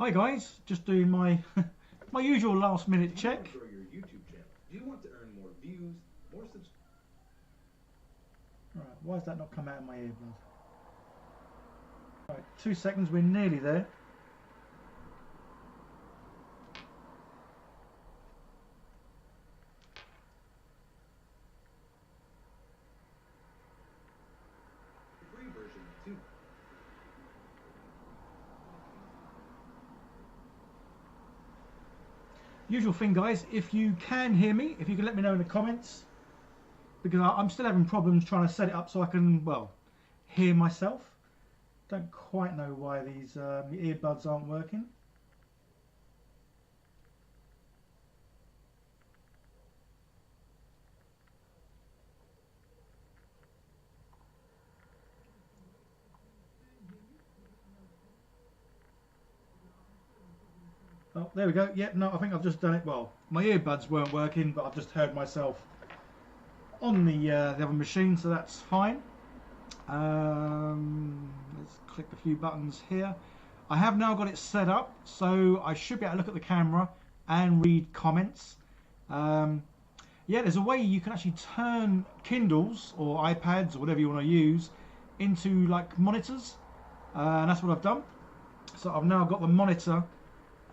Hi guys, just doing my my usual last minute check. Do you want to grow your YouTube channel? Do you want to earn more views, more subscribers? Right, why does that not come out of my earbud? Right, 2 seconds, we're nearly there. The free version too. Usual thing guys, if you can hear me, if you can let me know in the comments, because I'm still having problems trying to set it up so I can, well, hear myself. Don't quite know why these earbuds aren't working. Oh, there we go. Yep, no, I think I've just done it. Well, my earbuds weren't working, but I've just heard myself on the other machine, so that's fine. Let's click a few buttons here. I have now got it set up, so I should be able to look at the camera and read comments. Yeah, there's a way you can actually turn Kindles or iPads or whatever you want to use into like monitors, and that's what I've done. So I've now got the monitor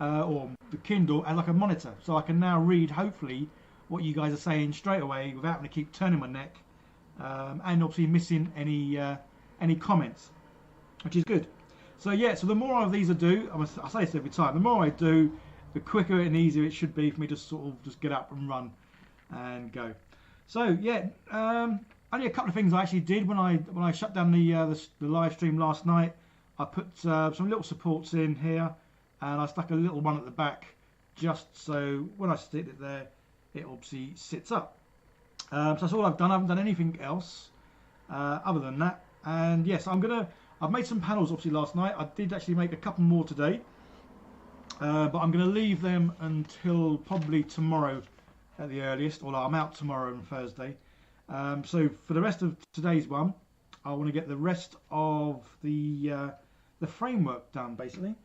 or the Kindle as like a monitor, so I can now read hopefully what you guys are saying straight away without having to keep turning my neck, and obviously missing any comments, which is good. So yeah, so the more of these I do, I say this every time, the more I do, the quicker and easier it should be for me to sort of just get up and run and go. So yeah, only a couple of things I actually did when I shut down the live stream last night. I put some little supports in here, and I stuck a little one at the back, just so when I stick it there, it obviously sits up. So that's all I've done. I haven't done anything else other than that. And yes, I've made some panels obviously last night. I did actually make a couple more today, but I'm going to leave them until probably tomorrow at the earliest, although I'm out tomorrow and Thursday. So for the rest of today's one, I want to get the rest of the framework done basically.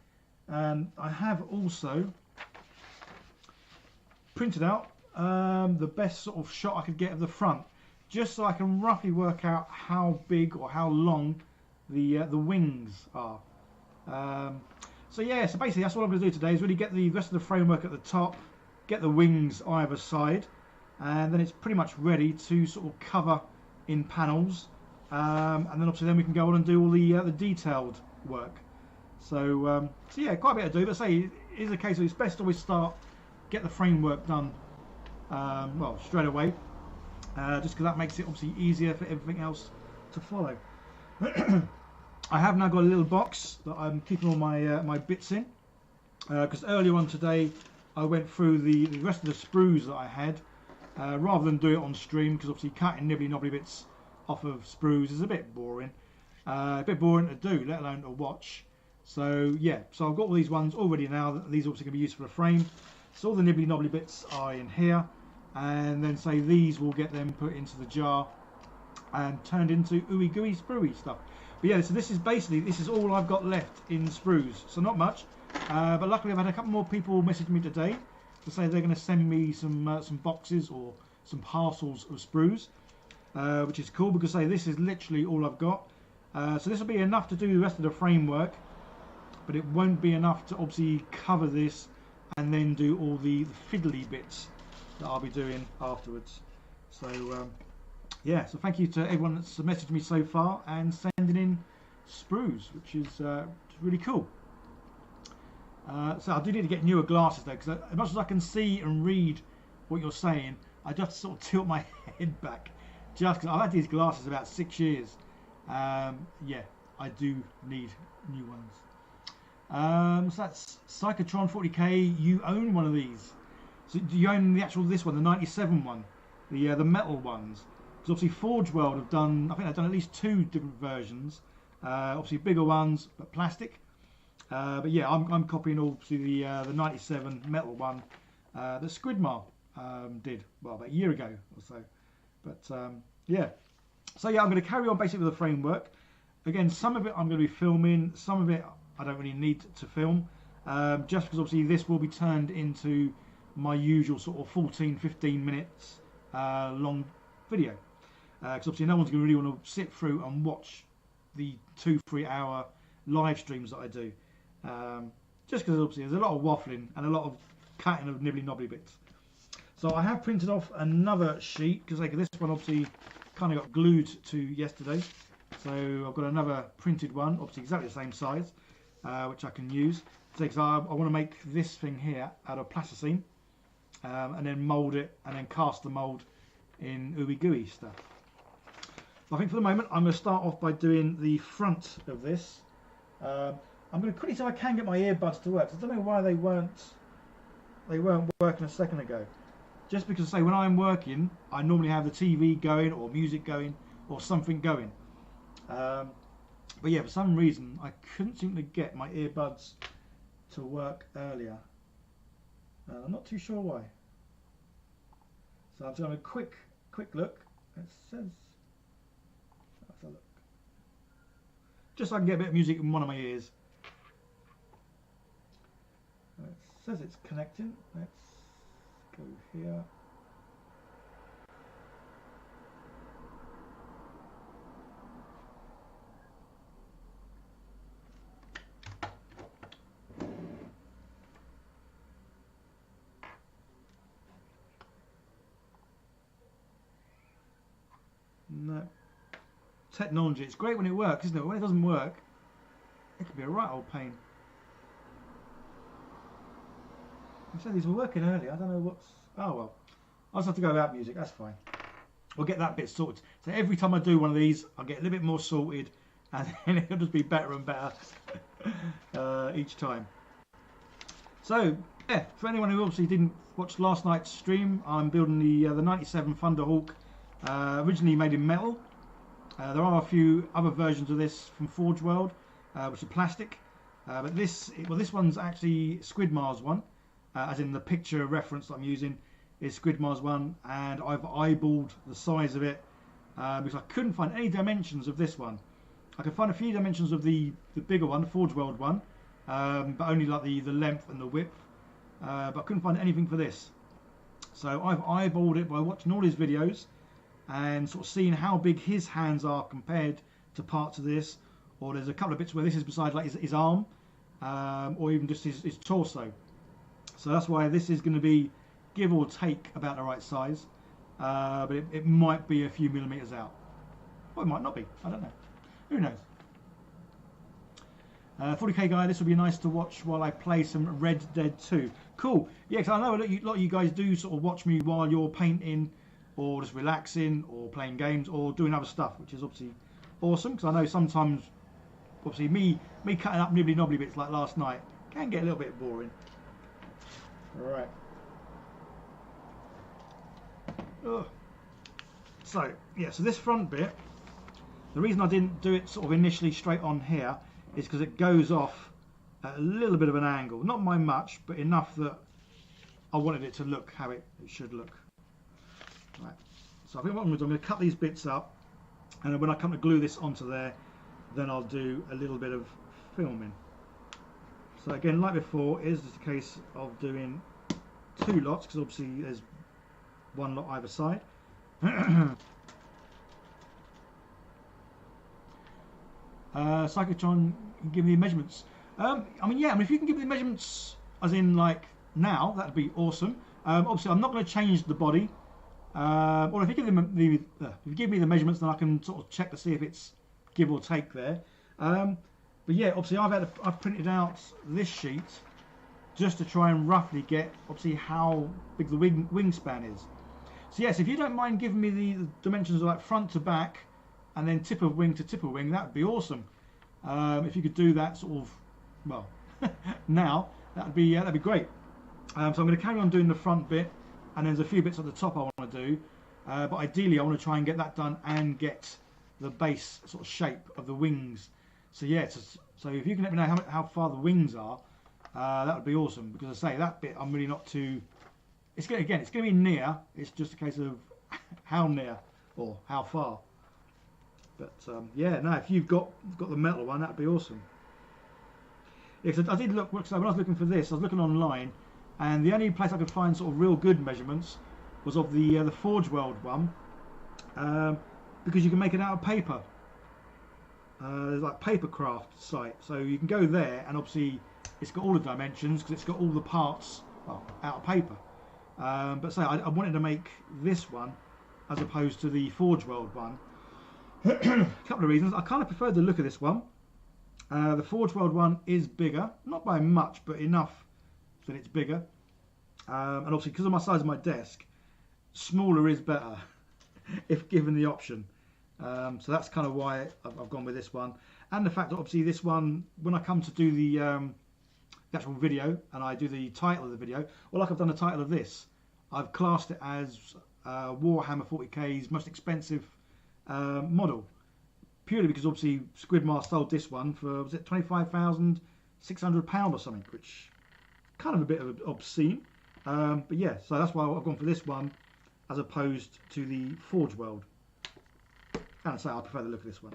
And I have also printed out the best sort of shot I could get of the front, just so I can roughly work out how big or how long the wings are. So yeah, so basically that's what I'm going to do today, is really get the rest of the framework at the top, get the wings either side, and then it's pretty much ready to sort of cover in panels, and then obviously then we can go on and do all the detailed work. So yeah, quite a bit to do, but say it is a case of it's best to always get the framework done well straight away, just because that makes it obviously easier for everything else to follow. I have now got a little box that I'm keeping all my bits in, because earlier on today I went through the rest of the sprues that I had, rather than do it on stream, because obviously cutting nibbly knobbly bits off of sprues is a bit boring to do, let alone to watch. So yeah, so I've got all these ones already now. These are obviously going to be used for a frame. So all the nibbly knobbly bits are in here, and then say these will get them put into the jar and turned into ooey gooey spruey stuff. But yeah, so this is all I've got left in sprues, so not much, but luckily I've had a couple more people message me today to say they're going to send me some boxes or some parcels of sprues, which is cool, because say this is literally all I've got. So this will be enough to do the rest of the framework, but it won't be enough to obviously cover this and then do all the fiddly bits that I'll be doing afterwards. So yeah, so thank you to everyone that's messaged me so far and sending in sprues, which is really cool. So I do need to get newer glasses though, because as much as I can see and read what you're saying, I just sort of tilt my head back, just because I've had these glasses about 6 years. Yeah, I do need new ones. So that's Warhammer 40k. You own one of these. So do you own the actual this one, the 97 one, the metal ones? Because obviously Forge World have done, I think they've done at least 2 different versions. Obviously bigger ones, but plastic. But yeah, I'm copying obviously the 97 metal one that Squidmar did, well, about a year ago or so. But yeah, so yeah, I'm going to carry on basically with the framework. Again, some of it I'm going to be filming, some of it I don't really need to film. just because obviously this will be turned into my usual sort of 14-15 minutes long video. Because obviously no one's going to really want to sit through and watch the 2-3 hour live streams that I do. Just because obviously there's a lot of waffling and a lot of cutting of nibbly knobbly bits. So I have printed off another sheet because this one obviously kind of got glued to yesterday. So I've got another printed one, obviously exactly the same size, which I can use. So I want to make this thing here out of plasticine and then mould it and then cast the mould in ooey gooey stuff. I think for the moment I'm going to start off by doing the front of this. I'm going to quickly see if I can get my earbuds to work. I don't know why they weren't working a second ago. Just because, say, when I'm working, I normally have the TV going or music going or something going. But yeah, for some reason I couldn't seem to get my earbuds to work earlier. I'm not too sure why. So I'm just having a quick look. It says, let's have a look. Just so I can get a bit of music in one of my ears. It says it's connecting. Let's go here. No. Technology, it's great when it works, isn't it? When it doesn't work, it can be a right old pain. I said these were working earlier, I don't know what's... Oh well, I'll just have to go without music, that's fine. We'll get that bit sorted. So every time I do one of these, I'll get a little bit more sorted and then it'll just be better and better each time. So, yeah, for anyone who obviously didn't watch last night's stream, I'm building the 97 Thunderhawk, originally made in metal. There are a few other versions of this from Forge World, which are plastic. But this one's actually Squidmar's one. As in the picture reference that I'm using is Squidmar's one, and I've eyeballed the size of it because I couldn't find any dimensions of this one. I could find a few dimensions of the bigger one, the Forge World one, but only like the length and the width, but I couldn't find anything for this. So I've eyeballed it by watching all his videos and sort of seeing how big his hands are compared to parts of this, or there's a couple of bits where this is beside like his arm, or even just his torso. So that's why this is going to be, give or take, about the right size. But it might be a few millimetres out. Or it might not be. I don't know. Who knows? 40k guy, this will be nice to watch while I play some Red Dead 2. Cool. Yeah, because I know a lot of you guys do sort of watch me while you're painting or just relaxing or playing games or doing other stuff, which is obviously awesome. Because I know sometimes, obviously, me cutting up nibbly knobbly bits like last night can get a little bit boring. Right. So yeah, so this front bit, the reason I didn't do it sort of initially straight on here is because it goes off at a little bit of an angle, not by much, but enough that I wanted it to look how it should look. Right. So I think what I'm going to cut these bits up, and then when I come to glue this onto there, then I'll do a little bit of filming. So again, like before, it is just a case of doing 2 lots, because obviously there's 1 lot either side. Psychotron, can give me the measurements. I mean, if you can give me the measurements, as in like now, that'd be awesome. Obviously, I'm not going to change the body. Or if you give me the measurements, then I can sort of check to see if it's give or take there. But yeah, obviously I've printed out this sheet just to try and roughly get obviously how big the wingspan is. So yes, if you don't mind giving me the dimensions of like front to back and then tip of wing to tip of wing, that'd be awesome. If you could do that sort of, well, now, that'd be great. So I'm going to carry on doing the front bit, and there's a few bits at the top I want to do. But ideally I want to try and get that done and get the base sort of shape of the wings. So yeah, so if you can let me know how far the wings are, that would be awesome. Because I say that bit I'm really not too. It's going to be near. It's just a case of how near or how far. But yeah, no, if you've got the metal one, that'd be awesome. Yeah, 'cause I did look, so when I was looking for this, I was looking online, and the only place I could find sort of real good measurements was of the Forge World one, because you can make it out of paper. There's like papercraft site, so you can go there, and obviously it's got all the dimensions because it's got all the parts, well, out of paper. But say I wanted to make this one as opposed to the Forge World one. A couple of reasons. I kind of prefer the look of this one. The Forge World one is bigger, not by much, but enough that it's bigger. And obviously, because of my size of my desk, smaller is better if given the option. So that's kind of why I've gone with this one. And the fact that obviously this one, when I come to do the actual video and I do the title of the video, well, like I've done the title of this, I've classed it as Warhammer 40k's most expensive model, purely because obviously Squidmar sold this one for, was it £25,600 or something, which kind of a bit of obscene. But yeah, so that's why I've gone for this one as opposed to the Forge World. And I say I prefer the look of this one.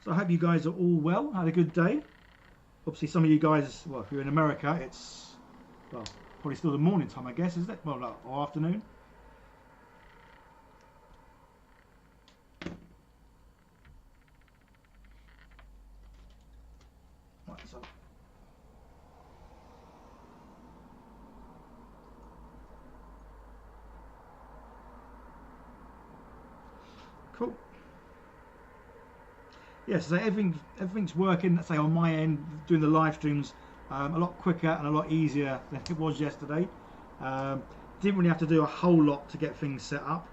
So I hope you guys are all well, had a good day. Obviously some of you guys, well, if you're in America, it's, well, probably still the morning time, I guess, isn't it? Well, no, or afternoon. Right, so. Cool. Yes, so everything's working, say on my end, doing the live streams a lot quicker and a lot easier than it was yesterday. Didn't really have to do a whole lot to get things set up,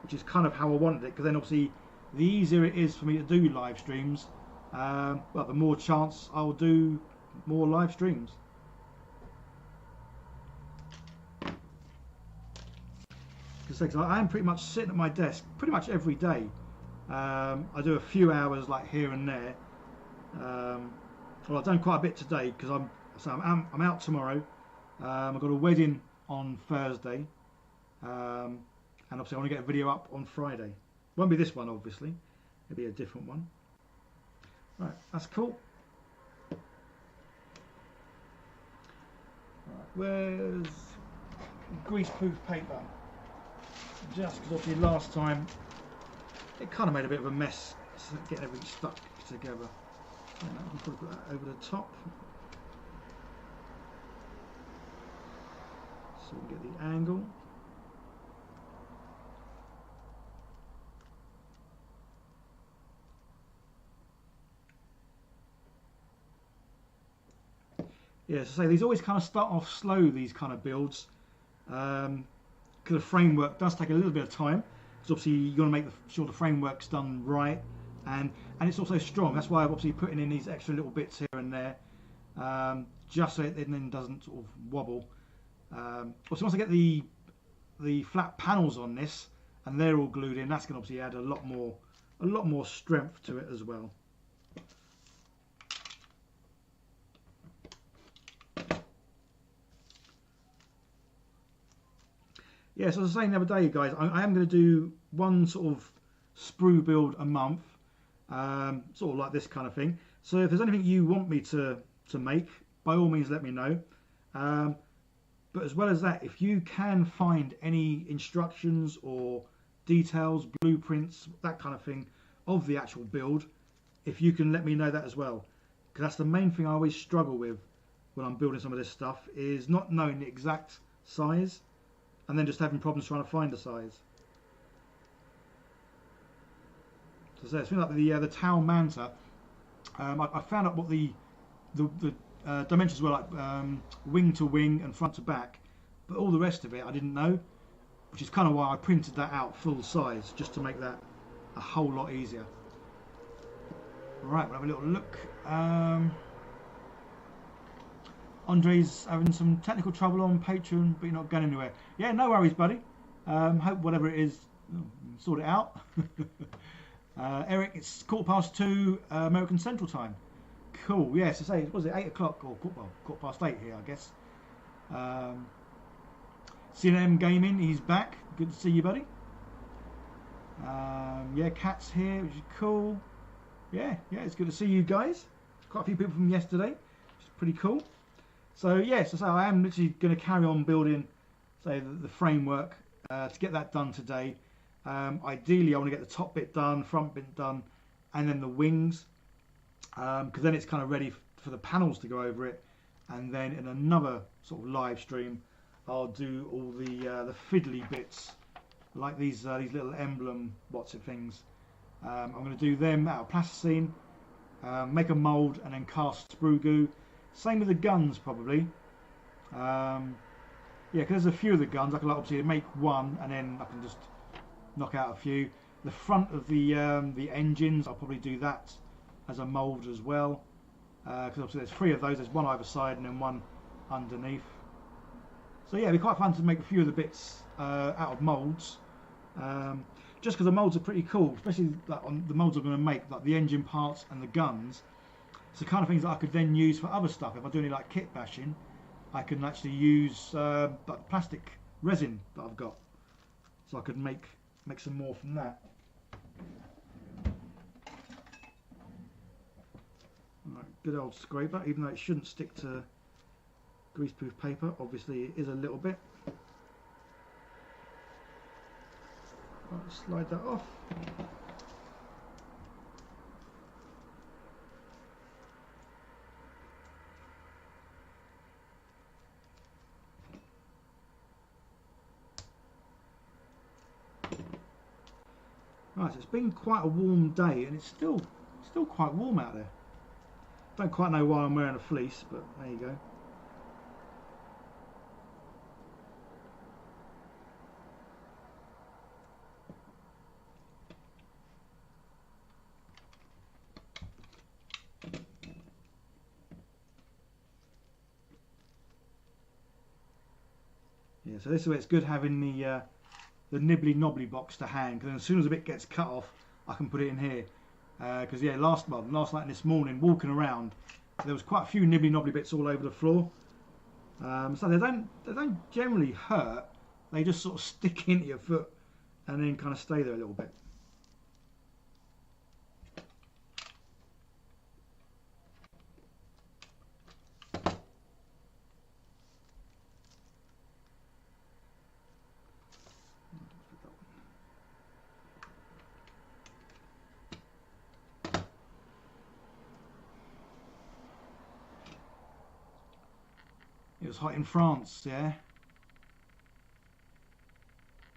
which is kind of how I wanted it, because then obviously the easier it is for me to do live streams, well, the more chance I'll do more live streams. Because I am pretty much sitting at my desk pretty much every day. I do a few hours like here and there. Well, I've done quite a bit today because I'm out tomorrow. I've got a wedding on Thursday, and obviously I want to get a video up on Friday. Won't be this one, obviously. It'll be a different one. Right, that's cool. Right, where's greaseproof paper? Just because obviously last time it kind of made a bit of a mess getting everything stuck together. And I can probably put that over the top so we can get the angle. Yeah, so say these always kind of start off slow, these kind of builds, because the framework does take a little bit of time. Because obviously you got to make sure the framework's done right, and it's also strong. That's why I'm obviously putting in these extra little bits here and there, just so it then doesn't sort of wobble. Also, once I get the flat panels on this and they're all glued in, that's going to obviously add a lot more strength to it as well. Yeah, so as I was saying the other day, guys, I am going to do one sort of sprue build a month, sort of like this kind of thing. So if there's anything you want me to make, by all means let me know. But as well as that, if you can find any instructions or details, blueprints, that kind of thing of the actual build, if you can let me know that as well. Because that's the main thing I always struggle with when I'm building some of this stuff, is not knowing the exact size and then just having problems trying to find the size. So it's like the Tau Manta. I found out what the dimensions were, like wing to wing and front to back, but all the rest of it I didn't know, which is kind of why I printed that out full size, just to make that a whole lot easier. Right, we'll have a little look. Andre's having some technical trouble on Patreon, but you're not going anywhere. Yeah, no worries, buddy. Hope whatever it is, sort it out. Eric, it's 2:15 American Central Time. Cool. Yeah, so say, was it 8 o'clock or 8:15 here, I guess. CNM Gaming, he's back. Good to see you, buddy. Yeah, Cat's here, which is cool. Yeah, it's good to see you guys. Quite a few people from yesterday, which is pretty cool. So yes, so I am literally going to carry on building, say, the framework to get that done today. Ideally, I want to get the top bit done, front bit done, and then the wings, because then it's kind of ready for the panels to go over it. And then in another sort of live stream, I'll do all the fiddly bits, like these little emblem things. I'm going to do them out of plasticine, make a mould, and then cast sprue goo. Same with the guns, probably. Yeah, because there's a few of the guns. I can obviously make one, and then I can just knock out a few. The front of the engines, I'll probably do that as a mould as well. Because obviously there's 3 of those. There's one either side and then one underneath. So yeah, it'd be quite fun to make a few of the bits out of moulds. Just because the moulds are pretty cool, especially like on the moulds I'm going to make, like the engine parts and the guns. It's the kind of things that I could then use for other stuff. If I do any like kit bashing, I can actually use like plastic resin that I've got, so I could make some more from that. Right, good old scraper, even though it shouldn't stick to greaseproof paper. Obviously, it is a little bit. Right, slide that off. Right, so it's been quite a warm day, and it's still quite warm out there. Don't quite know why I'm wearing a fleece, but there you go. Yeah, so this is where it's good having the nibbly knobbly box to hand, because as soon as a bit gets cut off, I can put it in here. Because yeah, last night and this morning, walking around, there was quite a few nibbly knobbly bits all over the floor. So they don't generally hurt. They just sort of stick into your foot and then kind of stay there a little bit. It was hot in France, yeah.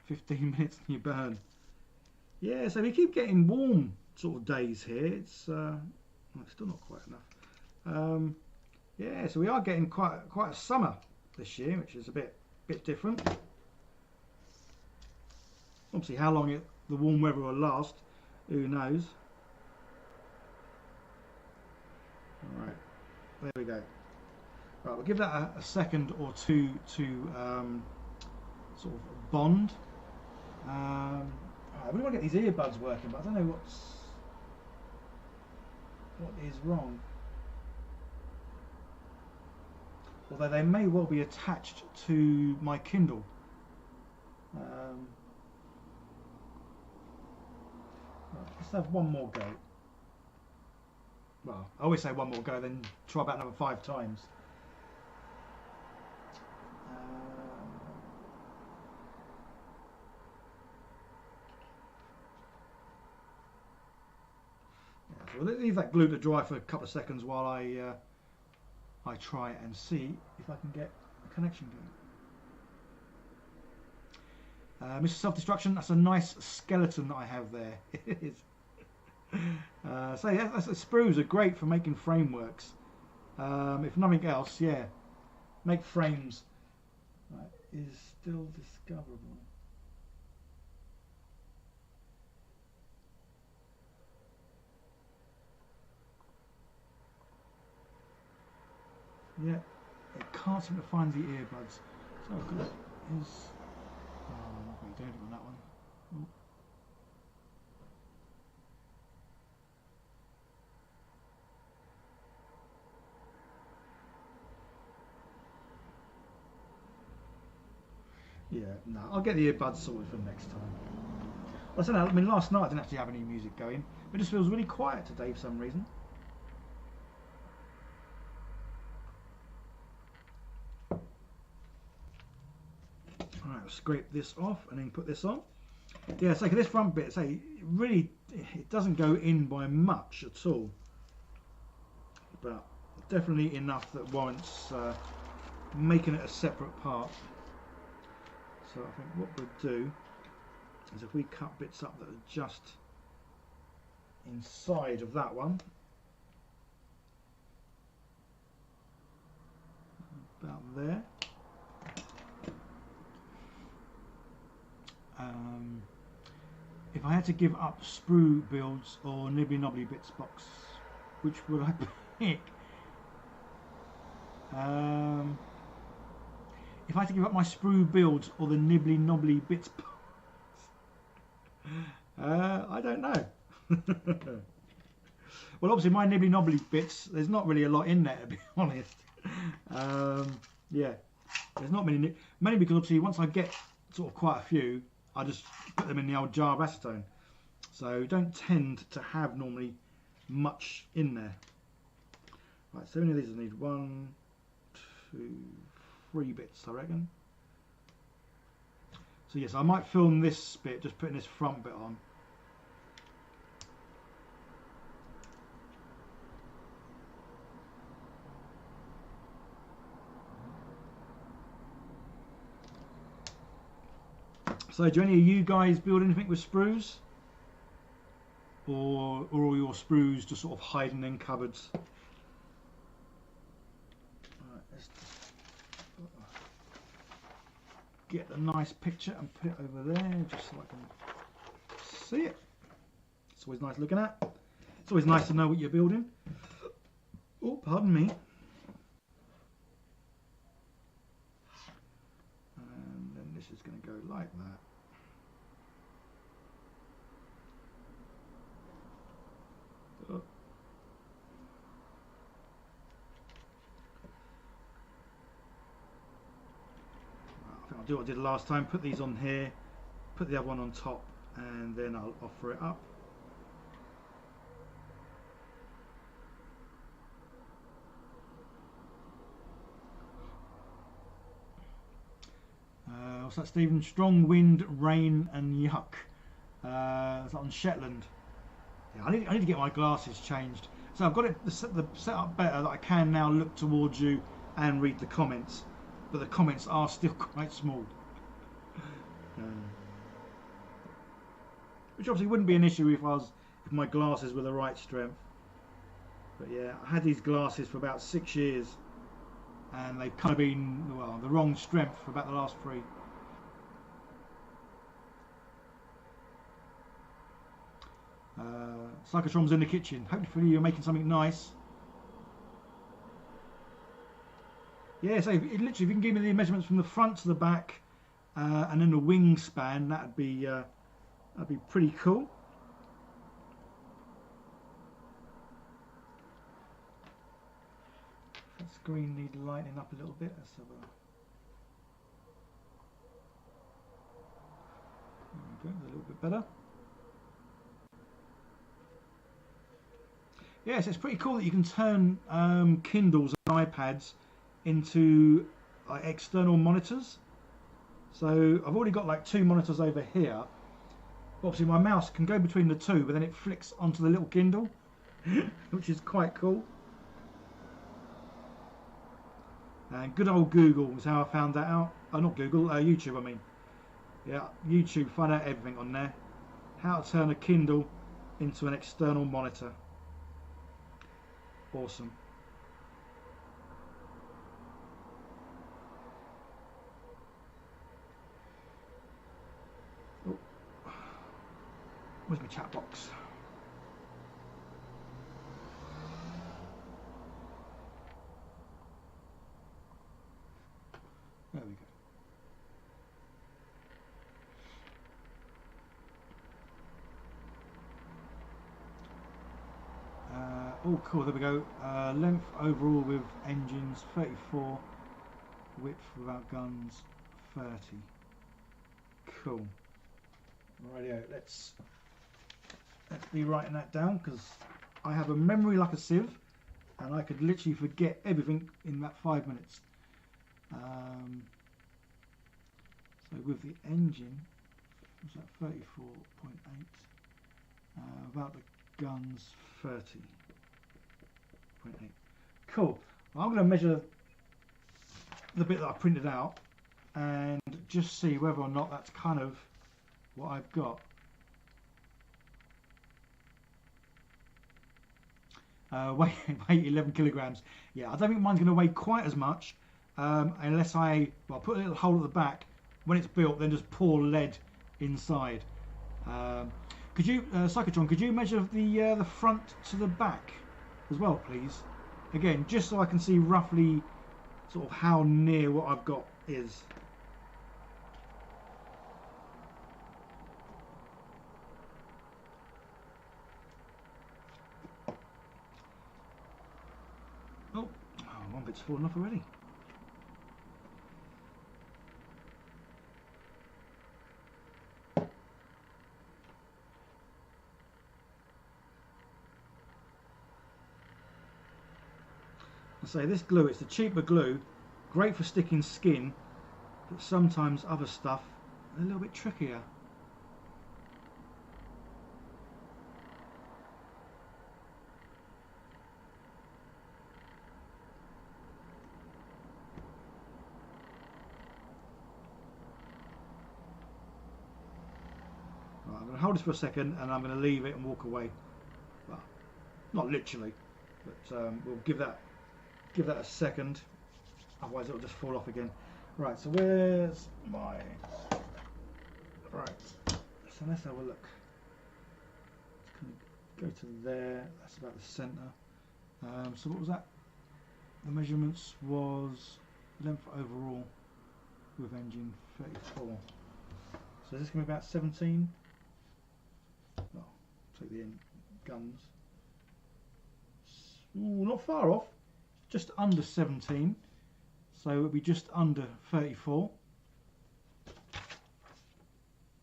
15 minutes and you burn. Yeah, so we keep getting warm sort of days here. It's well, it's still not quite enough. Yeah, so we are getting quite a summer this year, which is a bit different. Obviously, how long the warm weather will last, who knows? All right, there we go. Right, we'll give that a second or two to sort of bond. Right, we really want to get these earbuds working, but I don't know what is wrong. Although they may well be attached to my Kindle. Right, let's have one more go. Well, I always say one more go, then try about another 5 times. So we'll leave that glue to dry for a couple of seconds while I try and see if I can get a connection going. Mr. Self-Destruction, that's a nice skeleton that I have there. It is. So yeah, sprues are great for making frameworks. If nothing else, yeah, make frames. Right, is still discoverable. Yeah, it can't seem to find the earbuds. So good is. Oh, I'm not going to do anything on that one. Oh. Yeah, no, I'll get the earbuds sorted for next time. I don't know, I mean, last night I didn't actually have any music going. It just feels really quiet today for some reason. Alright, I'll scrape this off and then put this on. Yeah, so this front bit, say, really, it doesn't go in by much at all. But definitely enough that warrants making it a separate part. So I think what we'll do is if we cut bits up that are just inside of that one, about there. If I had to give up sprue builds or nibbly knobbly bits box, which would I pick? If I had to give up my sprue builds or the nibbly knobbly bits box, I don't know. Well, obviously my nibbly knobbly bits, there's not really a lot in there, to be honest. Yeah, there's not many, mainly because obviously once I get sort of quite a few, I just put them in the old jar of acetone. So don't tend to have normally much in there. Right, so many of these I need 1, 2, 3 bits, I reckon. So yes, I might film this bit, just putting this front bit on. So do any of you guys build anything with sprues? Or are all your sprues just sort of hiding in cupboards? Right, let's get a nice picture and put it over there just so I can see it. It's always nice looking at. It's always nice to know what you're building. Oh, pardon me. And then this is going to go like that. Oh. I think I'll do what I did last time, put these on here, put the other one on top, and then I'll offer it up. What's that, Stephen? Strong wind, rain and yuck. It's on Shetland. Yeah, I need to get my glasses changed. So I've got it the set up better that I can now look towards you and read the comments. But the comments are still quite small. Which obviously wouldn't be an issue if my glasses were the right strength. But yeah, I had these glasses for about 6 years and they've kind of been, well, the wrong strength for about the last 3. Psychotrom's in the kitchen. Hopefully you're making something nice. Yeah, so literally if you can give me the measurements from the front to the back and then the wingspan, that'd be pretty cool. That screen needs lightening up a little bit. Let's have a little bit better. Yes, it's pretty cool that you can turn Kindles and iPads into external monitors. So I've already got like 2 monitors over here. Obviously my mouse can go between the 2, but then it flicks onto the little Kindle, which is quite cool. And good old Google is how I found that out. Oh, not Google, YouTube I mean. Yeah, YouTube, find out everything on there. How to turn a Kindle into an external monitor. Awesome. Oh. Where's my chat box? There we go. Oh cool, there we go. Length overall with engines 34, width without guns 30. Cool. Rightio, let's be writing that down because I have a memory like a sieve and I could literally forget everything in that 5 minutes. So with the engine, was that 34.8? About the guns, 30.8. Cool. Well, I'm going to measure the bit that I printed out and just see whether or not that's kind of what I've got. Weight 11 kilograms. Yeah, I don't think mine's going to weigh quite as much unless I put a little hole at the back when it's built, then just pour lead inside. Could you, Psychotron, could you measure the front to the back as well, please? Again, just so I can see roughly sort of how near what I've got is. Oh, one bit's fallen off already. I say this glue, it's the cheaper glue, great for sticking skin, but sometimes other stuff a little bit trickier. Right, I'm going to hold this for a second and I'm going to leave it and walk away. Well, not literally, but we'll give that a second, otherwise it'll just fall off again. Right, so where's my... Right, so let's have a look. It's going to go to there, that's about the centre. So what was that? The measurements was length overall with engine 34. So is this going to be about 17? Well, take the end guns. Ooh, not far off. Just under 17, so it'll be just under 34.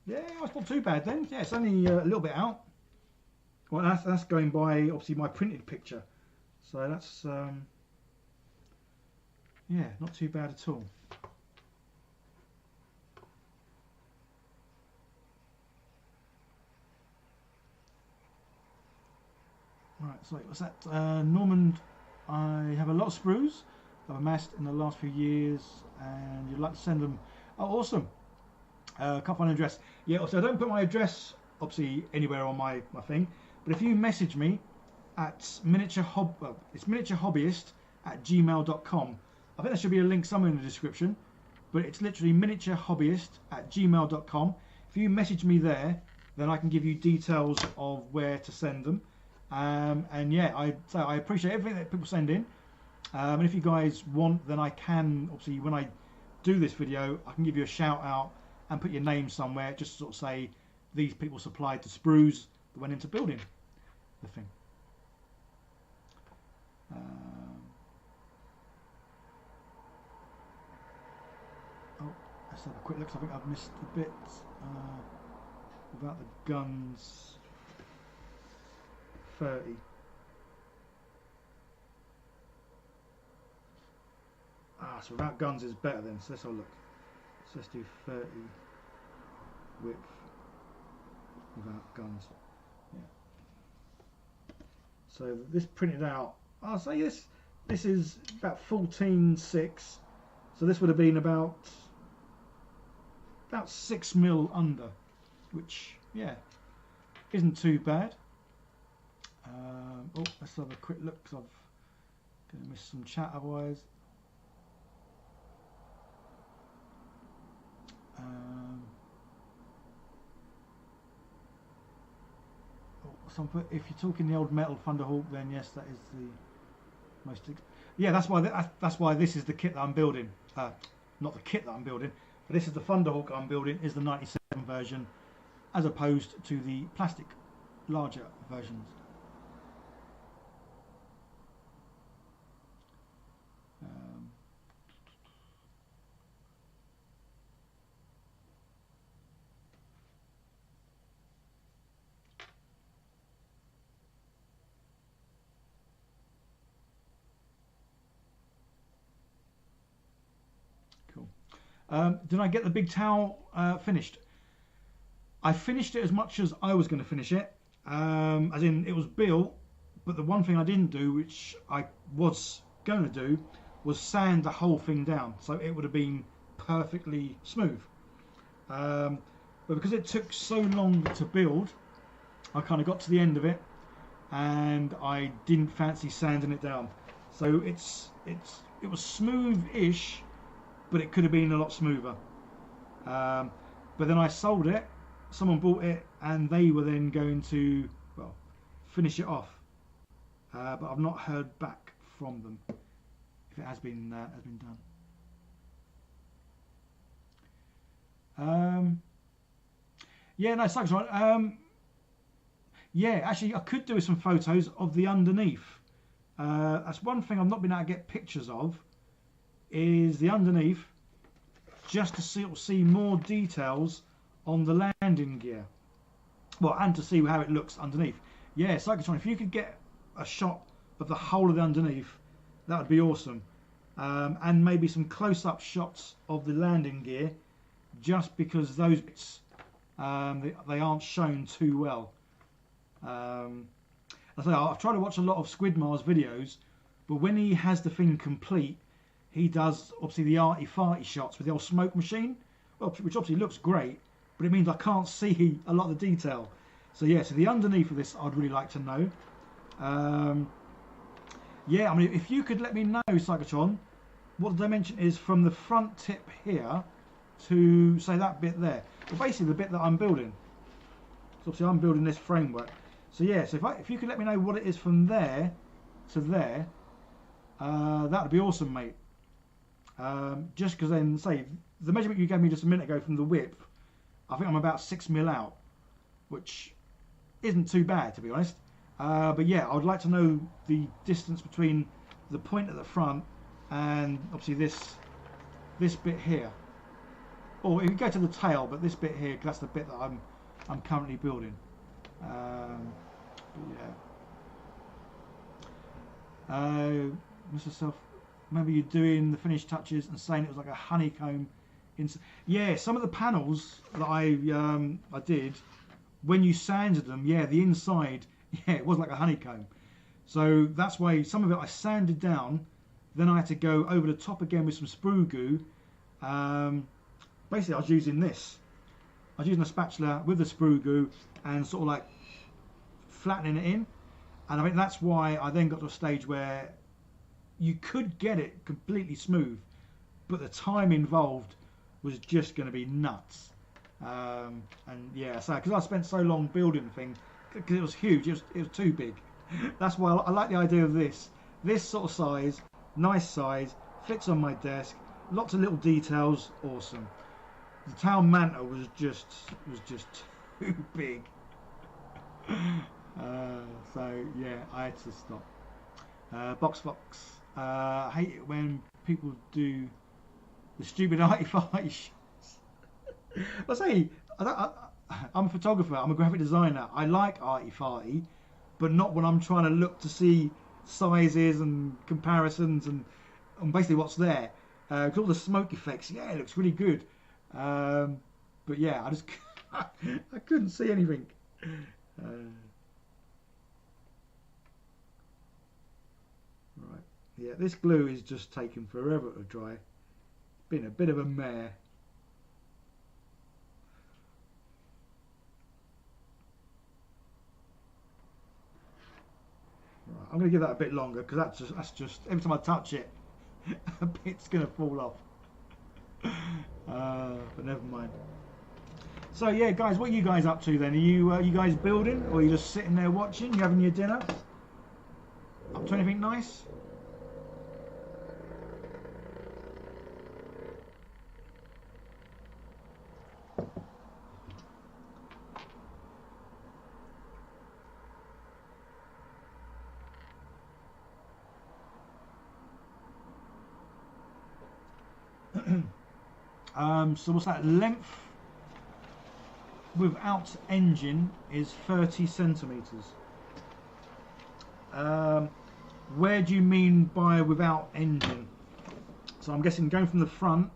Yeah, it's not too bad then. Yeah, it's only a little bit out. Well, that's going by obviously my printed picture, so that's yeah, not too bad at all. Right, so what's that? Normand. I have a lot of sprues I've amassed in the last few years, and you'd like to send them. Oh, awesome! Can't find an address. Yeah, also I don't put my address obviously anywhere on my thing, but if you message me at it's miniaturehobbyist@gmail.com. I think there should be a link somewhere in the description, but it's literally miniaturehobbyist@gmail.com. If you message me there, then I can give you details of where to send them. And yeah, I appreciate everything that people send in, and if you guys want, then I can obviously, when I do this video, I can give you a shout out and put your name somewhere, just to sort of say these people supplied the sprues that went into building the thing. Oh, let's have a quick look. I think I've missed a bit about the guns. 30. So without guns is better then, so let's have a look. So let's do 30 width without guns. Yeah. So this printed out, I'll say this is about 14.6, so this would have been about 6 mil under, which yeah, isn't too bad. Oh, let's have a quick look because I'm going to miss some chat otherwise. If you're talking the old metal Thunderhawk, then yes, that is the most. Yeah, that's why this is the kit that I'm building. Not the kit that I'm building, but this is the Thunderhawk I'm building. Is the 97 version, as opposed to the plastic larger versions. Did I get the big tower finished? I finished it as much as I was going to finish it. As in, it was built, but the one thing I didn't do, which I was going to do, was sand the whole thing down, so it would have been perfectly smooth. But because it took so long to build, I kind of got to the end of it, and I didn't fancy sanding it down. So it was smooth-ish, but it could have been a lot smoother. But then I sold it. Someone bought it, and they were then going to, well, finish it off. But I've not heard back from them if it has been done. Yeah, no, sucks, right? Yeah, actually, I could do some photos of the underneath. That's one thing I've not been able to get pictures of, is the underneath, just to see more details on the landing gear. Well, and to see how it looks underneath. Yeah, Cyclotron, if you could get a shot of the whole of the underneath, that would be awesome. And maybe some close-up shots of the landing gear, just because those bits, they aren't shown too well. I've tried to watch a lot of Squidmar's videos, but when he has the thing complete, he does obviously the arty-farty shots with the old smoke machine, which obviously looks great, but it means I can't see a lot of the detail. So yeah, so the underneath of this I'd really like to know. Yeah, I mean, if you could let me know, Cyclotron, what the dimension is from the front tip here to, say, that bit there. Well, basically the bit that I'm building. So obviously I'm building this framework. So yeah, so if you could let me know what it is from there to there, that would be awesome, mate. Just because then, say, the measurement you gave me just a minute ago from the width, I think I'm about 6 mil out, which isn't too bad, to be honest. But yeah, I would like to know the distance between the point at the front and obviously this bit here. Or if you go to the tail, but this bit here, 'cause that's the bit that I'm currently building. Yeah. Mr. Self, remember you doing the finished touches and saying it was like a honeycomb. Yeah, some of the panels that I did, when you sanded them, yeah, the inside, yeah, it was like a honeycomb. So that's why some of it I sanded down, then I had to go over the top again with some sprue goo. Basically I was using this. I was using a spatula with the sprue goo and sort of like flattening it in. And I think that's why I then got to a stage where you could get it completely smooth, but the time involved was just going to be nuts. And yeah, so because I spent so long building the thing, because it was huge, it was too big. That's why I like the idea of this sort of size, nice size, fits on my desk, lots of little details, awesome. The tail mantle was just too big. So yeah, I had to stop. Box Fox, I hate it when people do the stupid arty-farty shots. I say, I'm a photographer, I'm a graphic designer. I like arty-farty, but not when I'm trying to look to see sizes and comparisons and basically what's there. Because all the smoke effects, yeah, it looks really good. But yeah, I just I couldn't see anything. Right, yeah, this glue is just taking forever to dry. Been a bit of a mare. Right, I'm going to give that a bit longer because that's just every time I touch it, a bit's going to fall off. But never mind. So yeah, guys, what are you guys up to then? Are you guys building, or are you just sitting there watching? You having your dinner? Up to anything nice? So what's that? Length without engine is 30 centimeters. Where do you mean by without engine? So I'm guessing going from the front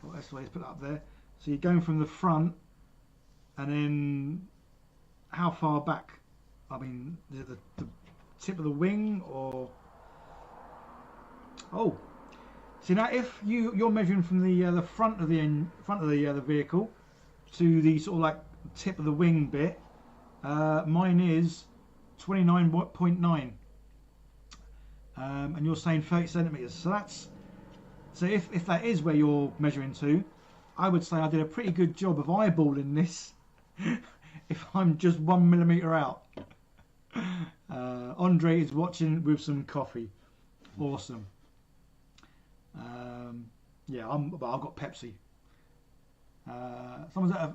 Oh, that's why it's put up there. So you're going from the front, and then how far back? I mean, the tip of the wing, or oh, see now if you're measuring from the front of the vehicle to the sort of like tip of the wing bit, mine is 29.9, and you're saying 30 centimeters. So that's if that is where you're measuring to, I would say I did a pretty good job of eyeballing this. If I'm just 1 millimeter out. Andre is watching with some coffee. Awesome. Yeah, I've got Pepsi. Someone's at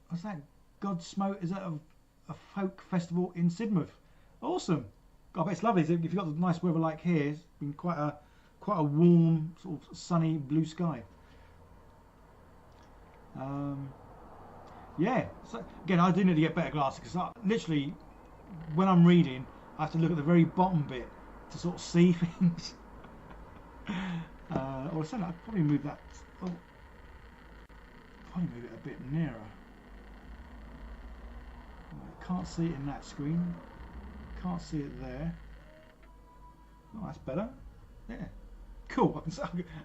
what's that? Godsmoke is at a folk festival in Sidmouth. Awesome. I bet it's lovely. If you've got the nice weather like here, it's been quite a warm, sort of sunny blue sky. Yeah. So again, I do need to get better glasses because literally, when I'm reading, I have to look at the very bottom bit to sort of see things. Or I'd probably move that. Oh, probably move it a bit nearer. I can't see it in that screen. Can't see it there. Oh, that's better. Yeah. Cool.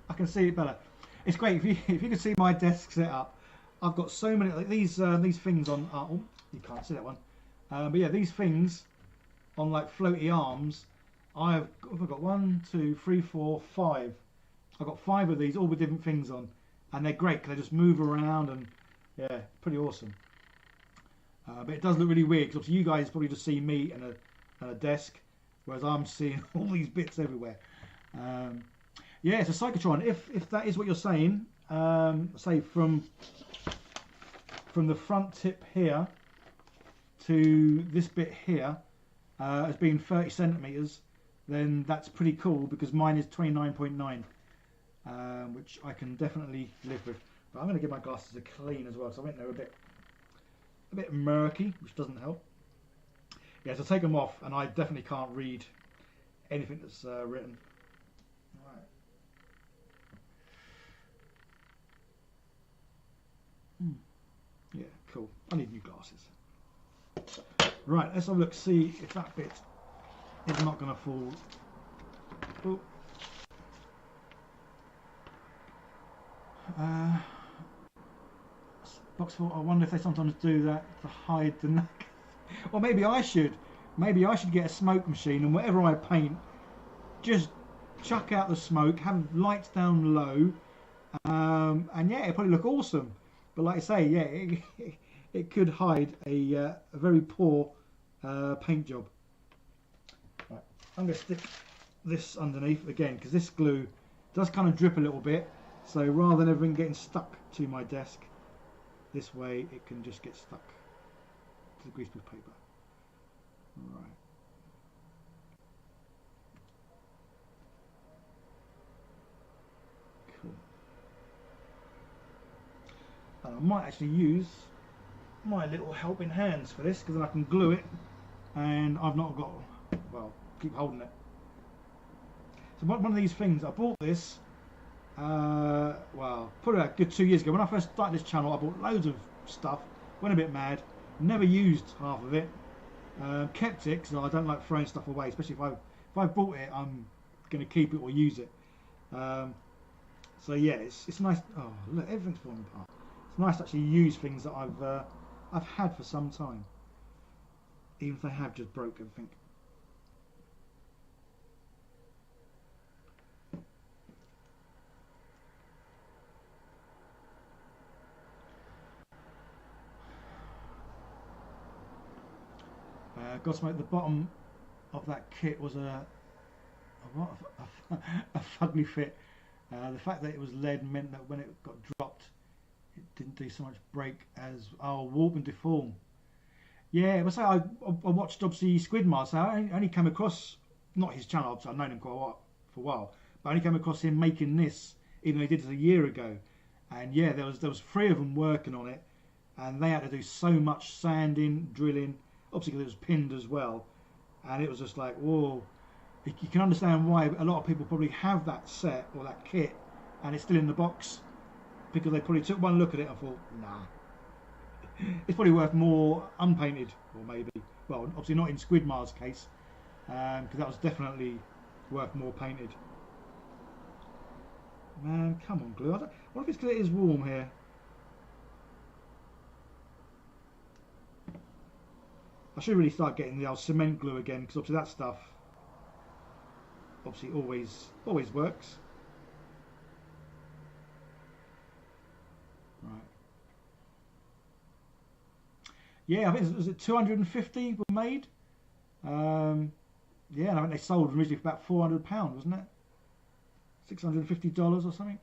I can see it better. It's great if you can see my desk set up. I've got so many like these things on. Oh, you can't see that one. But yeah, these things on like floaty arms. I've got 1, 2, 3, 4, 5. I've got 5 of these, all with different things on, and they're great because they just move around and yeah, pretty awesome. But it does look really weird because obviously you guys probably just see me and a desk, whereas I'm seeing all these bits everywhere. Yeah, it's a cyclotron. If that is what you're saying, say from the front tip here to this bit here as being 30 centimeters, then that's pretty cool because mine is 29.9, which I can definitely live with. But I'm going to give my glasses a clean as well, because I think they're a bit murky, which doesn't help. Yeah, so take them off, and I definitely can't read anything that's written. Right. Yeah, cool. I need new glasses. Right, let's have a look, see if that bit is not going to fall. Oh. Box 4, I wonder if they sometimes do that to hide the neck. Or maybe I should. Maybe I should get a smoke machine and whatever I paint, just chuck out the smoke, have lights down low, and yeah, it'll probably look awesome. But like I say, yeah, it could hide a very poor paint job. Right, I'm going to stick this underneath again because this glue does kind of drip a little bit. So rather than everything getting stuck to my desk, this way it can just get stuck to the greaseproof paper. Right. Cool. And I might actually use my little helping hands for this because then I can glue it and I've not got, well, keep holding it. So one of these things, I bought this well, probably a good 2 years ago. When I first started this channel, I bought loads of stuff, went a bit mad, never used half of it, kept it because I don't like throwing stuff away, especially if I've bought it, I'm going to keep it or use it. So yeah, it's nice. Oh look, everything's falling apart. It's nice to actually use things that I've had for some time, even if they have just broke everything. Godsmoke, the bottom of that kit was a fugly fit. The fact that it was lead meant that when it got dropped, it didn't do so much break as warp and deform. Yeah, but say I watched obviously Squidmar, so I only came across, not his channel, obviously I've known him quite a while, for a while, but I only came across him making this, even though he did it a year ago. And yeah, there was 3 of them working on it, and they had to do so much sanding, drilling. Obviously, because it was pinned as well, and it was just like, whoa. You can understand why a lot of people probably have that set or that kit, and it's still in the box, because they probably took one look at it and thought, nah, it's probably worth more unpainted, or maybe, well, obviously not in Squidmar's case, because that was definitely worth more painted. Man, come on, glue. What if it's because it is warm here? I should really start getting the old cement glue again, because obviously that stuff obviously always works. Right. Yeah, I think was it 250 were made. Yeah, and I think they sold originally for about £400, wasn't it? $650 or something.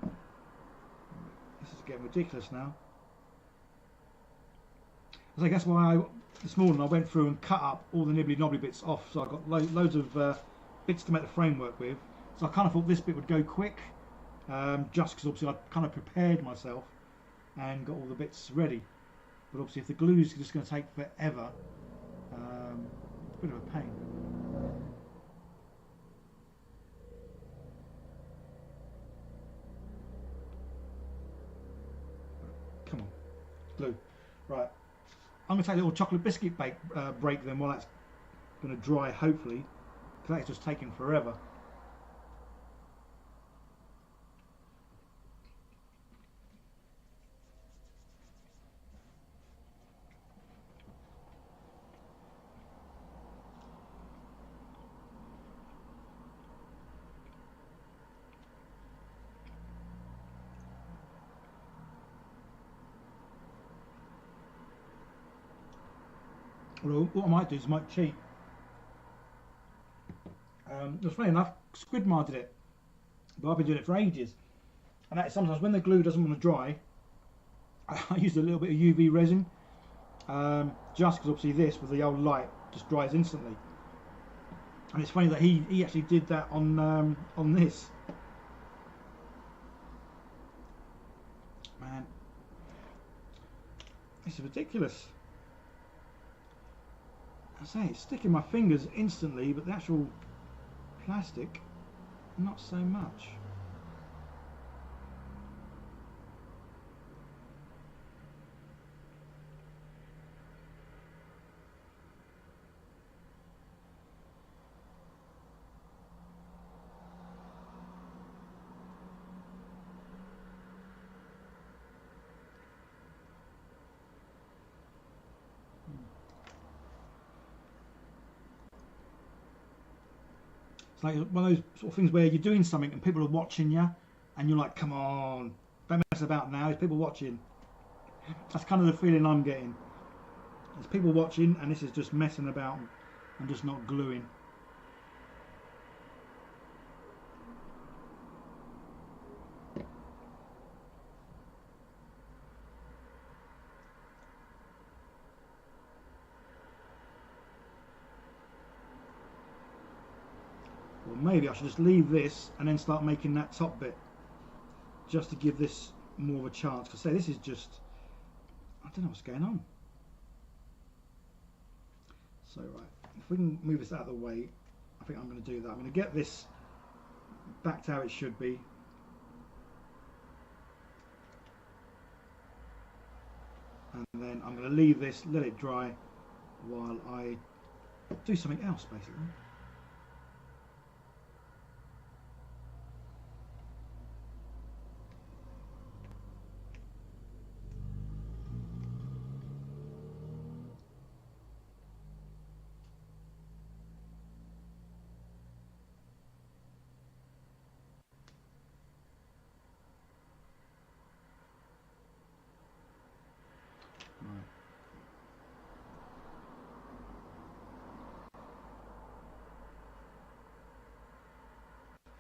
This is getting ridiculous now. So I guess why this morning I went through and cut up all the nibbly knobbly bits off, so I got loads of bits to make the framework with. So I kind of thought this bit would go quick, just because obviously I kind of prepared myself and got all the bits ready. But obviously if the glue is just going to take forever, it's a bit of a pain. Come on, glue. Right. I'm going to take a little chocolate biscuit break then while that's going to dry, hopefully, because that's just taking forever. Well, what I might do is I might cheat. Just funny enough, Squidmar did it, but I've been doing it for ages. And that is sometimes when the glue doesn't want to dry, I use a little bit of UV resin, just because obviously this with the old light just dries instantly. And it's funny that he actually did that on this. Man, this is ridiculous. I say it's sticking my fingers instantly, but the actual plastic, not so much. It's like one of those sort of things where you're doing something and people are watching you, and you're like, come on, don't mess about now, there's people watching. That's kind of the feeling I'm getting. There's people watching and this is just messing about and just not gluing. Or maybe I should just leave this and then start making that top bit, just to give this more of a chance. Because say this is just, I don't know what's going on. So right, if we can move this out of the way, I think I'm going to do that. I'm going to get this back to how it should be. And then I'm going to leave this, let it dry, while I do something else basically.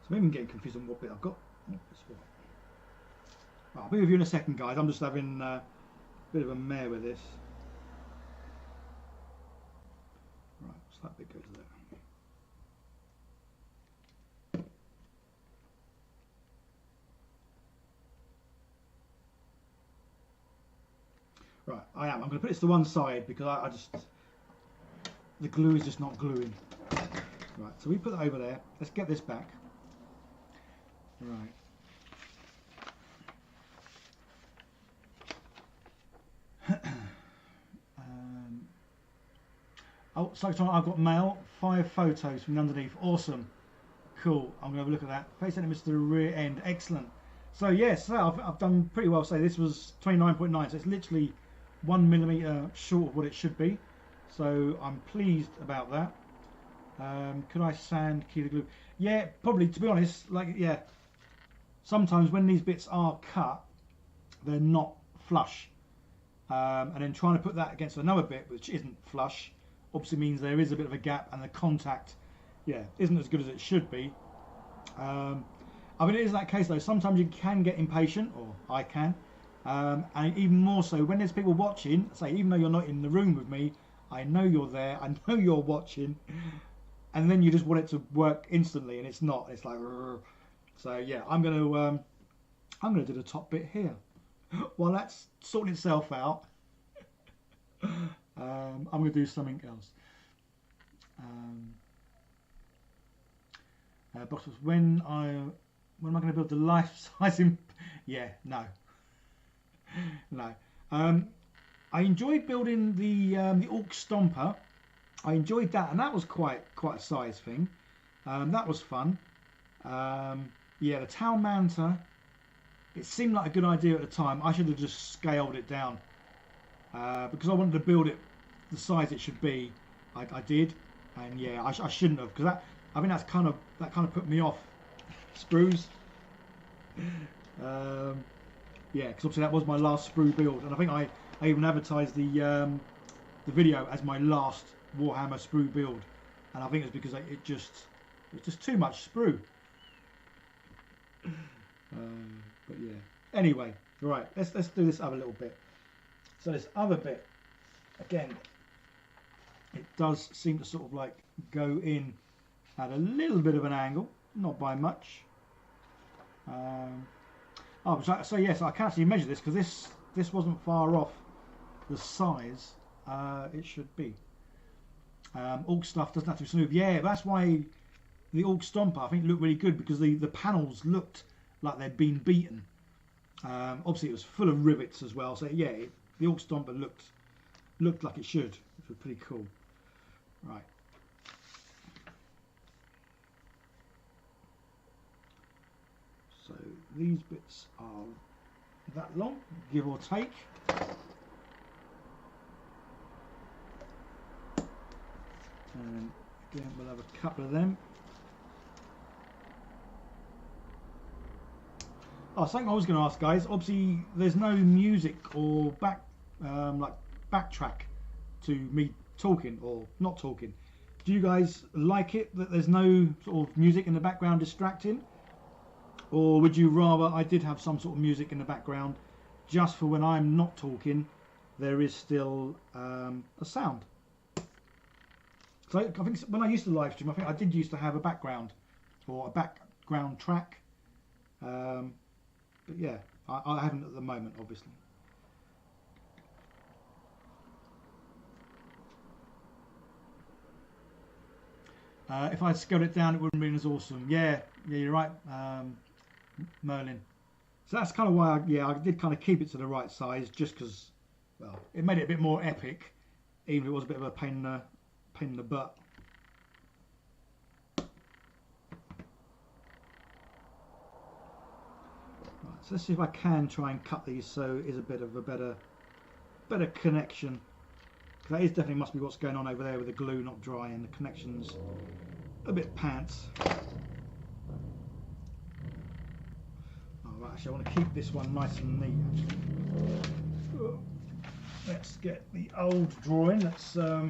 So maybe I'm getting confused on what bit I've got. Right, I'll be with you in a second, guys. I'm just having a bit of a mare with this. Right, so that bit goes there. Right, I'm going to put this to one side because I just, the glue is just not gluing. Right, so we put that over there. Let's get this back. Right. Oh, so I've got mail. 5 photos from underneath. Awesome. Cool. I'm going to have a look at that. Face enemies to the rear end. Excellent. So yes, so I've done pretty well. So this was 29.9. So it's literally 1mm short of what it should be. So I'm pleased about that. Could I sand key the glue? Yeah, probably. To be honest, like yeah. Sometimes when these bits are cut, they're not flush. And then trying to put that against another bit which isn't flush obviously means there is a bit of a gap and the contact, yeah, isn't as good as it should be. I mean, it is that case though. Sometimes you can get impatient, or I can, and even more so when there's people watching. Say, even though you're not in the room with me, I know you're there. I know you're watching, and then you just want it to work instantly, and it's not. It's like, rrr. So yeah, I'm gonna do the top bit here. While that's sorting itself out, I'm going to do something else. Box was when am I going to build the life size? Yeah, no. I enjoyed building the Orc Stomper. I enjoyed that, and that was quite a size thing. That was fun. Yeah, the Town Manta. It seemed like a good idea at the time. I should have just scaled it down because I wanted to build it the size it should be. I did, and yeah, I shouldn't have, because I think that kind of put me off. Sprues. Yeah, because obviously that was my last sprue build, and I think I even advertised the video as my last Warhammer sprue build, and I think it's because it's just too much sprue. But yeah. Anyway, right. Let's do this other little bit. So this other bit, again, it does seem to sort of like go in at a little bit of an angle, not by much. Oh, so yes, I can actually measure this because this wasn't far off the size it should be. Orc stuff doesn't have to be smooth. Yeah, that's why the Orc Stomper I think looked really good, because the panels looked like they'd been beaten. Obviously it was full of rivets as well, so yeah, the Orc Stomper looked like it should, which was pretty cool. Right. So these bits are that long, give or take. And again, we'll have a couple of them. Oh, something I was going to ask, guys. Obviously, there's no music or backtrack to me talking or not talking. Do you guys like it that there's no sort of music in the background distracting, or would you rather I did have some sort of music in the background just for when I'm not talking? There is still a sound. So I think when I used to live stream, I think I did used to have a background or a background track. But yeah, I haven't at the moment, obviously. If I scaled it down, it wouldn't have been as awesome. Yeah, you're right, Merlin. So that's kind of why I did kind of keep it to the right size, just because, well, it made it a bit more epic, even if it was a bit of a pain in the butt. So let's see if I can try and cut these so it is a bit of a better connection. Because that is definitely must be what's going on over there with the glue not dry and the connection's a bit pants. Oh, right, actually I want to keep this one nice and neat actually. Let's get the old drawing. Let's got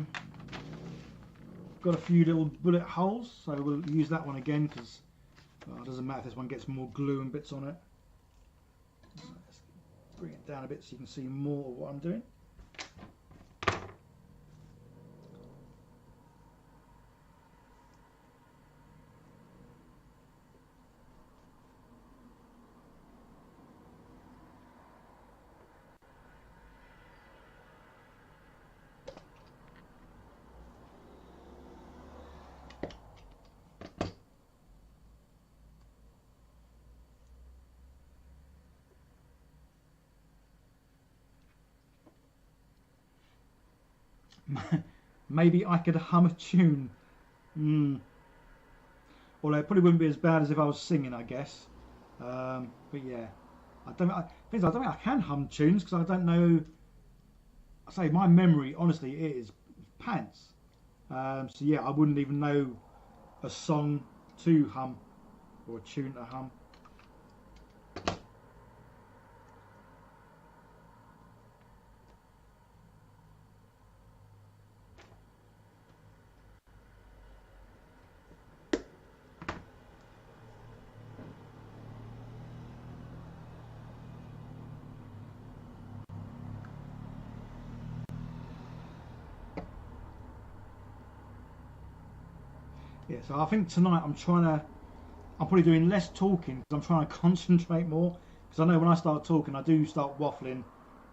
a few little bullet holes, so we'll use that one again because well, it doesn't matter if this one gets more glue and bits on it. Let's bring it down a bit so you can see more of what I'm doing. Maybe I could hum a tune. Although it probably wouldn't be as bad as if I was singing, I guess. But yeah, I don't think I can hum tunes because I don't know. I say my memory, honestly, it is pants. So yeah, I wouldn't even know a song to hum or a tune to hum. Yeah, so I think tonight I'm probably doing less talking because I'm trying to concentrate more. Because I know when I start talking, I do start waffling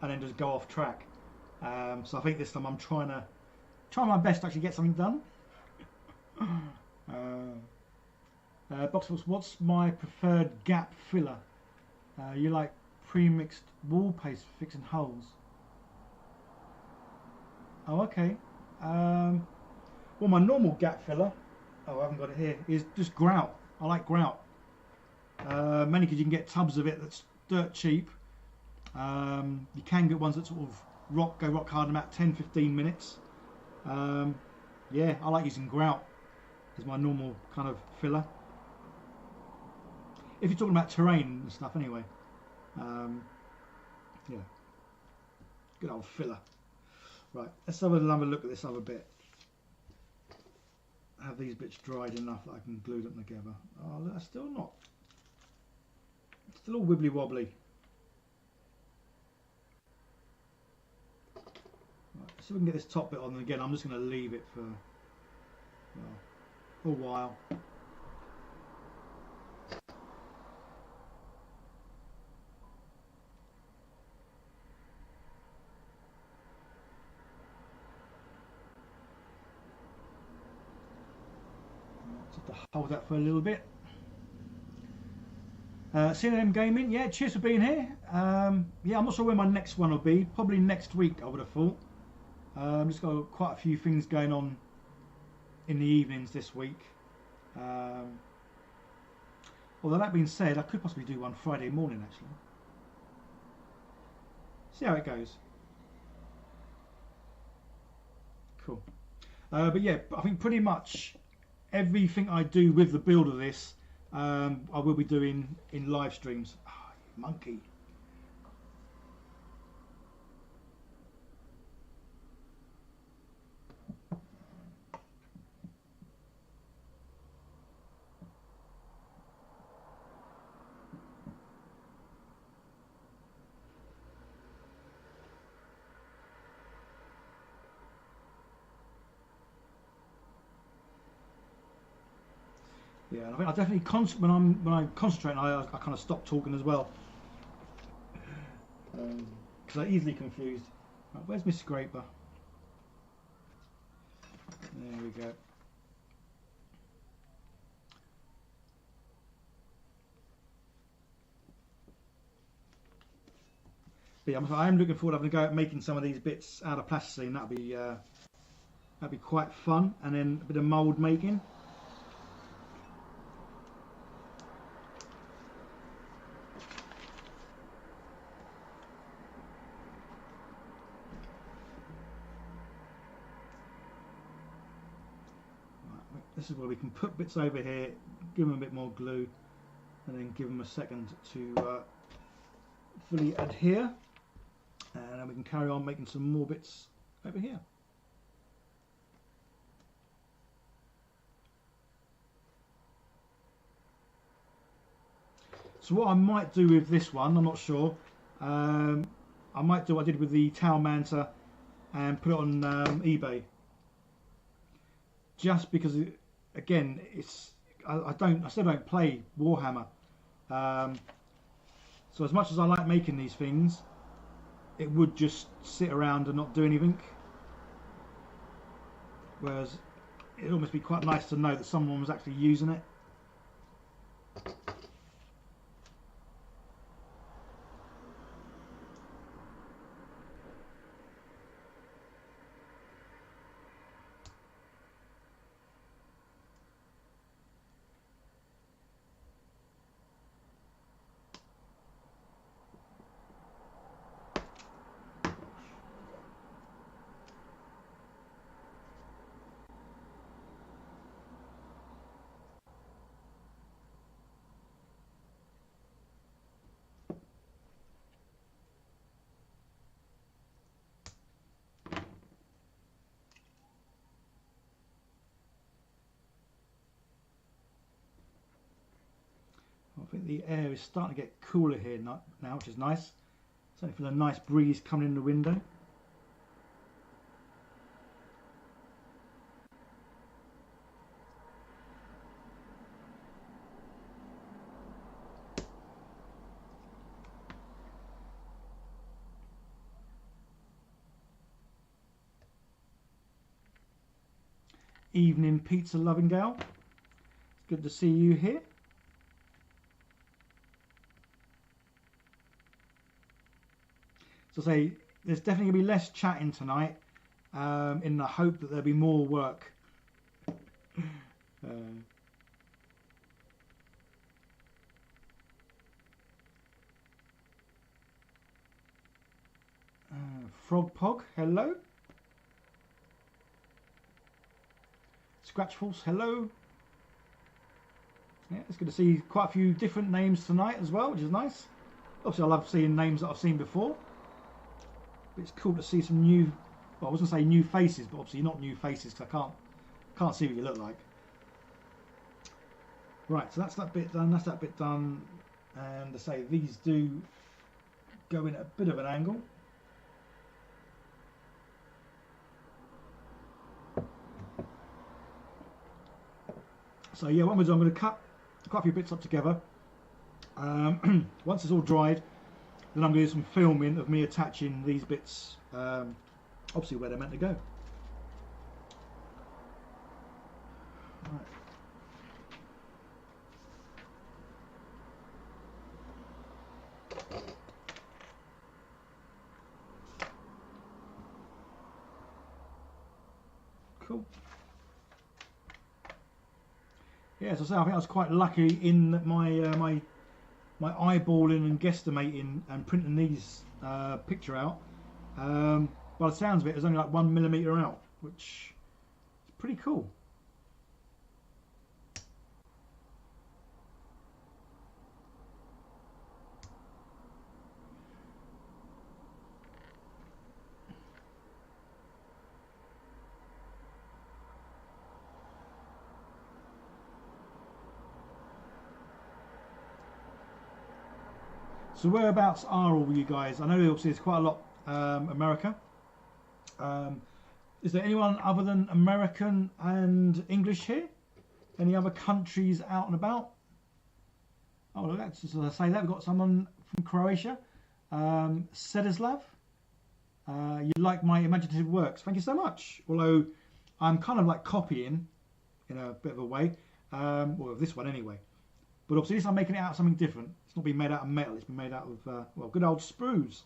and then just go off track. So I think this time I'm trying my best to actually get something done. Boxbox, what's my preferred gap filler? You like pre-mixed wall paste for fixing holes? Oh, okay. Well, my normal gap filler, oh, I haven't got it here, is just grout. I like grout. Mainly because you can get tubs of it that's dirt cheap. You can get ones that sort of go rock hard in about 10-15 minutes. Yeah, I like using grout as my normal kind of filler. If you're talking about terrain and stuff anyway. Yeah, good old filler. Right, let's have another look at this other bit. Have these bits dried enough that I can glue them together? Oh, look, that's still not. It's still all wibbly wobbly. Right, so we can get this top bit on, and again, I'm just going to leave it for a while. Just to hold that for a little bit. CNM Gaming, yeah, cheers for being here. Yeah, I'm not sure where my next one will be. Probably next week, I would have thought. Just got quite a few things going on in the evenings this week. Although that being said, I could possibly do one Friday morning actually. See how it goes. Cool. But yeah, I think pretty much everything I do with the build of this, I will be doing in live streams. Oh, you monkey. Yeah, I think I definitely when I concentrate, I kind of stop talking as well because I'm easily confused. Right, where's my scraper? There we go. But yeah, I am looking forward to having a go at making some of these bits out of plasticine. That'd be quite fun, and then a bit of mould making. This is where we can put bits over here, give them a bit more glue, and then give them a second to fully adhere, and then we can carry on making some more bits over here. So what I might do with this one, I'm not sure. I might do what I did with the towel manta and put it on eBay. Just because, again, I still don't play Warhammer. So as much as I like making these things, it would just sit around and not do anything. Whereas it'd almost be quite nice to know that someone was actually using it. think the air is starting to get cooler here now, which is nice. Certainly for the nice breeze coming in the window. Evening pizza loving gal. It's good to see you here. So say there's definitely going to be less chatting tonight, in the hope that there'll be more work. Frogpog, hello. Scratchfuls, hello. Yeah, it's good to see quite a few different names tonight as well, which is nice. Obviously, I love seeing names that I've seen before. But it's cool to see some new, well, I was going to say new faces, but obviously not new faces because I can't see what you look like. Right, so that's that bit done, that's that bit done. And to say, these do go in at a bit of an angle. So yeah, what I'm going to cut quite a few bits up together. Once it's all dried, then I'm going to do some filming of me attaching these bits, obviously where they're meant to go. Right. Cool. Yeah, so I think I was quite lucky in that my eyeballing and guesstimating and printing these picture out. By the sounds of it, it's only like 1 millimeter out, which is pretty cool. So whereabouts are all you guys? I know obviously there's quite a lot America. Is there anyone other than American and English here? Any other countries out and about? Oh, look, that's just as I say that we've got someone from Croatia, Sedislav. You like my imaginative works? Thank you so much. Although I'm kind of like copying in a bit of a way, well, this one anyway. But obviously, this I'm making it out of something different. It's not been made out of metal. It's been made out of well, good old sprues.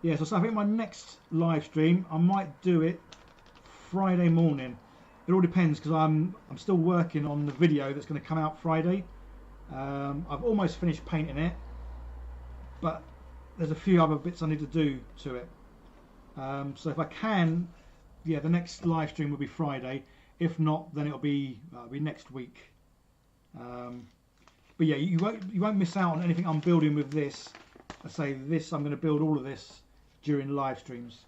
Yeah, so I think my next live stream, I might do it Friday morning. It all depends because I'm still working on the video that's going to come out Friday. I've almost finished painting it, but there's a few other bits I need to do to it. So if I can, yeah, the next live stream will be Friday. If not, then it'll be next week. But yeah, you won't miss out on anything I'm building with this. I say this, I'm going to build all of this during live streams.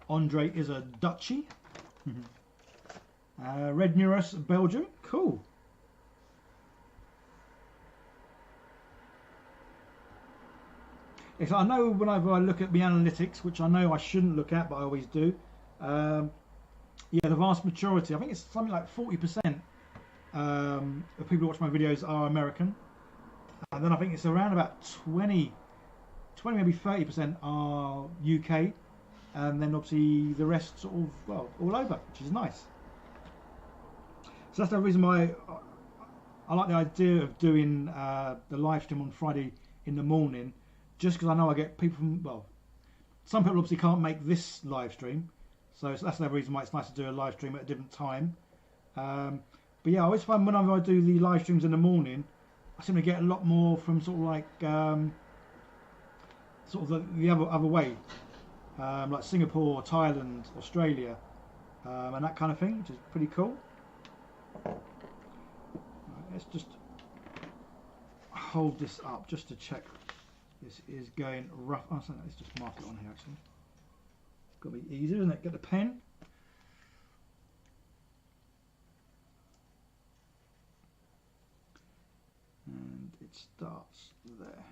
Andre is a Dutchie. Red Neuros, Belgium. Cool. Yes, I know whenever I look at the analytics, which I know I shouldn't look at, but I always do. Yeah, the vast majority, I think it's something like 40% of people who watch my videos are American. And then I think it's around about 20 maybe 30% are UK. And then obviously the rest sort of, well, all over, which is nice. So that's the reason why I like the idea of doing the live stream on Friday in the morning, just because I know I get people from, well, some people obviously can't make this live stream, so that's the reason why it's nice to do a live stream at a different time. But yeah, I always find whenever I do the live streams in the morning, I seem to get a lot more from sort of like sort of the other way, like Singapore, Thailand, Australia, and that kind of thing, which is pretty cool. Right, let's just hold this up just to check this is going rough. Oh, so let's just mark it on here actually. Got to be easier, isn't it? Get the pen. it starts there.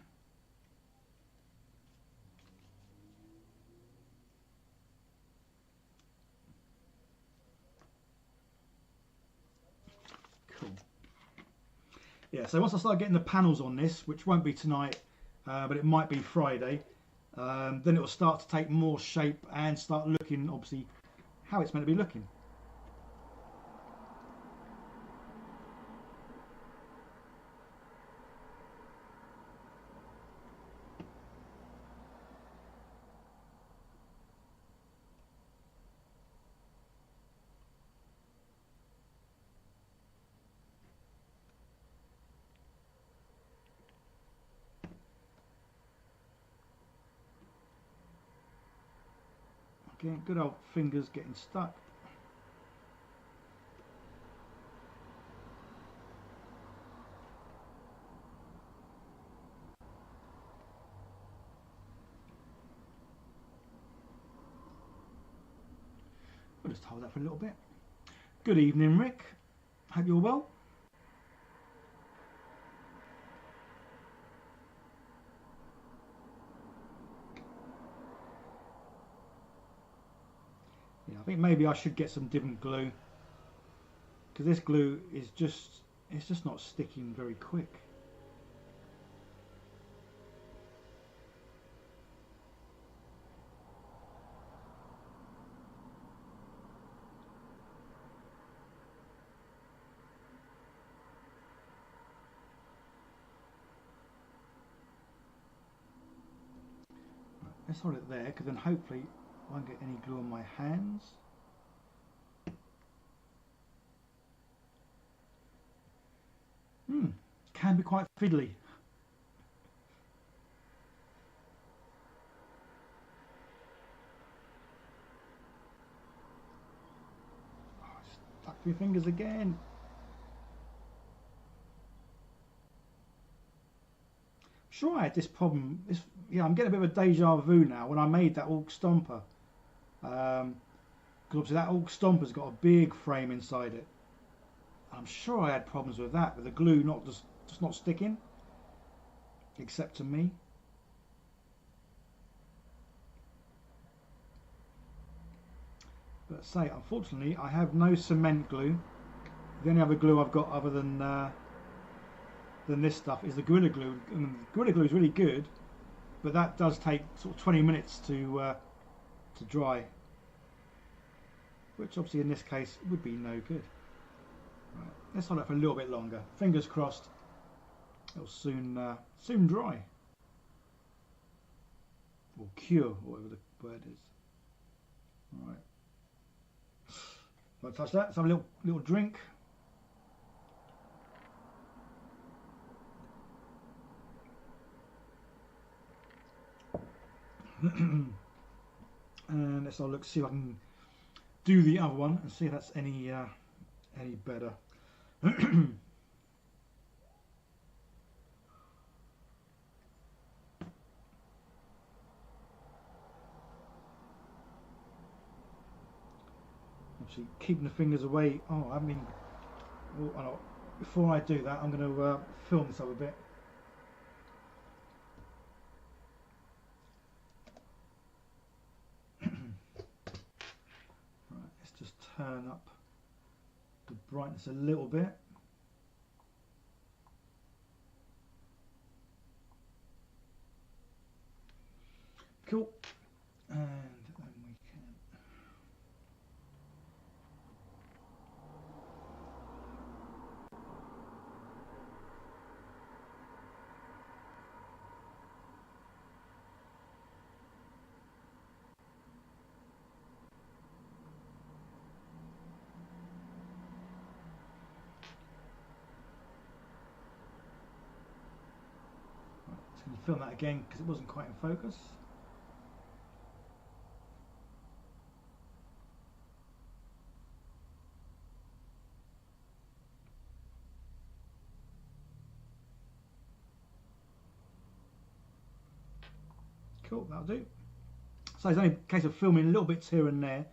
Cool. Yeah, so once I start getting the panels on this, which won't be tonight, but it might be Friday, then it will start to take more shape and start looking, obviously, how it's meant to be looking. Again, good old fingers getting stuck. We'll just hold that for a little bit. Good evening, Rick. Hope you're well. Yeah, I think maybe I should get some different glue, because this glue is it's just not sticking very quick. Let's hold it there, because then hopefully I won't get any glue on my hands. Can be quite fiddly. Oh, stuck my fingers again. Sure, I had this problem. Yeah, I'm getting a bit of a deja vu now when I made that Orc Stomper. Because obviously that Orc Stomper's got a big frame inside it. I'm sure I had problems with that, with the glue just not sticking, except to me. But say, unfortunately, I have no cement glue. The only other glue I've got other than this stuff is the Gorilla Glue. And the Gorilla Glue is really good, but that does take sort of 20 minutes to dry, which obviously in this case would be no good. Right, let's hold it for a little bit longer. Fingers crossed, it'll soon dry or cure, or whatever the word is. All right, don't touch that. Let's have a little drink. And let's have a look, see if I can do the other one and see if that's any better. Obviously, keeping the fingers away. Oh, I mean, before I do that, I'm going to film this up a bit. Right, let's just turn up the brightness a little bit. Cool. And then we can film that again because it wasn't quite in focus. Cool, that'll do. So it's only a case of filming little bits here and there,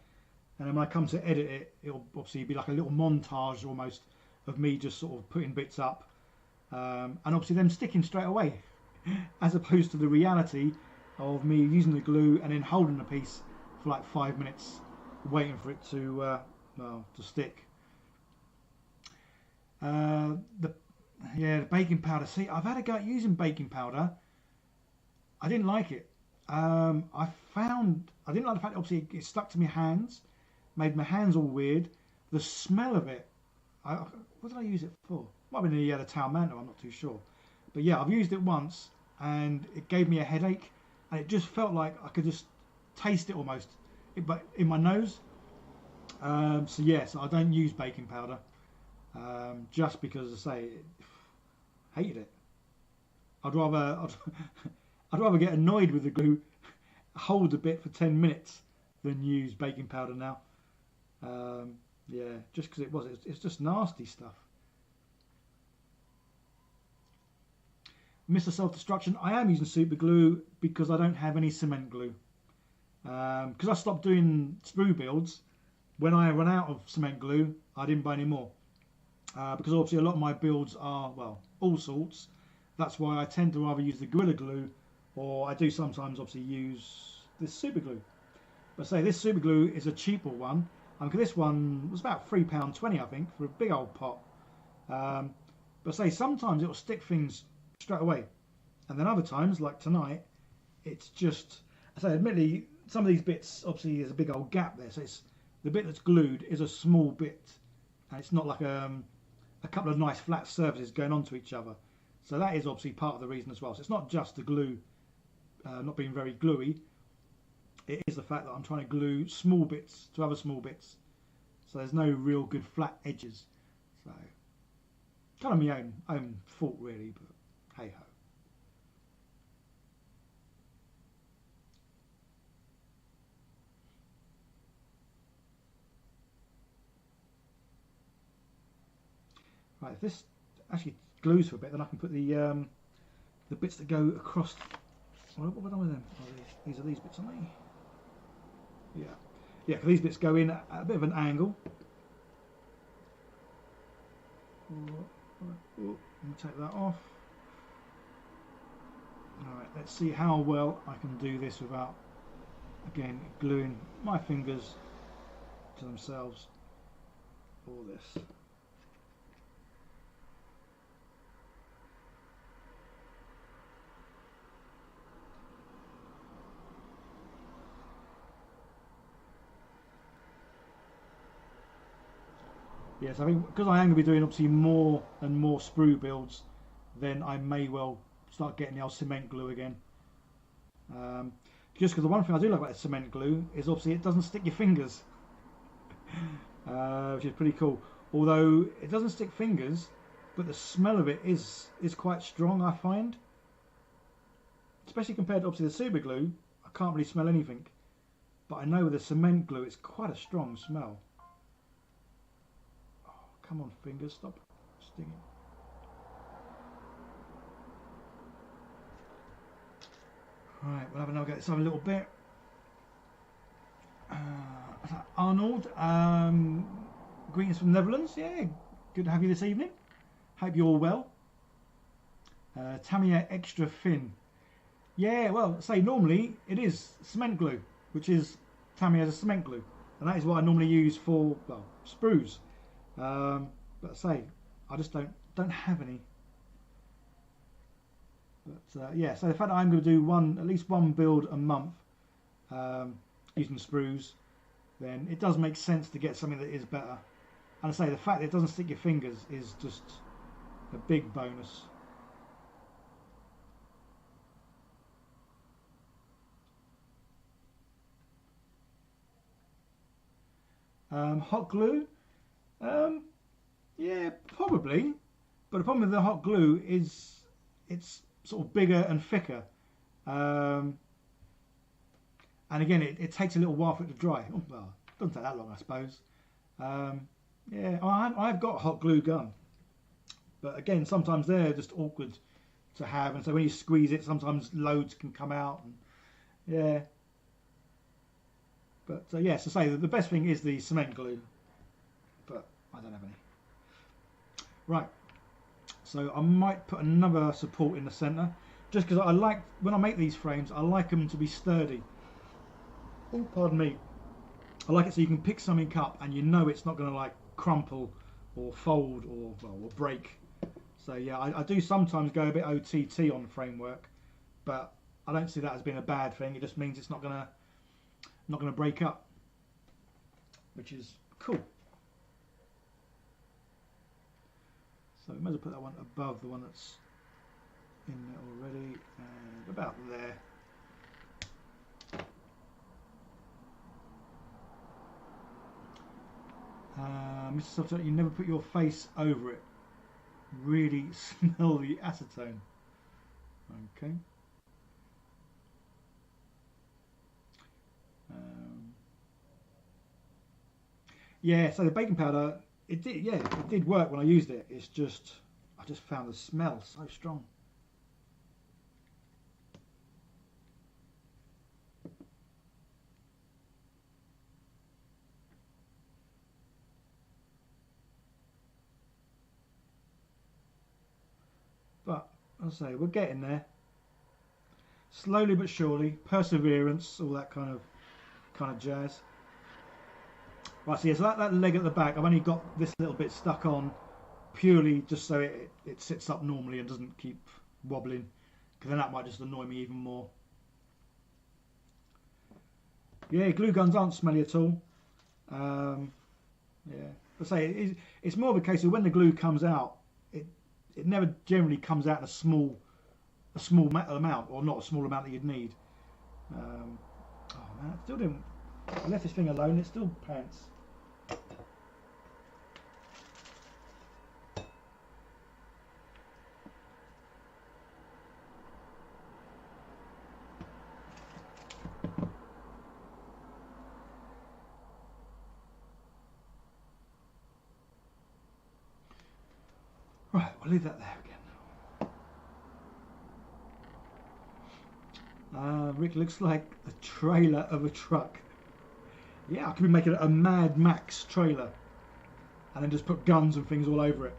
and then when I come to edit it, it'll obviously be like a little montage almost of me just sort of putting bits up and obviously them sticking straight away, as opposed to the reality of me using the glue and then holding the piece for like 5 minutes, waiting for it to stick. The baking powder. See, I've had a go at using baking powder. I didn't like it. I didn't like the fact that obviously it stuck to my hands, made my hands all weird. The smell of it. What did I use it for? Might have been the towel mantle, I'm not too sure. But yeah, I've used it once and it gave me a headache, and it just felt like I could just taste it almost, but in my nose. So yes, I don't use baking powder, just because, as I say, hated it. I'd rather get annoyed with the glue, hold a bit for 10 minutes, than use baking powder now. Yeah, just because it's just nasty stuff. Mr. Self-Destruction, I am using super glue because I don't have any cement glue. Because I stopped doing sprue builds, when I run out of cement glue, I didn't buy any more. Because obviously a lot of my builds are, well, all sorts. That's why I tend to either use the Gorilla Glue, or I do sometimes obviously use this super glue. But say this super glue is a cheaper one. Because this one was about £3.20, I think, for a big old pot. But say sometimes it'll stick things straight away, and then other times, like tonight, it's just, I say, admittedly, some of these bits, obviously there's a big old gap there, so it's, the bit that's glued is a small bit, and it's not like a couple of nice flat surfaces going onto each other. So that is obviously part of the reason as well. So it's not just the glue not being very gluey, it is the fact that I'm trying to glue small bits to other small bits, so there's no real good flat edges. So kind of my own fault really, but hey ho. Right, if this actually glues for a bit, then I can put the bits that go across. What have I done with them? Oh, these are these bits, aren't they? Yeah, yeah. Because these bits go in at a bit of an angle. Let me take that off. Alright, let's see how well I can do this without, again, gluing my fingers to themselves. All this. Yes, I think because I am going to be doing obviously more and more sprue builds, then I may well start getting the old cement glue again. Just because the one thing I do like about the cement glue is obviously it doesn't stick your fingers, which is pretty cool. Although it doesn't stick fingers, but the smell of it is quite strong, I find. Especially compared to obviously the super glue, I can't really smell anything. But I know with the cement glue, it's quite a strong smell. Come on, fingers, stop stinging. Right, we'll have another go at this other little bit. Arnold, greetings from the Netherlands. Yeah, good to have you this evening. Hope you're all well. Tamiya extra thin. Yeah, well, say normally it is cement glue, which is Tamiya's cement glue, and that is what I normally use for, well, sprues. But say I just don't have any. But yeah, so the fact that I'm going to do at least one build a month using sprues, then it does make sense to get something that is better. And I say the fact that it doesn't stick your fingers is just a big bonus. Hot glue. Yeah, probably. But the problem with the hot glue is it's sort of bigger and thicker. And again, it takes a little while for it to dry. Oh, well, it doesn't take that long, I suppose. Yeah, I've got a hot glue gun. But again, sometimes they're just awkward to have. And so when you squeeze it, sometimes loads can come out. And, yeah. But yes, to say that the best thing is the cement glue. But I don't have any. Right, So I might put another support in the centre, just because I like, when I make these frames, I like them to be sturdy. Oh, pardon me. I like it so you can pick something up and you know it's not going to like crumple or fold or break. So yeah, I do sometimes go a bit OTT on framework, but I don't see that as being a bad thing. It just means it's not gonna break up, which is cool. So we might as well put that one above the one that's in there already, and about there. Mr. Software, you never put your face over it. Really smell the acetone. Okay. Yeah, so the baking powder, it did work when I used it. It's just, I just found the smell so strong. But I'll say we're getting there. Slowly but surely, perseverance, all that kind of jazz. Right, so yeah, so that leg at the back, I've only got this little bit stuck on purely just so it sits up normally and doesn't keep wobbling, because then that might just annoy me even more. Yeah, glue guns aren't smelly at all. Yeah, I say it's more of a case of when the glue comes out, it never generally comes out in a small amount, or not a small amount that you'd need. Oh man, I still didn't. I left this thing alone. It's still pants. Right, we'll leave that there again. Rick, looks like the trailer of a truck. Yeah, I could be making a Mad Max trailer and then just put guns and things all over it.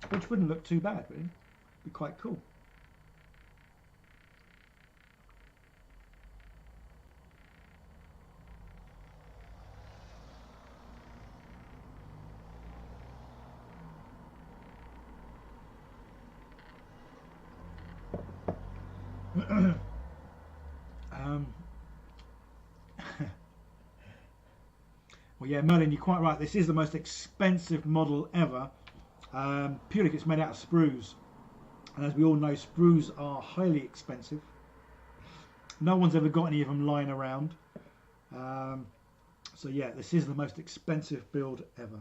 Which wouldn't look too bad, really. Be quite cool. Well, yeah, Merlin, you're quite right. This is the most expensive model ever, purely because it's made out of sprues. And as we all know, sprues are highly expensive. No one's ever got any of them lying around. So yeah, this is the most expensive build ever.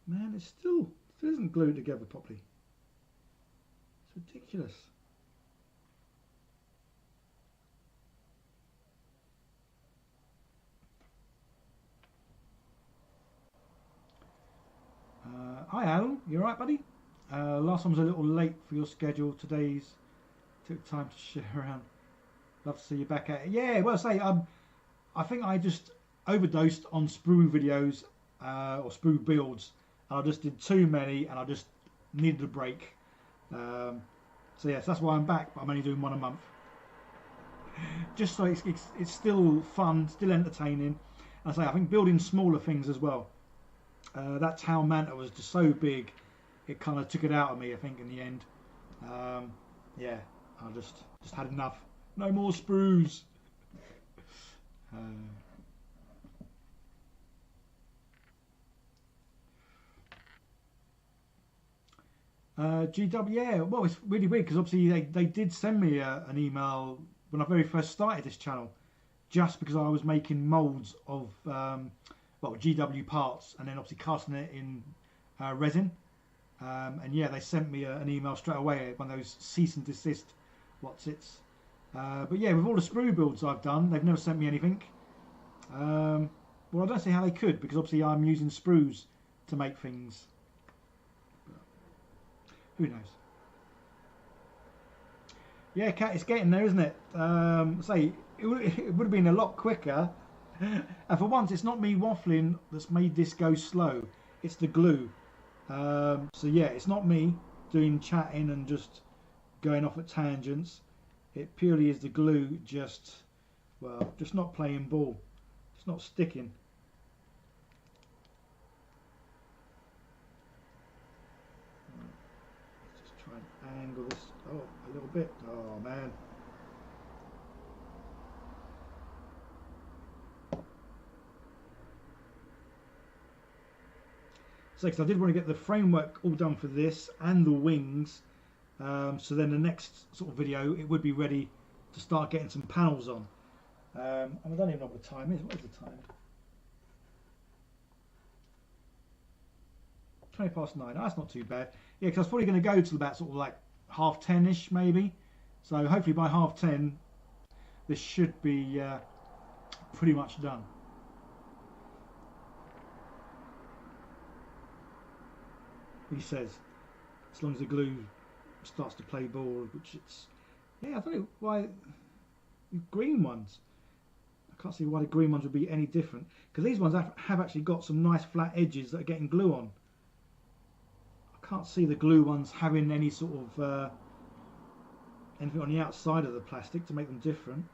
Man, it still isn't glued together properly. It's ridiculous. Hi Alan, you alright buddy? Last one was a little late for your schedule. Today's took time to share around. Love to see you back at it. Yeah, well, I think I just overdosed on sprue videos or sprue builds. I just did too many and I just needed a break. So yes, that's why I'm back, but I'm only doing one a month. Just so it's still fun, still entertaining. And I say, I think building smaller things as well. That town manta was just so big, it kind of took it out of me, I think, in the end. Yeah, I just had enough. No more sprues. GW, yeah, well, it's really weird because obviously they did send me an email when I very first started this channel, just because I was making moulds of GW parts and then obviously casting it in resin. And yeah, they sent me an email straight away, one of those cease and desist what's-its. But yeah, with all the sprue builds I've done, they've never sent me anything. Well, I don't see how they could, because obviously I'm using sprues to make things. Who knows? Yeah, Cat, it's getting there, isn't it? Say it would have been a lot quicker. And for once, it's not me waffling that's made this go slow. It's the glue. So yeah, it's not me doing chatting and just going off at tangents. It purely is the glue just, well, just not playing ball. It's not sticking. Let's just try and angle this, oh, a little bit. Oh man. So, because I did want to get the framework all done for this and the wings, so then the next sort of video it would be ready to start getting some panels on. And I don't even know what the time is. What is the time? 9:20. That's not too bad. Yeah, because I was probably going to go till about sort of like 10:30ish maybe. So hopefully by 10:30 this should be pretty much done. He says, as long as the glue starts to play ball, which it's, yeah, I don't know why the green ones, I can't see why the green ones would be any different, because these ones have actually got some nice flat edges that are getting glue on. I can't see the glue ones having any sort of anything on the outside of the plastic to make them different.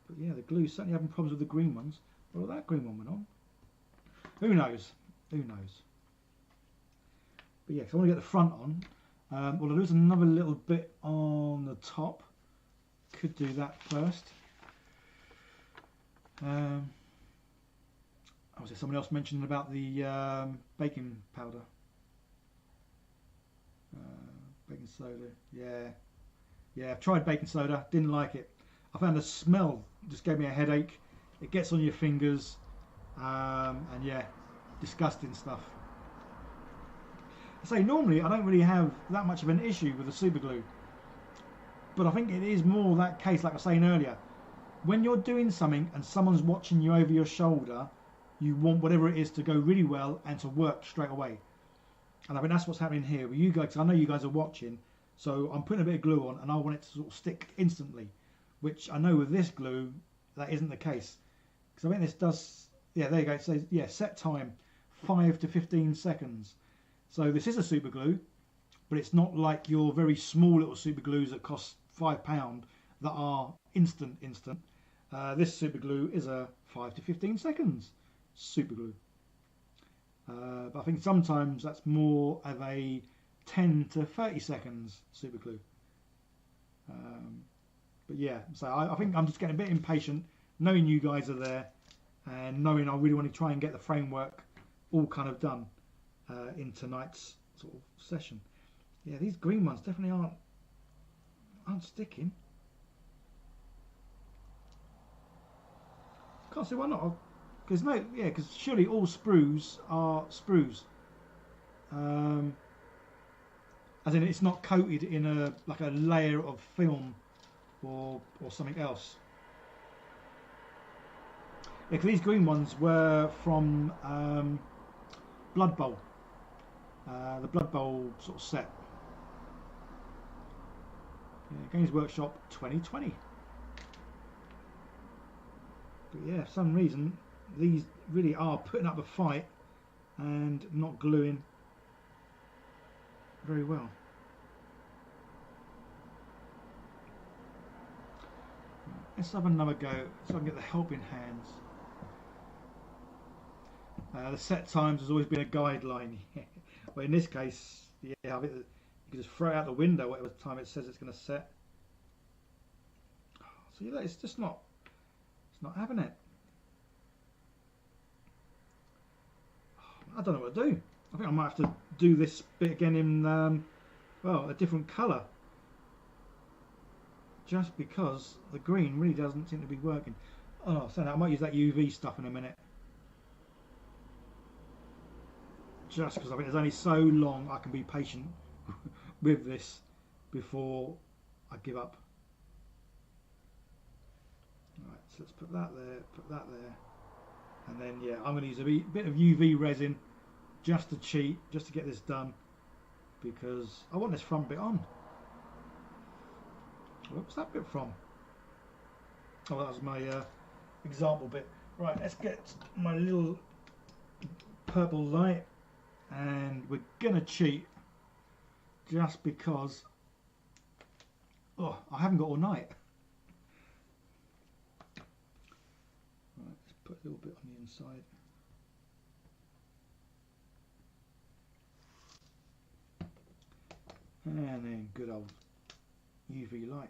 But yeah, the glue's certainly having problems with the green ones. Well, that green one went on. Who knows? Who knows? But yeah, so I want to get the front on. Well, there is another little bit on the top. Could do that first. Was there someone else mentioned about the baking powder? Baking soda. Yeah. I've tried baking soda. Didn't like it. I found the smell just gave me a headache. It gets on your fingers. And yeah, disgusting stuff. I say normally I don't really have that much of an issue with the super glue, but I think it is more that case, like I was saying earlier, when you're doing something and someone's watching you over your shoulder, you want whatever it is to go really well and to work straight away. And I think that's what's happening here with you guys, because I know you guys are watching, so I'm putting a bit of glue on and I want it to sort of stick instantly, which I know with this glue that isn't the case, because I think this does. Yeah, there you go. It says, yeah, set time 5 to 15 seconds. So this is a super glue, but it's not like your very small little super glues that cost £5 that are instant. This super glue is a 5 to 15 seconds super glue. But I think sometimes that's more of a 10 to 30 seconds super glue. But yeah, so I think I'm just getting a bit impatient knowing you guys are there. And knowing I really want to try and get the framework all kind of done in tonight's sort of session. Yeah, these green ones definitely aren't sticking. Can't see why not. Because because surely all sprues are sprues. As in, it's not coated in a layer of film or something else. Yeah, because these green ones were from Blood Bowl, the Blood Bowl sort of set. Yeah, Games Workshop 2020. But yeah, for some reason these really are putting up a fight and not gluing very well. Let's have another go so I can get the helping hands. The set times has always been a guideline, but in this case, yeah, I think you can just throw it out the window whatever time it says it's going to set. So yeah, it's just not, it's not having it. I don't know what to do. I think I might have to do this bit again in well, a different colour, just because the green really doesn't seem to be working. Oh, so I might use that UV stuff in a minute. Just because I think there's only so long I can be patient with this before I give up. Right, so let's put that there, and then yeah, I'm going to use a bit of UV resin just to cheat, just to get this done, because I want this front bit on. What's that bit from? Oh, that was my example bit. Right, let's get my little purple light, and we're gonna cheat just because I haven't got all night. Right, let's put a little bit on the inside. And then good old UV light.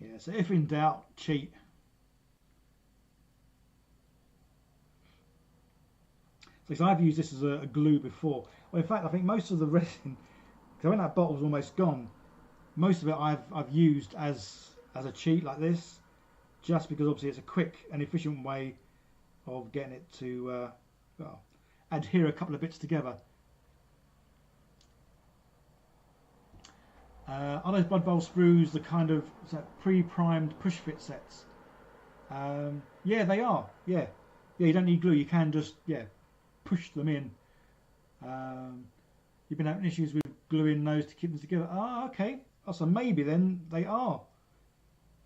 Yeah, so if in doubt, cheat. So I've used this as a glue before. Well, in fact, I think most of the resin, because when that bottle's almost gone, most of it I've used as a cheat like this, just because obviously it's a quick and efficient way of getting it to well, adhere a couple of bits together. Are those Blood Bowl sprues the kind of pre-primed push fit sets? Yeah, they are. Yeah, you don't need glue. You can just push them in. You've been having issues with gluing those to keep them together. Ah, okay. Oh, so maybe then they are.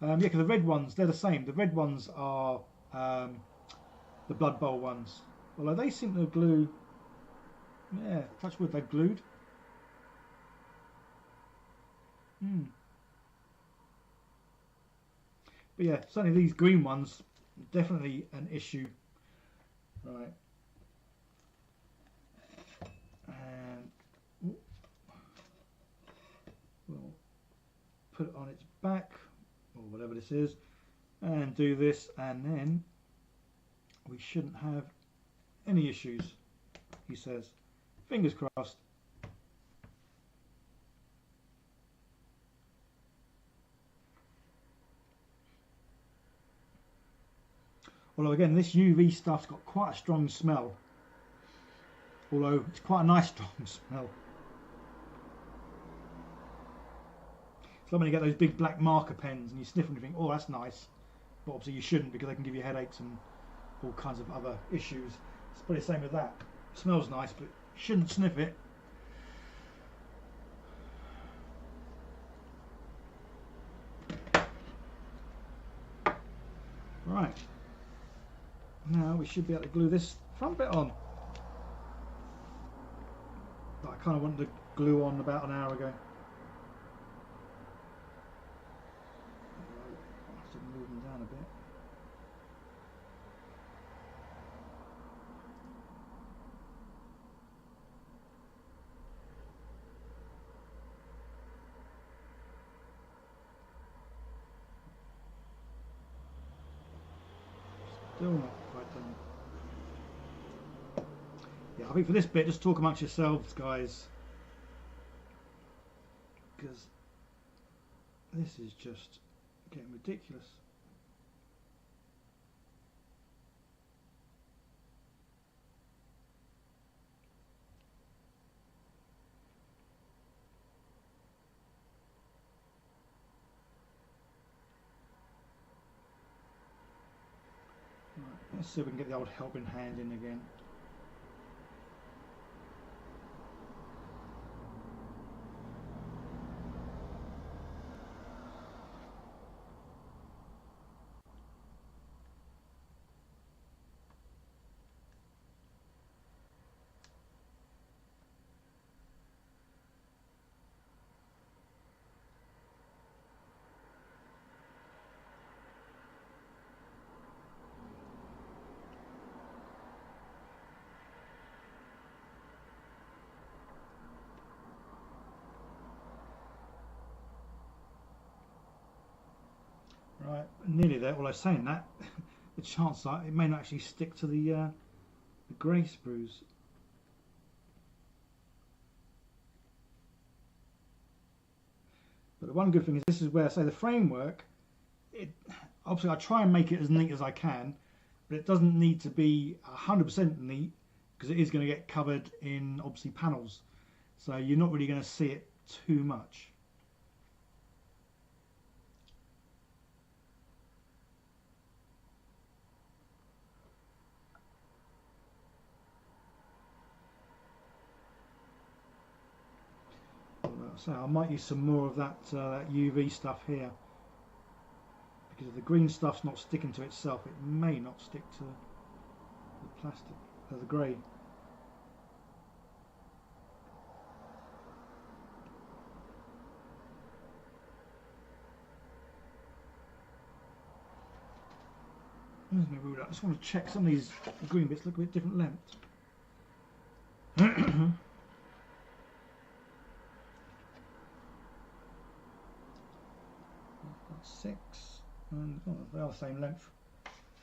Yeah, because the red ones, they're the same. The red ones are the Blood Bowl ones. Although they seem to glue. Yeah, touch wood, they're glued. But yeah, certainly these green ones, definitely an issue. Right. And we'll put it on its back, or whatever this is, and do this, and then we shouldn't have any issues, he says. Fingers crossed. Although again, this UV stuff's got quite a strong smell. Although it's quite a nice strong smell. It's like when you get those big black marker pens and you sniff them and you think, oh, that's nice. But obviously you shouldn't, because they can give you headaches and all kinds of other issues. It's probably the same with that. It smells nice, but you shouldn't sniff it. Right. Now we should be able to glue this front bit on. That I kind of wanted to glue on about an hour ago. I'll have to move them down a bit. Still not quite done. Yeah, I think for this bit, just talk amongst yourselves, guys, because this is just getting ridiculous. Right, let's see if we can get the old helping hand in again. Right, nearly there. Well, I was saying that, the chance are it may not actually stick to the grey sprues. But the one good thing is this is where I say the framework, obviously I try and make it as neat as I can, but it doesn't need to be 100% neat, because it is going to get covered in obviously panels, so you're not really going to see it too much. So I might use some more of that, that UV stuff here, because if the green stuff's not sticking to itself, it may not stick to the plastic, the grey. I just want to check some of these green bits look a bit different length. That's 6, and oh, they are the same length.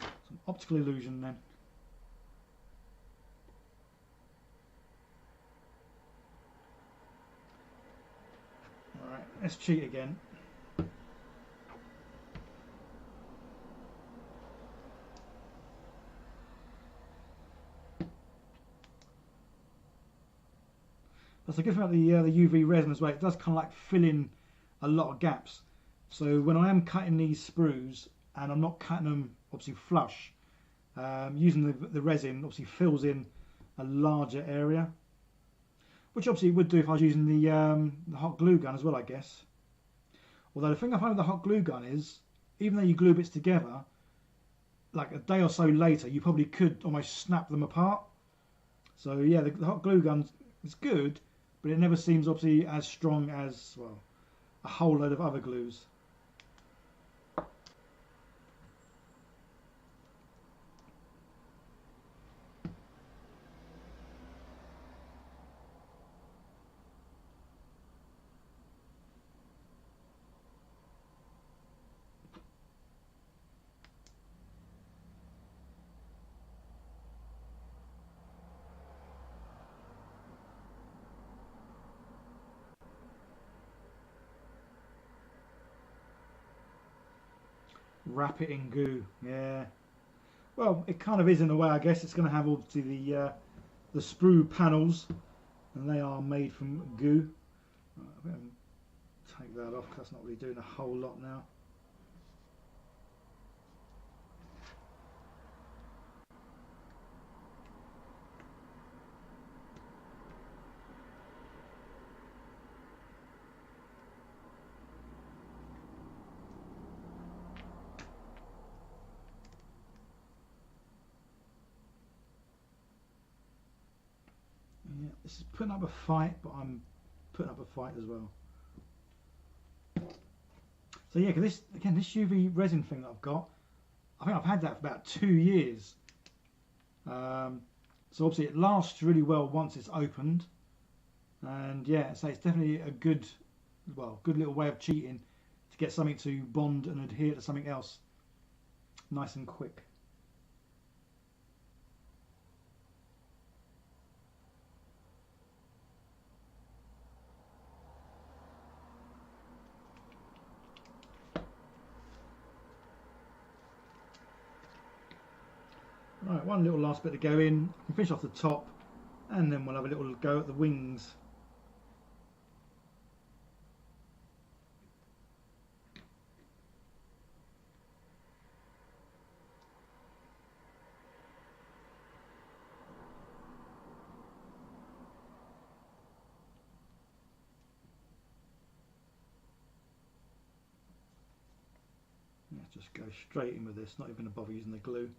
Some optical illusion then. Alright, let's cheat again. That's the good thing about the UV resin as well. It does kind of like fill in a lot of gaps. So when I am cutting these sprues, and I'm not cutting them obviously flush, using the resin obviously fills in a larger area, which obviously it would do if I was using the hot glue gun as well, I guess. Although the thing I find with the hot glue gun is, even though you glue bits together, like a day or so later, you probably could almost snap them apart. So yeah, the hot glue gun is good, but it never seems obviously as strong as, well, a whole load of other glues. Wrap it in goo, yeah. Well, it kind of is in a way, I guess. It's going to have obviously the sprue panels, and they are made from goo. Right, I better take that off because that's not really doing a whole lot now. Yeah, this is putting up a fight, but I'm putting up a fight as well. So yeah, because this UV resin thing that I've got, I think I've had that for about 2 years. So obviously it lasts really well once it's opened, and yeah, so it's definitely a good little way of cheating to get something to bond and adhere to something else nice and quick. Right, one little last bit to go in. I can finish off the top, and then we'll have a little go at the wings. Let's just go straight in with this, not even going to bother using the glue.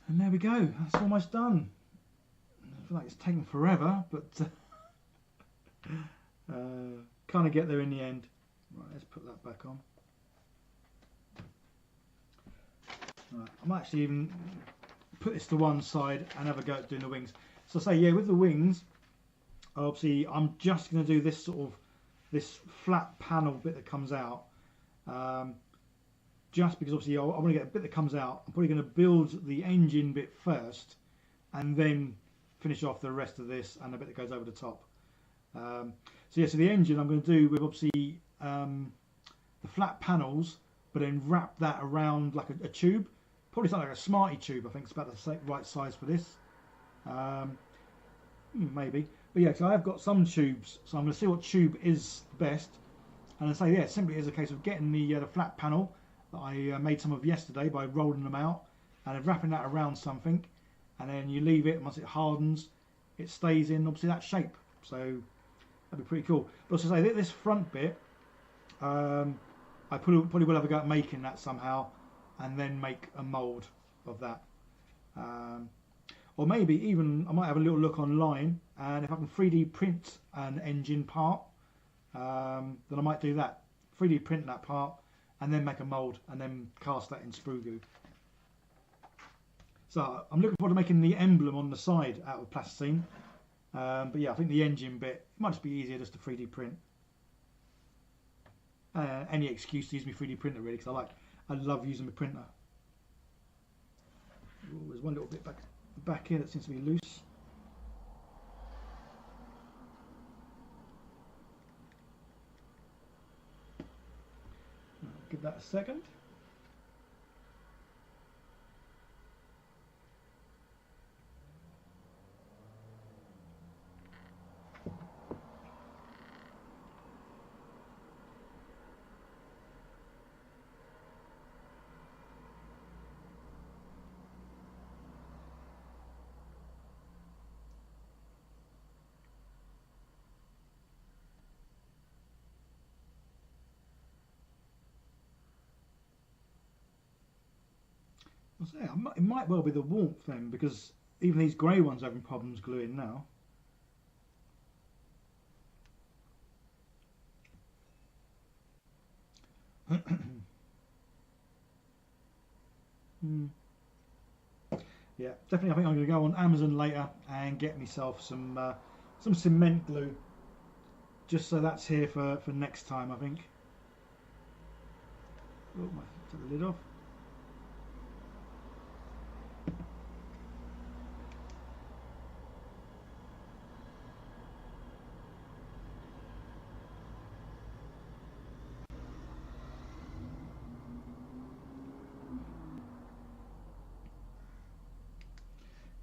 And there we go, that's almost done. I feel like it's taken forever, but kind of get there in the end. Right, let's put that back on. Right, I might actually even put this to one side and have a go at doing the wings. So say, yeah, with the wings, obviously I'm just going to do this sort of, this flat panel bit that comes out. Just because obviously I want to get a bit that comes out. I'm probably going to build the engine bit first and then finish off the rest of this and the bit that goes over the top. So yeah, so the engine I'm going to do with obviously the flat panels, but then wrap that around like a tube. Probably something like a Smarty tube. I think it's about the right size for this. Maybe. But yeah, so I've got some tubes, so I'm going to see what tube is best. And I say, yeah, simply is a case of getting the flat panel that I made some of yesterday by rolling them out and then wrapping that around something, and then you leave it. Once it hardens, it stays in obviously that shape. So that'd be pretty cool. But also say this front bit, I probably will have a go at making that somehow, and then make a mould of that. Or maybe even I might have a little look online, and if I can 3D print an engine part, then I might do that. 3D print that part and then make a mould and then cast that in sprue goo. So I'm looking forward to making the emblem on the side out of plasticine. But yeah, I think the engine bit, it might just be easier just to 3D print. Any excuse to use my 3D printer really, because I love using my printer. Ooh, there's one little bit back here that seems to be loose. Give that a second. I'll say, it might well be the warmth then, because even these grey ones are having problems gluing now. Yeah, definitely. I think I'm going to go on Amazon later and get myself some cement glue, just so that's here for next time. I think. Oh, my, take the lid off.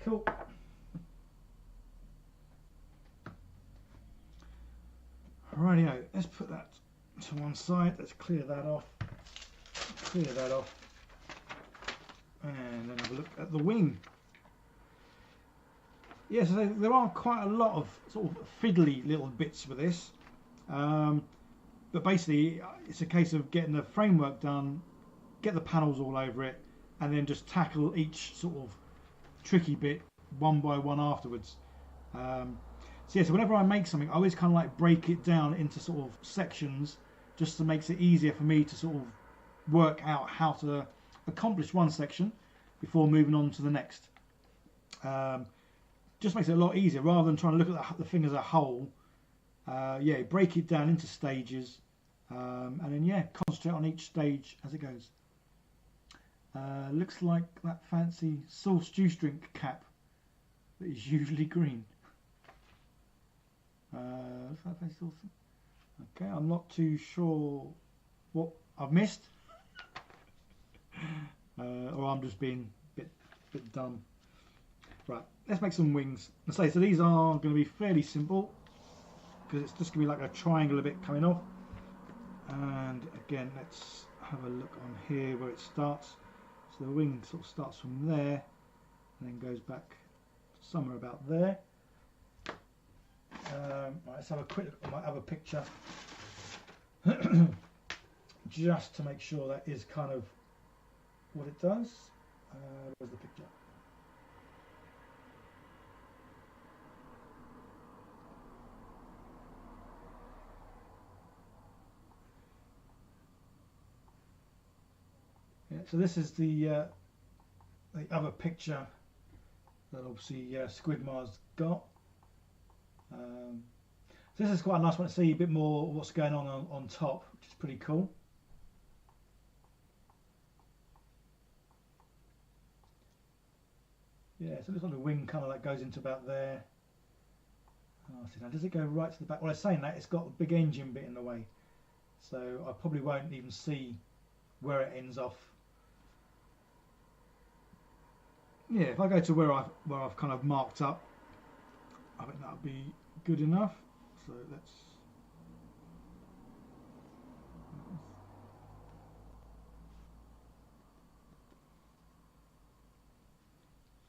Cool. Rightio, let's put that to one side. Let's clear that off. Clear that off. And then have a look at the wing. Yes, yeah, so there are quite a lot of sort of fiddly little bits with this. But basically, it's a case of getting the framework done, get the panels all over it, and then just tackle each sort of tricky bit one by one afterwards. So yeah, so whenever I make something, I always kind of like break it down into sort of sections, just to make it easier for me to sort of work out how to accomplish one section before moving on to the next. Just makes it a lot easier rather than trying to look at the thing as a whole. Yeah, break it down into stages, and then yeah, concentrate on each stage as it goes. Looks like that fancy sauce juice drink cap that is usually green. Looks like fancy sauce. Okay, I'm not too sure what I've missed, or I'm just being a bit dumb. Right, let's make some wings. Let's say, so these are going to be fairly simple because it's just going to be like a triangle a bit coming off. And again, let's have a look on here where it starts. So the wing sort of starts from there and then goes back somewhere about there. Right, let's have a quick look at my other picture just to make sure that is kind of what it does. Where's the picture? Yeah, so this is the other picture that obviously Squidmar's got. So this is quite a nice one to see a bit more what's going on top, which is pretty cool. Yeah, so it looks like the wing kind of like goes into about there. Oh, see, now does it go right to the back? Well, I'm saying that it's got a big engine bit in the way, so I probably won't even see where it ends off. yeah, if I go to where I've kind of marked up, I think that'll be good enough. So let's.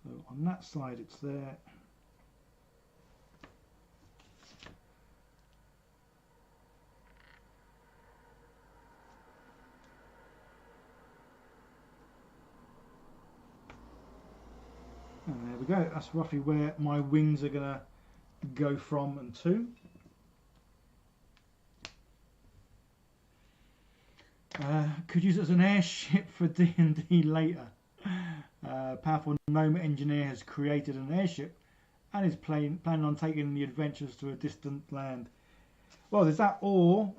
So on that side, it's there. And there we go. That's roughly where my wings are going to go from and to. Could use it as an airship for D&D later. Powerful gnome engineer has created an airship and is planning on taking the adventures to a distant land. Well, there's that, or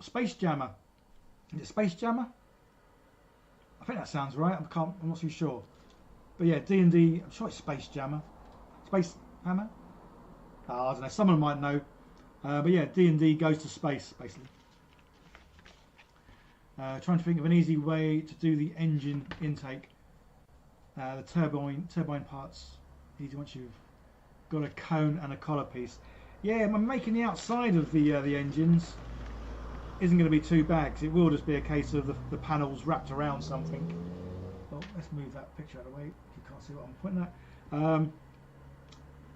Space Jammer. Is it Space Jammer? I think that sounds right. I'm not too sure. But yeah, D&D, I'm sure it's Space Jammer. Space Hammer? Oh, I don't know, someone might know. But yeah, D&D goes to space, basically. Trying to think of an easy way to do the engine intake. The turbine parts, easy once you've got a cone and a collar piece. Yeah, making the outside of the engines isn't going to be too bad, because it will just be a case of the panels wrapped around something. Oh, let's move that picture out of the way. You can't see what I'm pointing at.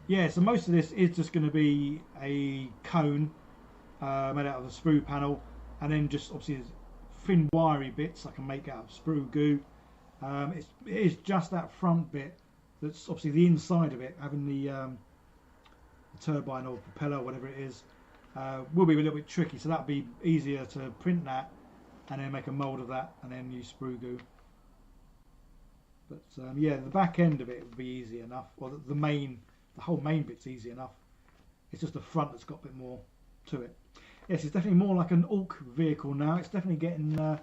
Yeah, so most of this is just going to be a cone made out of a sprue panel, and then just obviously thin wiry bits I can make out of sprue goo. It is just that front bit that's obviously the inside of it, having the turbine or propeller, whatever it is, will be a little bit tricky. So that'll be easier to print that and then make a mould of that and then use sprue goo. But yeah, the back end of it would be easy enough, or the whole main bit's easy enough. It's just the front that's got a bit more to it. Yes, it's definitely more like an Orc vehicle now. It's definitely getting a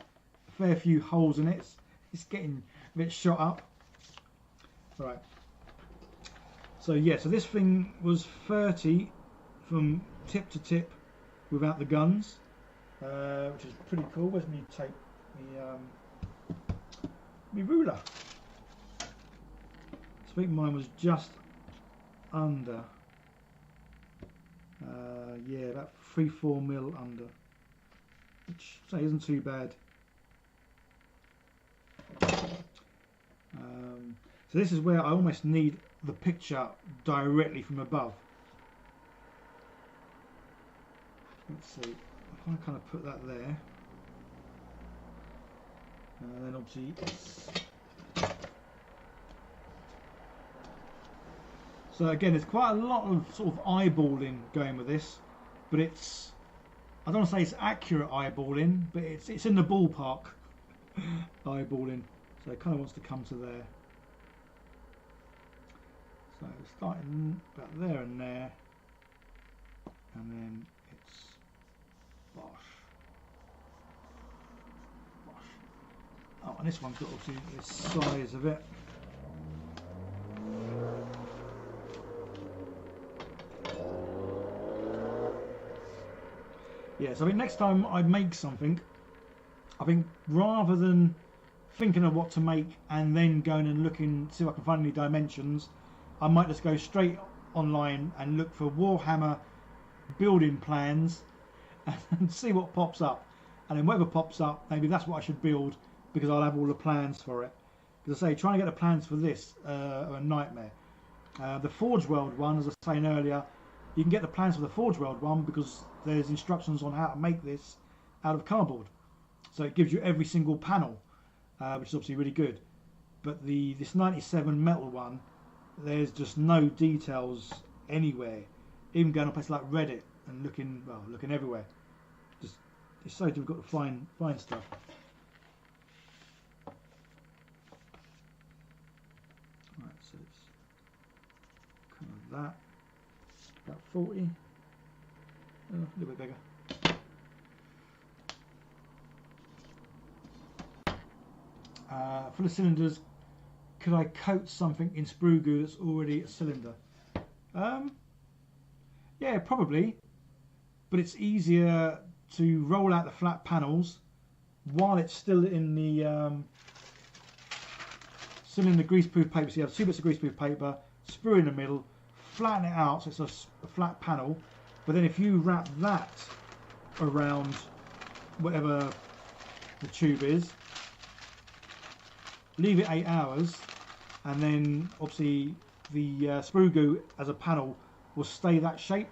fair few holes in it. It's getting a bit shot up. Right. So yeah, so this thing was 30 from tip to tip without the guns, which is pretty cool. Where's me tape? Me ruler. I think mine was just under. Yeah, about 3-4 mil under, which say isn't too bad. So this is where I almost need the picture directly from above. Let's see if I kind of put that there, and then obviously so again, there's quite a lot of sort of eyeballing going with this, but it's, I don't want to say it's accurate eyeballing, but it's in the ballpark eyeballing. So it kind of wants to come to there. So starting about there and there, and then it's bosh. Oh, and this one's got obviously the size of it. Yeah, so I think next time I make something, I think rather than thinking of what to make and then going and looking, see if I can find any dimensions, I might just go straight online and look for Warhammer building plans and see what pops up. And then whatever pops up, maybe that's what I should build, because I'll have all the plans for it. Because I say, trying to get the plans for this are a nightmare. The Forge World one, as I was saying earlier, you can get the plans for the Forge World one because there's instructions on how to make this out of cardboard. So it gives you every single panel, which is obviously really good. But this 97 metal one, there's just no details anywhere. Even going on places like Reddit and looking everywhere. Just it's so difficult to find stuff. Right, so it's kind of that. About 40. A little bit bigger. For the cylinders, could I coat something in sprue goo that's already a cylinder? Yeah, probably. But it's easier to roll out the flat panels while it's still in the cylinder greaseproof paper. So you have 2 bits of greaseproof paper, sprue in the middle, flatten it out so it's a flat panel. But then if you wrap that around whatever the tube is, leave it 8 hours, and then obviously the sprue goo as a panel will stay that shape.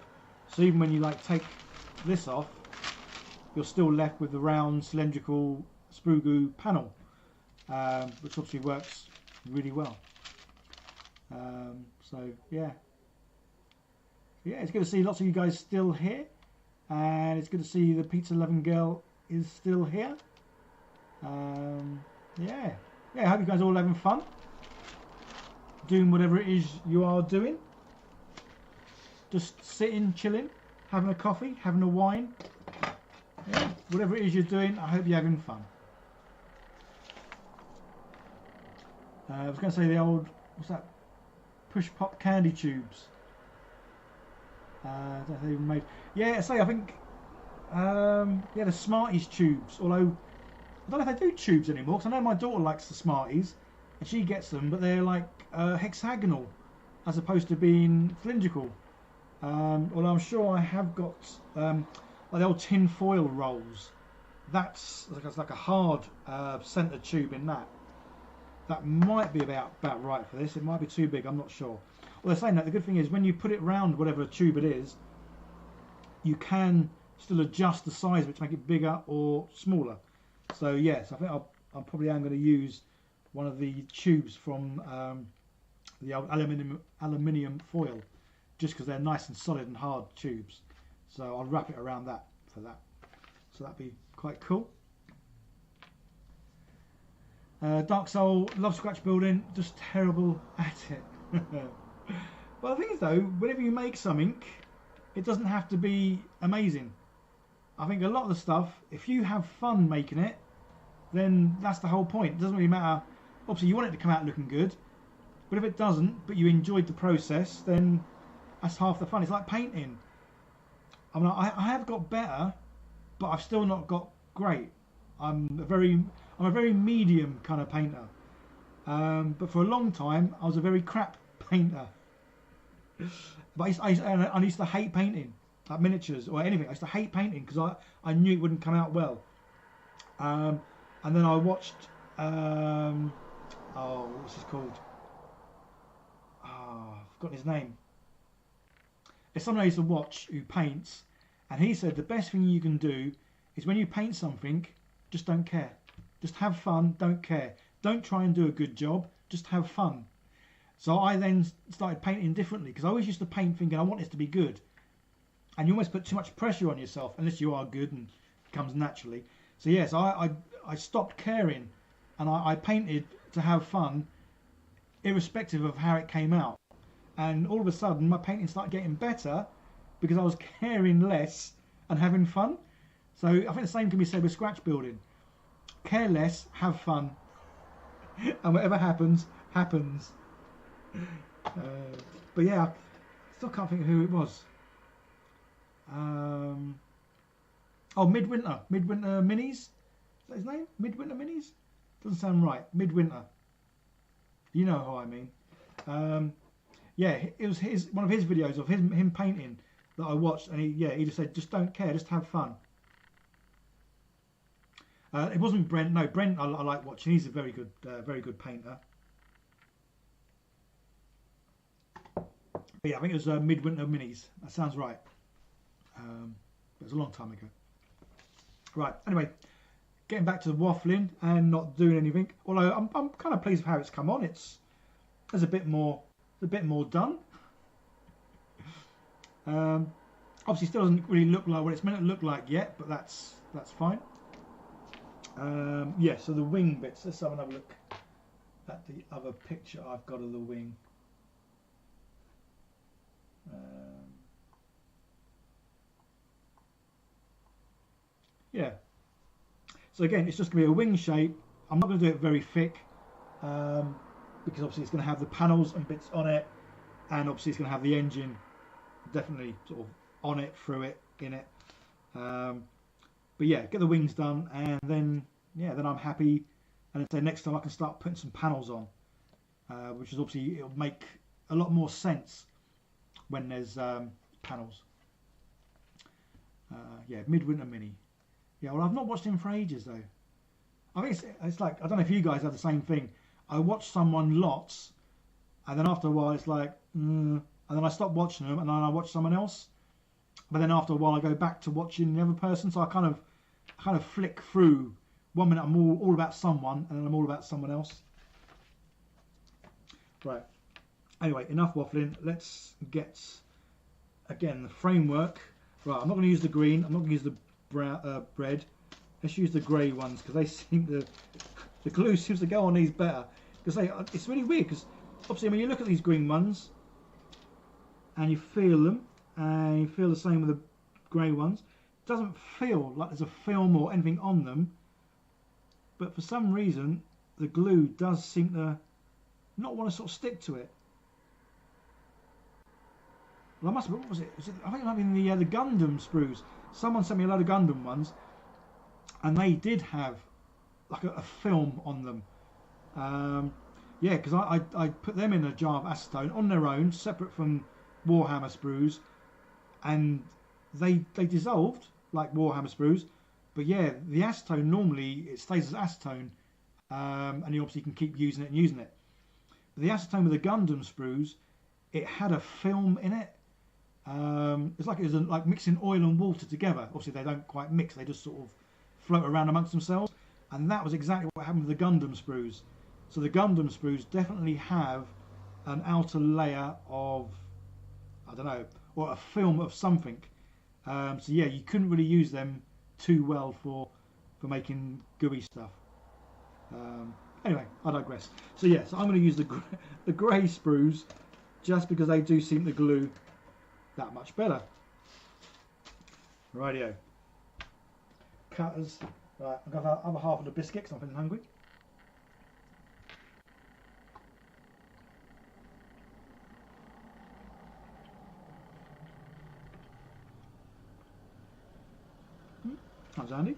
So even when you like take this off, you're still left with the round cylindrical sprue goo panel, which obviously works really well. So yeah, it's good to see lots of you guys still here, and it's good to see the Pizza Loving Girl is still here. Yeah, I hope you guys are all having fun doing whatever it is you are doing. Just sitting, chilling, having a coffee, having a wine. Yeah, whatever it is you're doing, I hope you're having fun. I was going to say the old, what's that, push pop candy tubes. I don't know if they even made. Yeah, I think the Smarties tubes. Although I don't know if they do tubes anymore, because I know my daughter likes the Smarties and she gets them, but they're like hexagonal as opposed to being cylindrical. Although I'm sure I have got like the old tin foil rolls. That's like a hard centre tube in that. That might be about right for this. It might be too big, I'm not sure. Well, they're saying that the good thing is when you put it round whatever tube it is, you can still adjust the size of it to make it bigger or smaller. So yes, I think I probably am going to use one of the tubes from the old aluminium foil, just because they're nice and solid and hard tubes. So I'll wrap it around that for that. So that'd be quite cool. Dark Soul, love scratch building, just terrible at it. Well, the thing is though, whenever you make something, it doesn't have to be amazing. I think a lot of the stuff, if you have fun making it, then that's the whole point. It doesn't really matter. Obviously you want it to come out looking good, but if it doesn't, but you enjoyed the process, then that's half the fun. It's like painting. I mean, I have got better, but I've still not got great. I'm a very medium kind of painter. But for a long time, I was a very crap painter. But I used to hate painting, like miniatures or anything. I used to hate painting because I knew it wouldn't come out well. And then I watched, what's this called? I've forgotten his name. It's someone I used to watch who paints, and he said the best thing you can do is when you paint something, just don't care. Just have fun, don't care. Don't try and do a good job, just have fun. So I then started painting differently, because I always used to paint thinking I want this to be good. And you almost put too much pressure on yourself, unless you are good and it comes naturally. So yes, I stopped caring, and I painted to have fun, irrespective of how it came out. And all of a sudden my painting started getting better because I was caring less and having fun. So I think the same can be said with scratch building. Care less, have fun, and whatever happens, happens. But yeah, I still can't think of who it was. Midwinter Minis. Is that his name? Midwinter Minis? Doesn't sound right. Midwinter. You know who I mean. Yeah, it was one of his videos of him painting that I watched, and he just said, just don't care, just have fun. It wasn't Brent. No, Brent I like watching. He's a very good painter. But yeah, I think it was Midwinter Minis. That sounds right. It was a long time ago. Right. Anyway, getting back to the waffling and not doing anything. Although I'm kind of pleased with how it's come on. There's a bit more done. Obviously, still doesn't really look like what it's meant to look like yet, but that's fine. Yeah, so the wing bits. Let's have another look at the other picture I've got of the wing. Yeah. So again, it's just going to be a wing shape. I'm not going to do it very thick because obviously it's going to have the panels and bits on it, and obviously it's going to have the engine definitely sort of on it, through it, in it. But yeah, get the wings done, and then I'm happy. And so next time I can start putting some panels on. which is obviously, it'll make a lot more sense when there's panels. Yeah, Midwinter Mini. Yeah, well, I've not watched him for ages though. I think it's like, I don't know if you guys have the same thing. I watch someone lots, and then after a while it's like, and then I stop watching them, and then I watch someone else. But then after a while I go back to watching the other person, so I kind of flick through. 1 minute I'm all about someone, and then I'm all about someone else. Right. Anyway, enough waffling. Let's get, again, the framework. Right, I'm not going to use the green. I'm not going to use the brown, red. Let's use the grey ones, because they seem to, the glue seems to go on these better. Because it's really weird, because obviously when you look at these green ones, and you feel them, and you feel the same with the grey ones, it doesn't feel like there's a film or anything on them. But for some reason, the glue does seem to not want to sort of stick to it. Well, I must have, what was it? I think it might have been the Gundam sprues. Someone sent me a load of Gundam ones, and they did have like a film on them. Yeah, because I put them in a jar of acetone on their own, separate from Warhammer sprues, and they dissolved like Warhammer sprues. But yeah, the acetone normally it stays as acetone, and you obviously can keep using it and using it. But the acetone with the Gundam sprues, it had a film in it. It's like it was like mixing oil and water together. Obviously they don't quite mix; they just sort of float around amongst themselves. And that was exactly what happened with the Gundam sprues. So the Gundam sprues definitely have an outer layer of, I don't know, or a film of something. So yeah, you couldn't really use them too well for making gooey stuff. Anyway, I digress. So yeah, so I'm going to use the grey sprues just because they do seem to glue that much better. Rightio. Cutters. Right, I've got the other half of the biscuit because I'm feeling hungry. That's handy.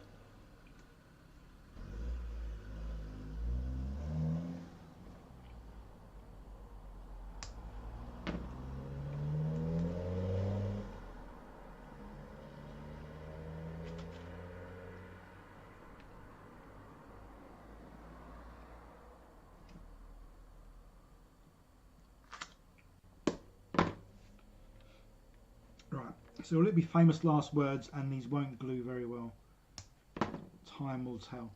Right, so will it be famous last words, and these won't glue very well? Time will tell.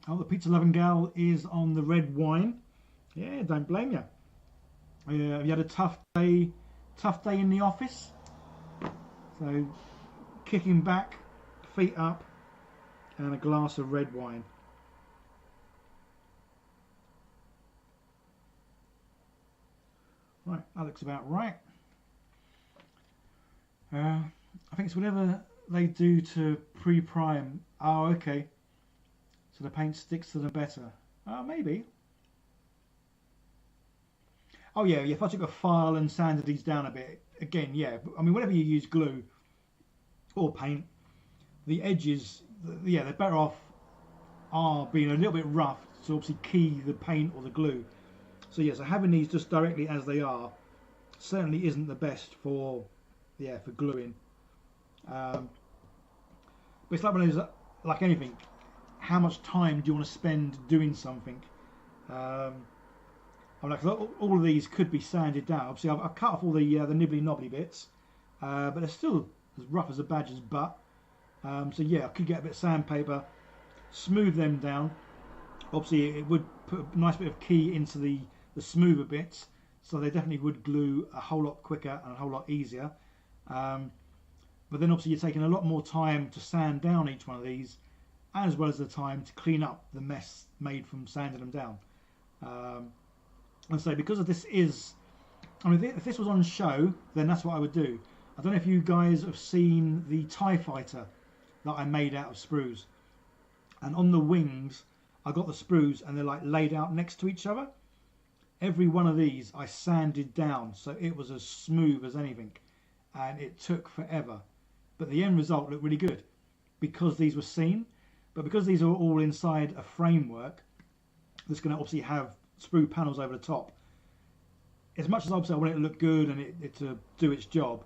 Oh, the pizza loving gal is on the red wine. Yeah, don't blame you. Have you had a tough day in the office? So, kicking back, feet up, and a glass of red wine. Right, that looks about right. I think it's whatever they do to pre-prime. Oh, okay. So the paint sticks to them better. Maybe. Oh yeah, if I took a file and sanded these down a bit, again, yeah. I mean, whenever you use glue or paint, the edges, yeah, they're better off being a little bit rough to obviously key the paint or the glue. So yeah, so having these just directly as they are certainly isn't the best for gluing. But it's like one of those, like anything, how much time do you want to spend doing something? I'm like, all of these could be sanded down. Obviously I've cut off all the nibbly knobbly bits, but they're still as rough as a badger's butt. So yeah, I could get a bit of sandpaper, smooth them down. Obviously it would put a nice bit of key into the smoother bits, so they definitely would glue a whole lot quicker and a whole lot easier. But then obviously you're taking a lot more time to sand down each one of these, as well as the time to clean up the mess made from sanding them down. And so because of this is, I mean, if this was on show, then that's what I would do. I don't know if you guys have seen the TIE Fighter that I made out of sprues. And on the wings, I got the sprues and they're like laid out next to each other. Every one of these I sanded down so it was as smooth as anything. And it took forever. But the end result looked really good because these were seen. But because these are all inside a framework that's going to obviously have sprue panels over the top, as much as obviously I want it to look good and it to do its job,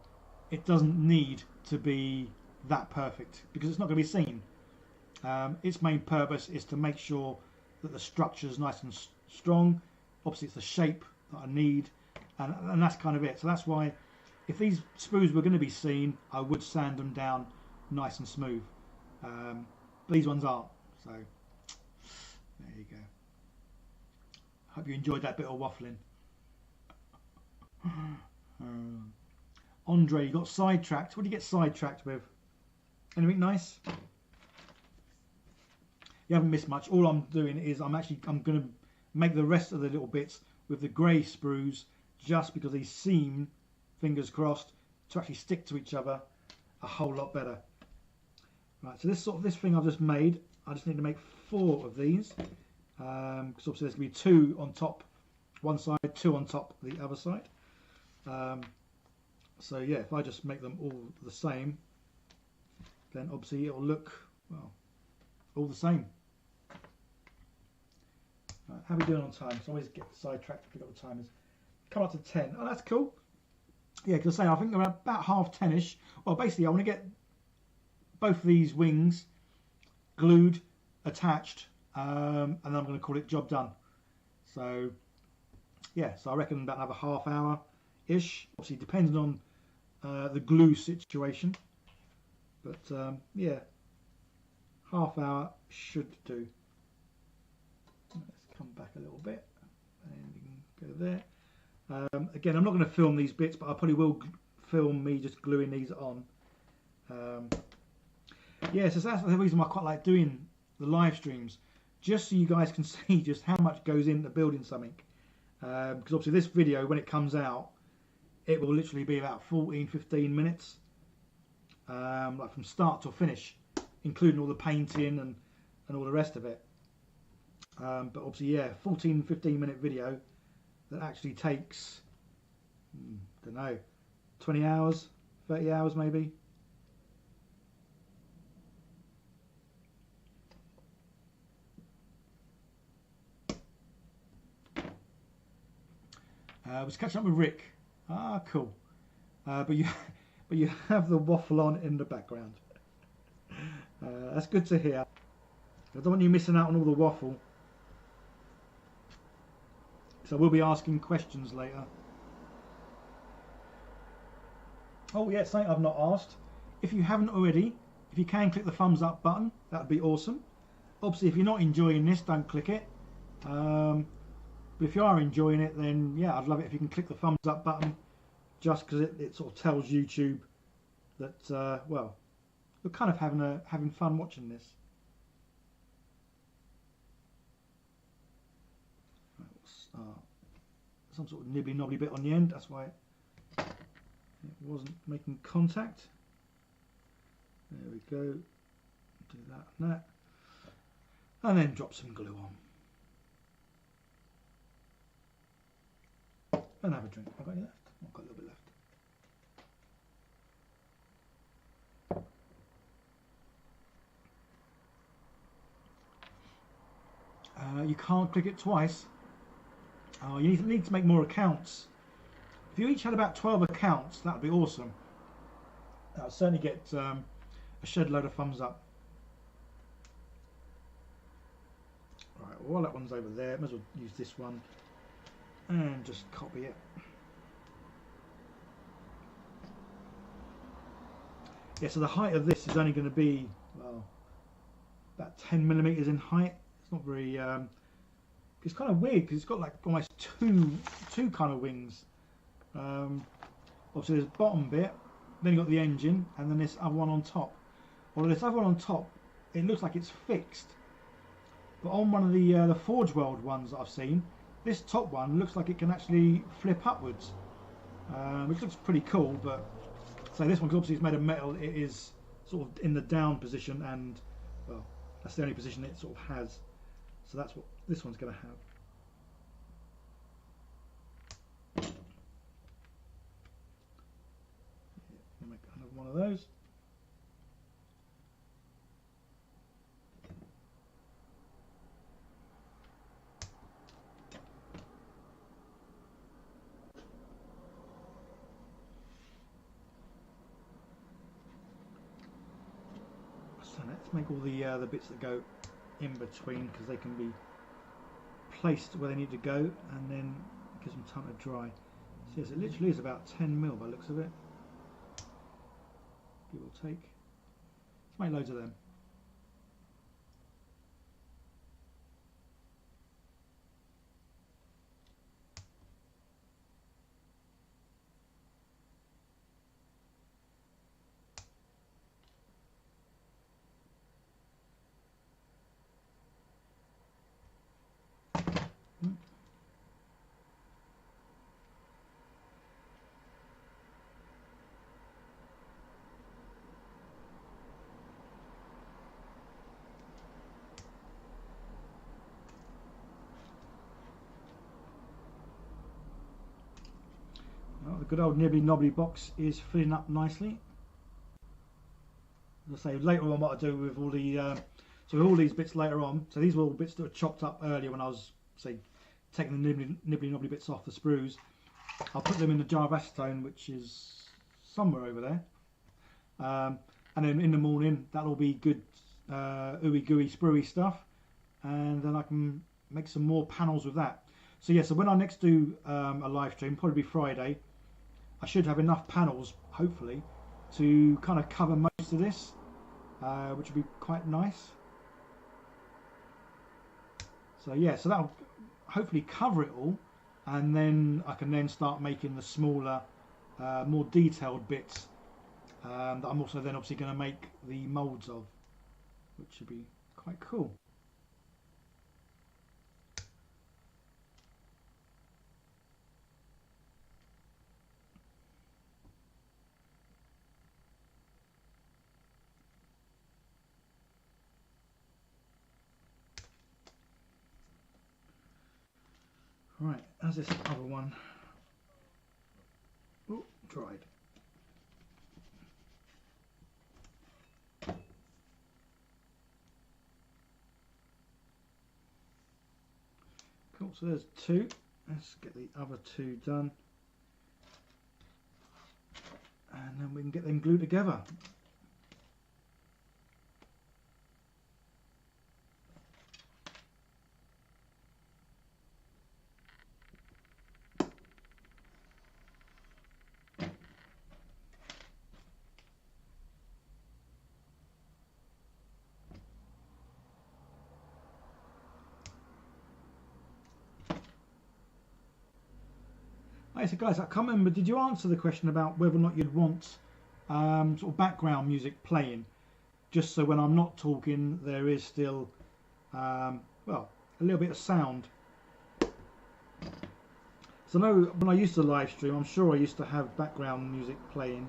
it doesn't need to be that perfect because it's not going to be seen. Its main purpose is to make sure that the structure is nice and strong. Obviously it's the shape that I need, and that's kind of it. So that's why if these sprues were going to be seen, I would sand them down nice and smooth. These ones aren't, so there you go. Hope you enjoyed that bit of waffling. Andre, you got sidetracked. What do you get sidetracked with? Anything nice? You haven't missed much. All I'm doing is I'm going to make the rest of the little bits with the grey sprues, just because they seem, fingers crossed, to actually stick to each other a whole lot better. Right, so this thing I've just made, I just need to make 4 of these, because obviously there's going to be 2 on top one side, 2 on top the other side. So yeah, if I just make them all the same, then obviously it'll look, well, all the same. Right, how are we doing on time? So I always get sidetracked to pick up the timers. Come up to 10. Oh, that's cool. Yeah, because I think about 10:30ish. Well, basically I want to get both of these wings glued, attached, and then I'm going to call it job done. So yeah, so I reckon about another half hour ish, obviously depending on the glue situation, but yeah, half hour should do. Let's come back a little bit and we can go there. Again, I'm not going to film these bits, but I probably will film me just gluing these on. Yeah, so that's the reason why I quite like doing the live streams, just so you guys can see just how much goes into building something. Because obviously this video, when it comes out, it will literally be about 14-15 minutes, like from start to finish, including all the painting and all the rest of it. But obviously, yeah, 14-15 minute video that actually takes, don't know, 20 hours, 30 hours maybe. I was catching up with Rick. Ah, cool. But you have the waffle on in the background. That's good to hear. I don't want you missing out on all the waffle. So we'll be asking questions later. Oh yeah, something I've not asked. If you haven't already, if you can click the thumbs up button, that would be awesome. Obviously, if you're not enjoying this, don't click it. But if you are enjoying it, then yeah, I'd love it if you can click the thumbs up button, just because it sort of tells YouTube that well, we're kind of having fun watching this. Some sort of nibbly knobbly bit on the end, that's why it wasn't making contact. There we go. Do that and that, and then drop some glue on. And have a drink. I've got any left? I've got a little bit left. You can't click it twice. Oh, you need to make more accounts. If you each had about 12 accounts, that would be awesome. That would certainly get a shed load of thumbs up. Right, well, while that one's over there, might as well use this one and just copy it. Yeah, so the height of this is only going to be, well, about 10mm in height. It's not very it's kind of weird because it's got like almost two kind of wings. Obviously there's a bottom bit, then you've got the engine, and then this other one on top. Although this other one on top, it looks like it's fixed, but on one of the Forge World ones that I've seen, this top one looks like it can actually flip upwards, which looks pretty cool. But so this one, obviously it's made of metal, it is sort of in the down position, and well, that's the only position it sort of has. So that's what this one's going to have. I'll make another one of those. let's make all the bits that go in between, because they can be placed where they need to go, and then it gives them time to dry. So yes, it literally is about 10 mil by the looks of it, give or take. Let's make loads of them. Well, the good old nibbly knobbly box is filling up nicely. As I say, later on what I do with all the so with all these bits later on, so these were all bits that were chopped up earlier when I was, say, taking the nibbly knobbly bits off the sprues. I'll put them in the jar of acetone, which is somewhere over there, and then in the morning that'll be good ooey gooey spruey stuff, and then I can make some more panels with that. So yeah, so when I next do a live stream, probably Friday, I should have enough panels, hopefully, to kind of cover most of this, which would be quite nice. So yeah, so that'll hopefully cover it all, and then I can then start making the smaller, more detailed bits that I'm also then obviously going to make the moulds of, which should be quite cool. Right, as this other one, oh, dried. Cool, so there's two. Let's get the other two done, and then we can get them glued together. So guys, I can't remember, did you answer the question about whether or not you'd want sort of background music playing, just so when I'm not talking there is still well, a little bit of sound? So I know when I used to live stream, I'm sure I used to have background music playing.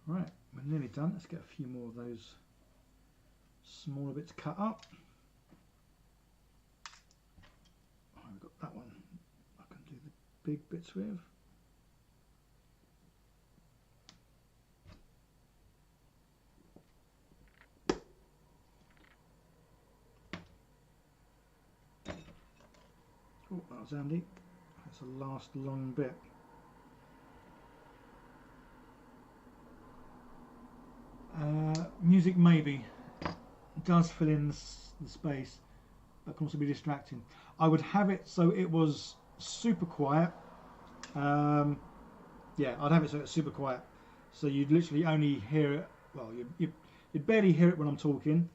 Right, we're nearly done. Let's get a few more of those smaller bits cut up. Oh, I've got that one I can do the big bits with. Oh, that was handy. That's the last long bit. Music maybe does fill in the space, but can also be distracting. I would have it so it was super quiet. Yeah, I'd have it so it's super quiet, so you'd literally only hear it. Well, you'd barely hear it when I'm talking,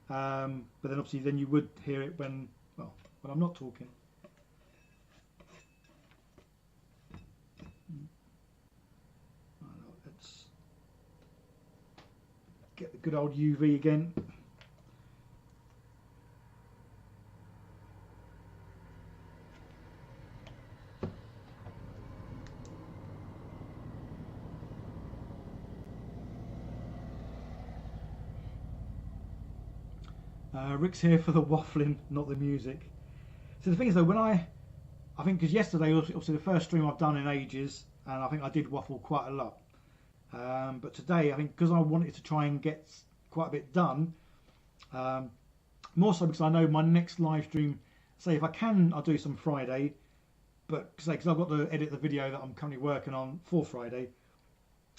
but then obviously then you would hear it when I'm not talking. Let's get the good old UV again. Rick's here for the waffling, not the music. So the thing is though, when I I think because yesterday was obviously the first stream I've done in ages, and I think I did waffle quite a lot. But today, I think because I wanted to try and get quite a bit done, more so because I know my next live stream, say if I can, I'll do some Friday, but say because I've got to edit the video that I'm currently working on for Friday,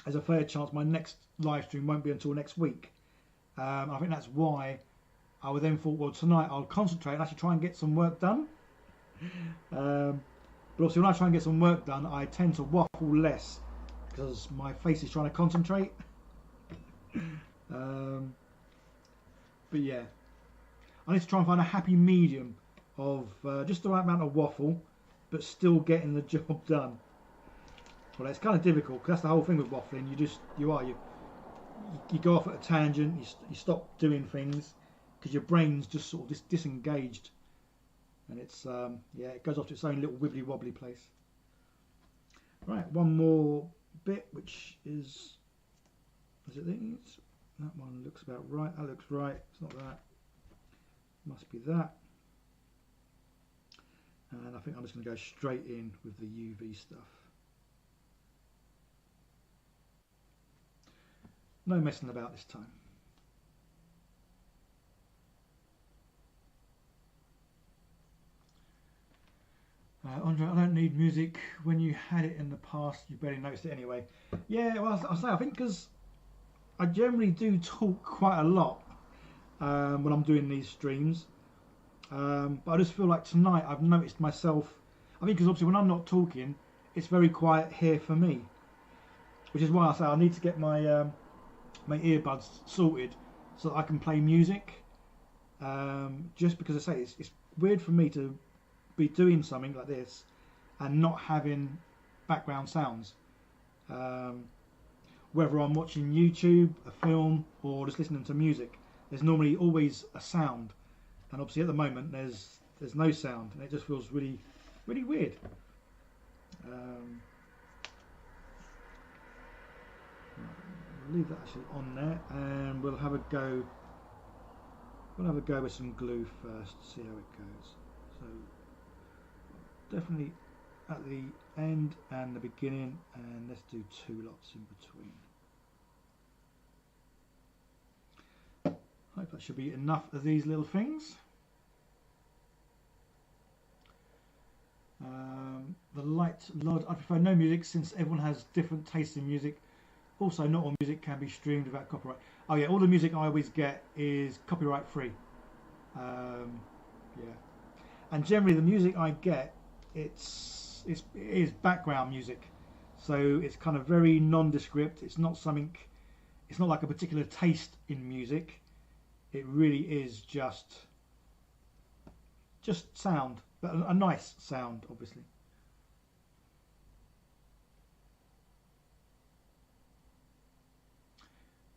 there's a fair chance my next live stream won't be until next week. I think that's why I would then thought, well, tonight I'll concentrate and actually try and get some work done. But obviously when I try and get some work done, I tend to waffle less because my face is trying to concentrate. But yeah, I need to try and find a happy medium of just the right amount of waffle, but still getting the job done. Well, it's kind of difficult because that's the whole thing with waffling. You go off at a tangent, you stop doing things because your brain's just sort of disengaged, and it's yeah, it goes off to its own little wibbly wobbly place. Right, one more bit, which is it these? That one looks about right. That looks right. It's not that. Must be that. And I think I'm just going to go straight in with the UV stuff. No messing about this time. Andre, I don't need music. When you had it in the past, you barely noticed it anyway. Yeah, well, I'll say, I think because I generally do talk quite a lot when I'm doing these streams. But I just feel like tonight I've noticed myself, I think because obviously when I'm not talking, it's very quiet here for me. Which is why I say I need to get my my earbuds sorted so that I can play music. Just because I say it's weird for me to be doing something like this and not having background sounds. Whether I'm watching YouTube, a film, or just listening to music, there's normally always a sound, and obviously at the moment there's no sound, and it just feels really weird. We'll leave that actually on there, and we'll have a go. We'll have a go with some glue first, see how it goes. So definitely at the end and the beginning, and let's do 2 lots in between. Hope that should be enough of these little things. The light Lord, I prefer no music since everyone has different tastes in music. Also, not all music can be streamed without copyright. Oh yeah, all the music I always get is copyright free. Yeah, and generally the music I get, it is background music, so it's kind of very nondescript. It's not something. It's not like a particular taste in music. It really is just sound, but a nice sound, obviously.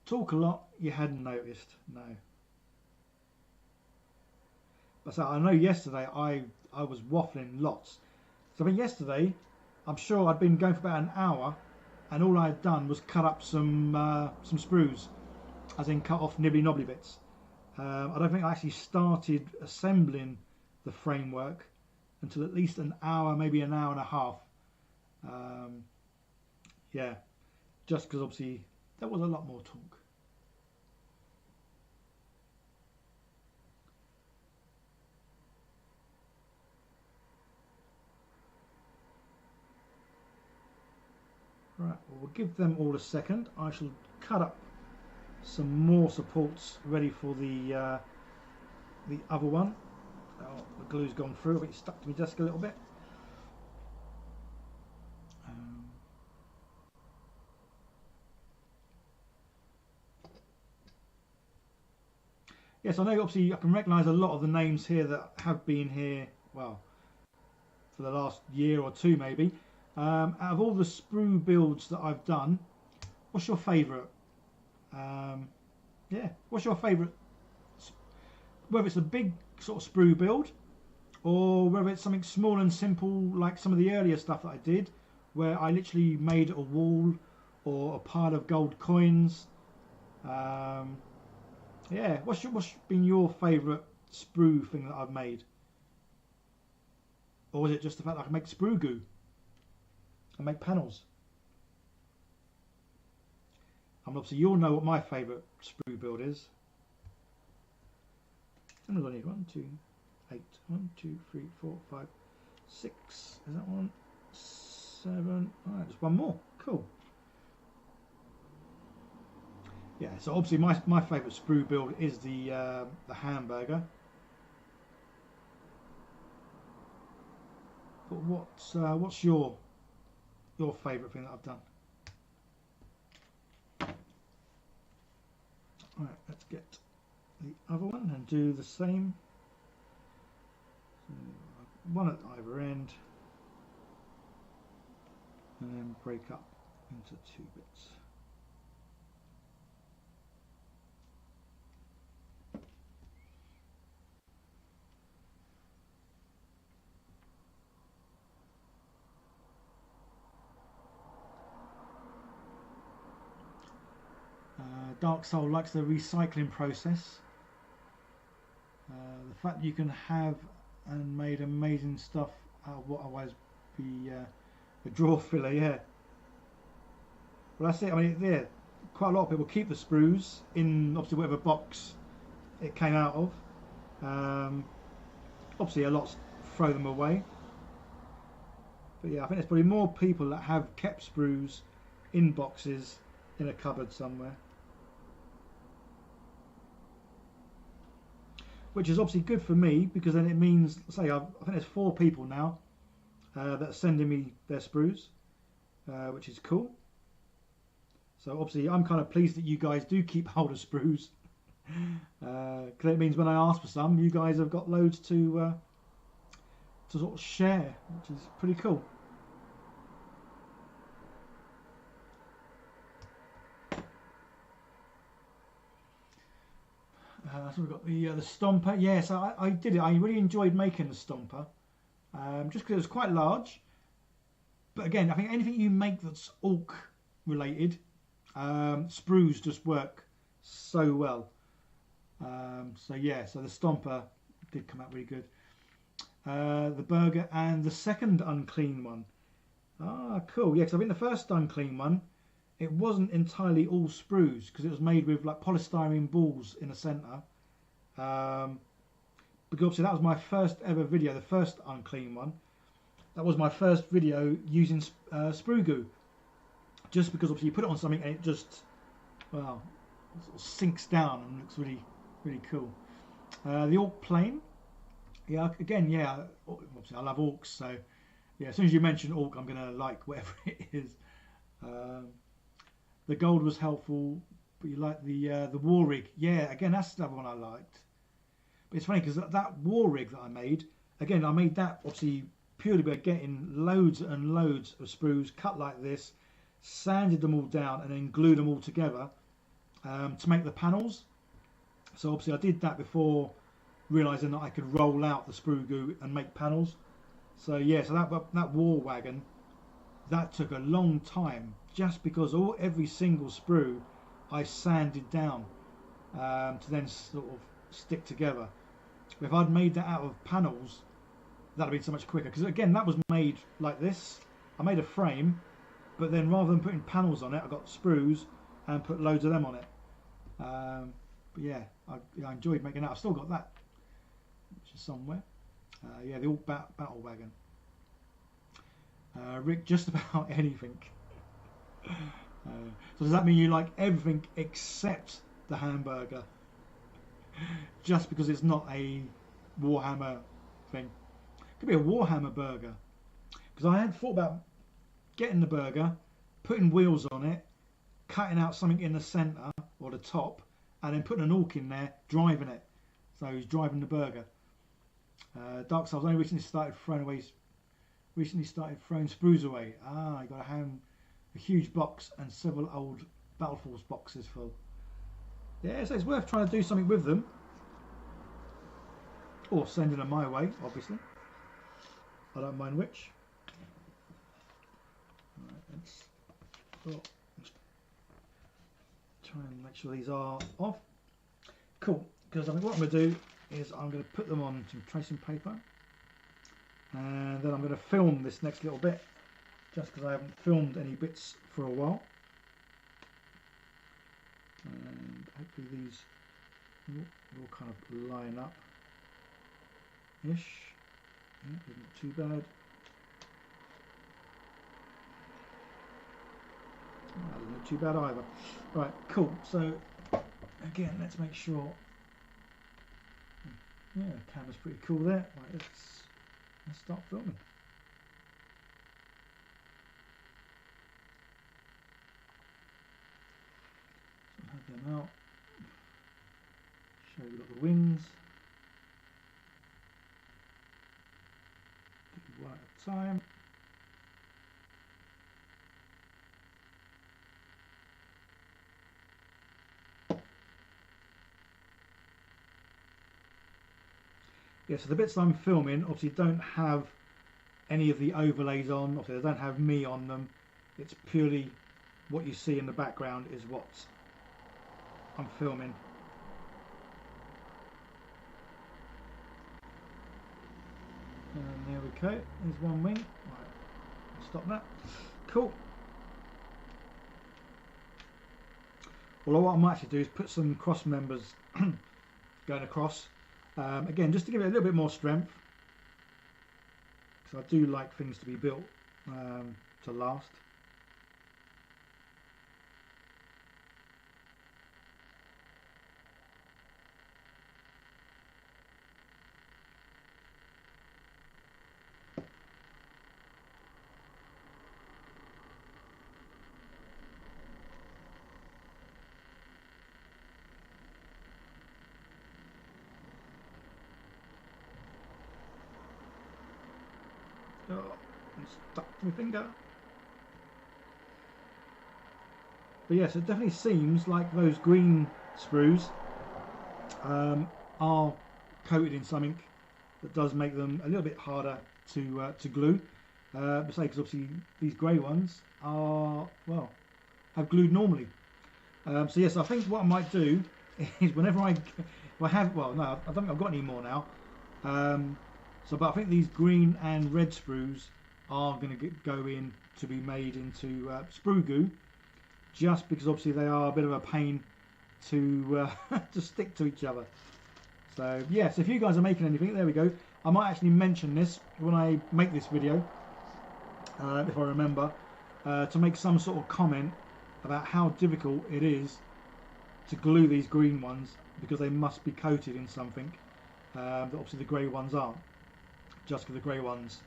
Talk a lot, you hadn't noticed, no. But so I know yesterday I was waffling lots. So I mean yesterday, I'm sure I'd been going for about an hour, and all I had done was cut up some sprues, as in cut off nibbly knobbly bits. I don't think I actually started assembling the framework until at least an hour, maybe an hour and a half. Yeah, just because obviously there was a lot more talk. Right, well, we'll give them all a second. I shall cut up some more supports ready for the other one. Oh, the glue's gone through, but it's stuck to my desk a little bit. Yes, I know obviously I can recognise a lot of the names here that have been here, well, for the last year or two maybe. Out of all the sprue builds that I've done, what's your favourite? Yeah, what's your favourite? Whether it's a big sort of sprue build, or whether it's something small and simple like some of the earlier stuff that I did, where I literally made a wall or a pile of gold coins. Yeah, what's been your favourite sprue thing that I've made? Or is it just the fact that I can make sprue goo and make panels? And obviously you'll know what my favourite sprue build is. How many do I need? 1, 2, 8. 1, 2, 3, 4, 5, 6. Is that one? 7. Alright, just one more. Cool. Yeah, so obviously my favourite sprue build is the hamburger. But what's your favourite thing that I've done? Right, let's get the other one and do the same. So one at either end, and then break up into 2 bits. Dark Soul likes the recycling process. The fact that you can have and made amazing stuff out of what otherwise be a drawer filler, yeah. Well, that's it. I mean, yeah, quite a lot of people keep the sprues in obviously whatever box it came out of. Obviously, a lot throw them away. But yeah, I think there's probably more people that have kept sprues in boxes in a cupboard somewhere. Which is obviously good for me, because then it means, say, I think there's 4 people now that are sending me their sprues, which is cool. So obviously I'm kind of pleased that you guys do keep hold of sprues, because it means when I ask for some, you guys have got loads to sort of share, which is pretty cool. So we've got the stomper. Yeah, so I did it. I really enjoyed making the stomper, just because it was quite large. But again, I think anything you make that's orc related, sprues just work so well. So yeah, so the stomper did come out really good. The burger and the second unclean one. Ah, cool. Yeah, because I think the first unclean one, it wasn't entirely all sprues, because it was made with like polystyrene balls in the centre. Because obviously that was my first ever video, the first unclean one. That was my first video using sprue goo. Just because obviously you put it on something and it just, well, it sort of sinks down and looks really, really cool. The orc plane. Yeah, again, yeah, obviously I love orcs, so yeah, as soon as you mention orc, I'm going to like whatever it is. The gold was helpful, but you like the war rig. Yeah, again, that's the other one I liked. But it's funny because that war rig that I made, again, I made that obviously purely by getting loads and loads of sprues cut like this, sanded them all down, and then glued them all together to make the panels. So obviously I did that before realising that I could roll out the sprue goo and make panels. So yeah, so that war wagon, that took a long time, just because every single sprue I sanded down to then sort of stick together. If I'd made that out of panels, that'd have been so much quicker, because again, that was made like this. I made a frame, but then rather than putting panels on it, I got sprues and put loads of them on it. But yeah, I enjoyed making that. I've still got that, which is somewhere. Yeah, the Orc battle wagon. Rick, just about anything. So does that mean you like everything except the hamburger? Just because it's not a Warhammer thing? Could be a Warhammer burger. Because I had thought about getting the burger, putting wheels on it, cutting out something in the centre or the top, and then putting an orc in there driving it. So he's driving the burger. Dark Souls only recently started throwing sprues away. Ah, I got a huge box and several old Battle Force boxes full. Yeah, so it's worth trying to do something with them, or sending them my way. Obviously, I don't mind which. Right, let's try and make sure these are off. Cool, because I mean, what I'm going to do is I'm going to put them on some tracing paper, And then I'm going to film this next little bit, just because I haven't filmed any bits for a while. And hopefully these will kind of line up ish. Yeah, isn't too bad. Doesn't look too bad either. Right, cool. So again, let's make sure. Yeah, the camera's pretty cool there. Right, let's start filming. So I'll have them out. Show you got the wings. Do one at a time. Yeah, so the bits I'm filming obviously don't have any of the overlays on. Obviously, they don't have me on them. It's purely what you see in the background is what I'm filming. And there we go. There's one wing. Right, I'll stop that. Cool. Well, what I might actually do is put some cross members going across. Again, just to give it a little bit more strength, because I do like things to be built to last. Oh, I'm stuck to my finger. But yes, it definitely seems like those green sprues are coated in something that does make them a little bit harder to glue. Because obviously these grey ones are, well, have glued normally. So yes, I think what I might do is whenever if I have, well, no, I don't think I've got any more now. But I think these green and red sprues are going to go in to be made into sprue goo, just because obviously they are a bit of a pain to to stick to each other. So yes, if you guys are making anything, there we go. I might actually mention this when I make this video, if I remember, to make some sort of comment about how difficult it is to glue these green ones, because they must be coated in something that obviously the grey ones aren't. Just because the grey ones,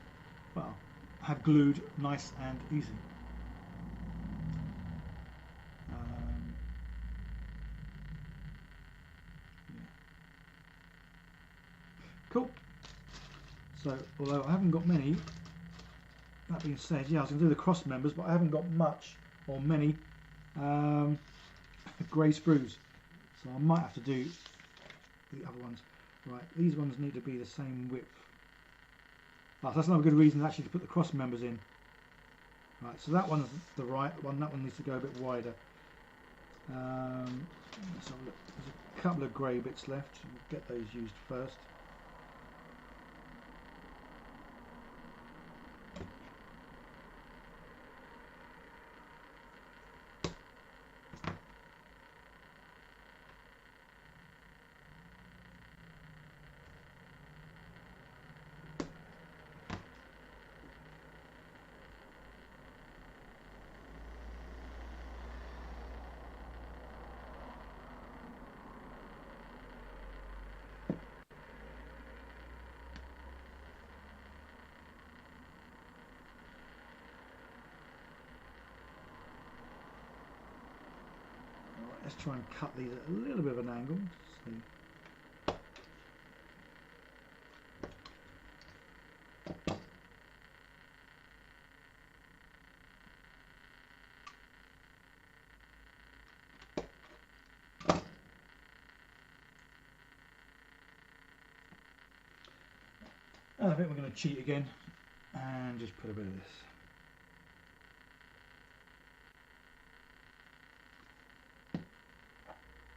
well, have glued nice and easy. Yeah. Cool. So, although I haven't got many, that being said, yeah, I was going to do the cross members, but I haven't got much or many grey sprues. So I might have to do the other ones. Right, these ones need to be the same width. So that's another good reason actually to put the cross members in. Right, so that one's the right one, that one needs to go a bit wider. Let's have a look. There's a couple of grey bits left, we'll get those used first. Let's try and cut these at a little bit of an angle. And I think we're going to cheat again and just put a bit of this.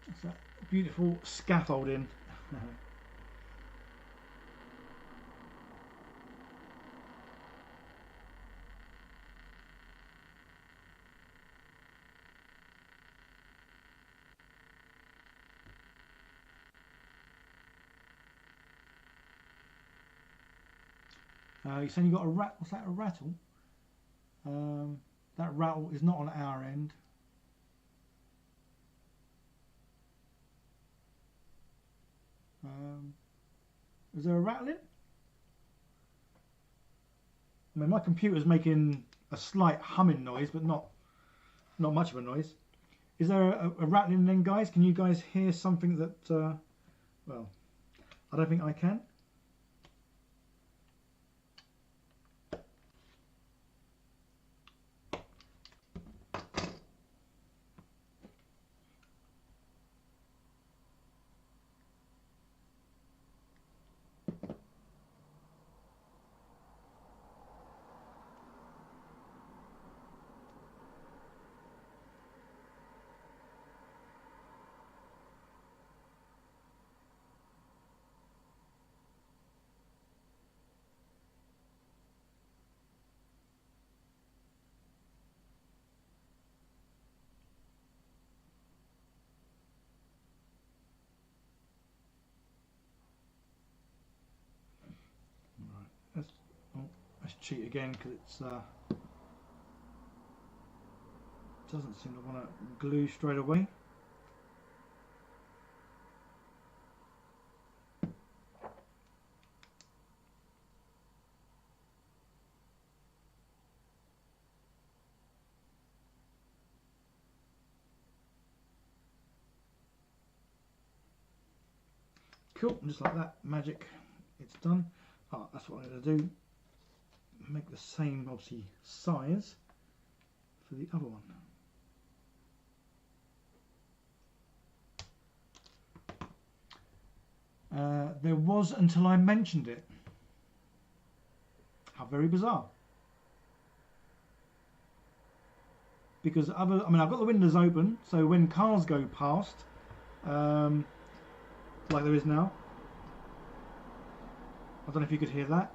It's that beautiful scaffolding. You're saying you got a rat? What's that? A rattle? That rattle is not on our end. Is there a rattling? I mean, my computer's making a slight humming noise, but not much of a noise. Is there a rattling then, guys? Can you guys hear something that? Well, I don't think I can. Let's cheat again because it's doesn't seem to want to glue straight away. Cool, just like that, magic, it's done. Oh, that's what I'm going to do. Make the same, obviously, size for the other one. There was until I mentioned it. How very bizarre. Because I mean, I've got the windows open, so when cars go past, like there is now, I don't know if you could hear that.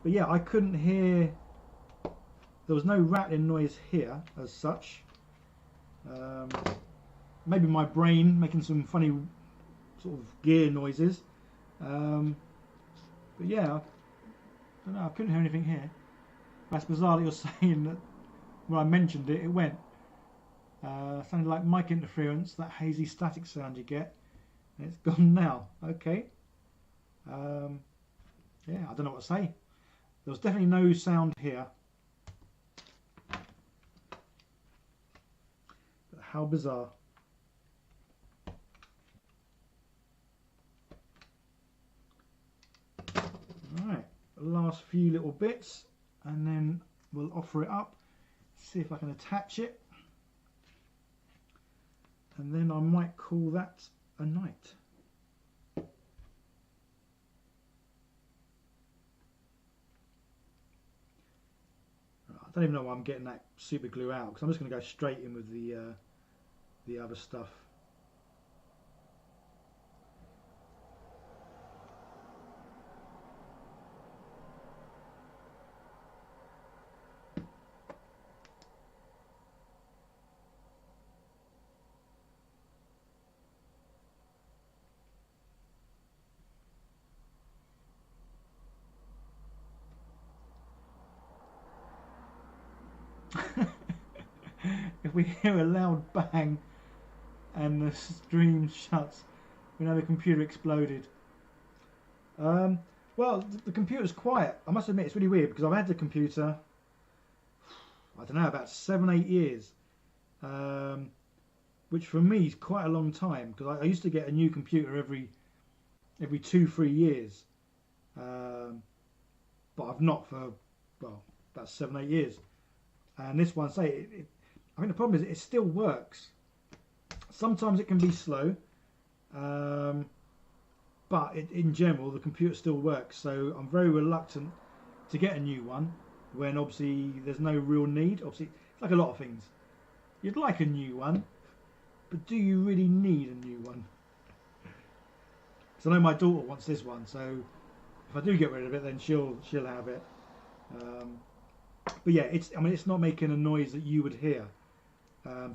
But yeah, I couldn't hear, there was no rattling noise here as such. Maybe my brain making some funny sort of gear noises. But yeah, I don't know, I couldn't hear anything here. That's bizarre that you're saying that when I mentioned it, it went. Sounded like mic interference, that hazy static sound you get. And it's gone now. Okay. Yeah, I don't know what to say. There was definitely no sound here. But how bizarre. Alright, last few little bits and then we'll offer it up. See if I can attach it. And then I might call that a night. I don't even know why I'm getting that super glue out, because I'm just going to go straight in with the other stuff. If we hear a loud bang and the stream shuts, we know the computer exploded. Well, the computer's quiet. I must admit, it's really weird because I've had the computer, I don't know, about 7-8 years, which for me is quite a long time, because I used to get a new computer every 2-3 years, but I've not for, well, about 7-8 years. And this one, say, I think the problem is it still works. Sometimes it can be slow, but in general the computer still works. So I'm very reluctant to get a new one when obviously there's no real need. Obviously, it's like a lot of things. You'd like a new one, but do you really need a new one? Because I know my daughter wants this one, so if I do get rid of it, then she'll have it. But yeah, I mean, it's not making a noise that you would hear.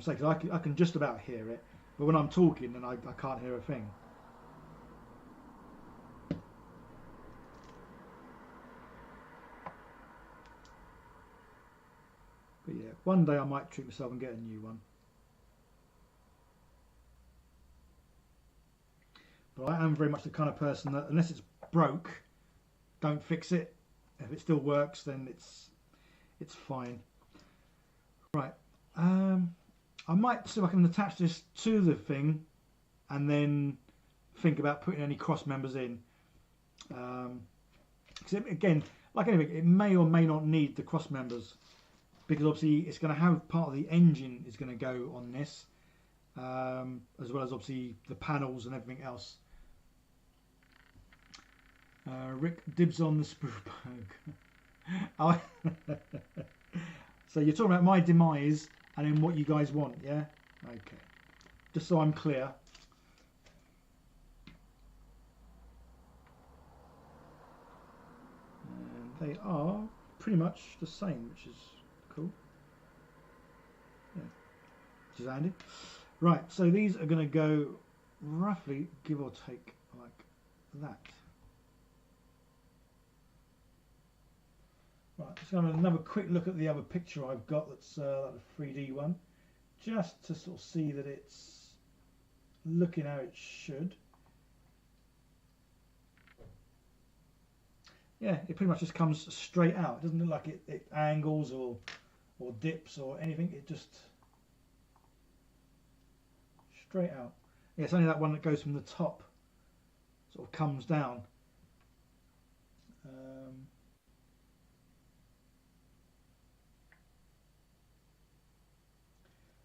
So I can just about hear it, but when I'm talking, then I can't hear a thing. But yeah, one day I might treat myself and get a new one. But I am very much the kind of person that unless it's broke, don't fix it. If it still works, then it's fine. Right. I might see if I can attach this to the thing and then think about putting any cross members in. Because again, like anything, it may or may not need the cross members, because obviously it's going to have part of the engine is going to go on this, as well as obviously the panels and everything else. Rick, dibs on the sprue bug. So you're talking about my demise and then what you guys want, yeah? Okay. Just so I'm clear. And they are pretty much the same, which is cool. Yeah. Which is handy. Right, so these are going to go roughly, give or take, like that. Right, just going to have another quick look at the other picture I've got that's like a 3D one, just to sort of see that it's looking how it should. Yeah, it pretty much just comes straight out. It doesn't look like it angles or dips or anything. It just straight out. Yeah, it's only that one that goes from the top, sort of comes down.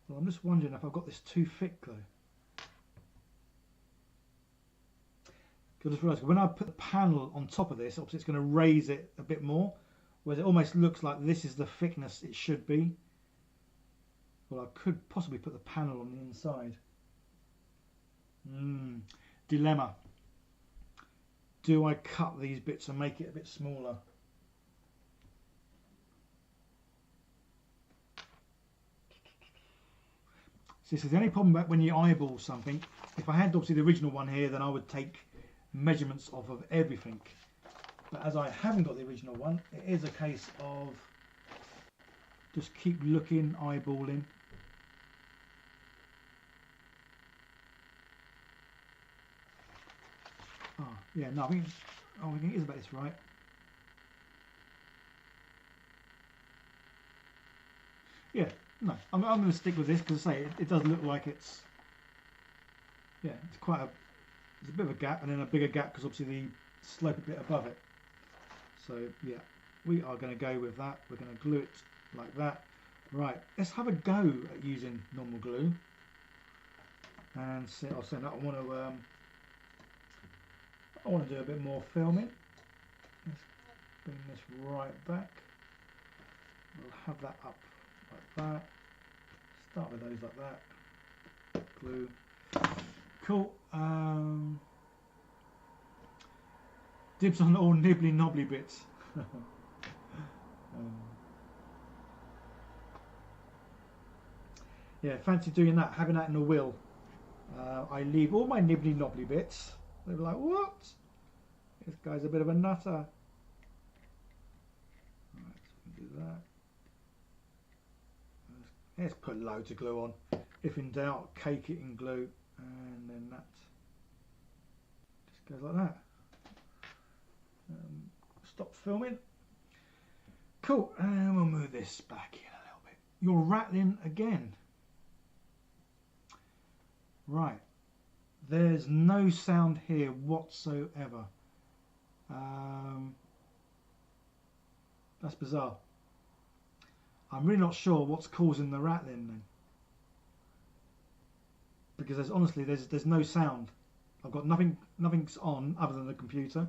Well, I'm just wondering if I've got this too thick though. I just realised when I put the panel on top of this, obviously it's going to raise it a bit more, whereas it almost looks like this is the thickness it should be. Well, I could possibly put the panel on the inside. Dilemma. Do I cut these bits and make it a bit smaller? See, this is the only problem about when you eyeball something. If I had obviously the original one here, then I would take measurements off of everything. But as I haven't got the original one, it is a case of just keep looking, eyeballing. Oh, yeah, no, I think it is about this, right? Yeah, no, I'm going to stick with this because I say it does look like it's, yeah, it's quite a, there's a bit of a gap and then a bigger gap because obviously the slope a bit above it. So yeah, we are going to go with that. We're going to glue it like that. Right, let's have a go at using normal glue. And see, I'll say that I want to do a bit more filming. Let's bring this right back. We'll have that up like that. Start with those like that. Glue. Cool. Dibs on all nibbly knobbly bits. Yeah, fancy doing that, having that in the wheel. I leave all my nibbly knobbly bits. They're like, what? This guy's a bit of a nutter. Right, so we can do that. Let's put loads of glue on. If in doubt, cake it in glue, and then that just goes like that. Stop filming. Cool, and we'll move this back in a little bit. You're rattling again. Right, there's no sound here whatsoever. That's bizarre. I'm really not sure what's causing the rattling then, because there's honestly there's no sound. I've got nothing's on other than the computer.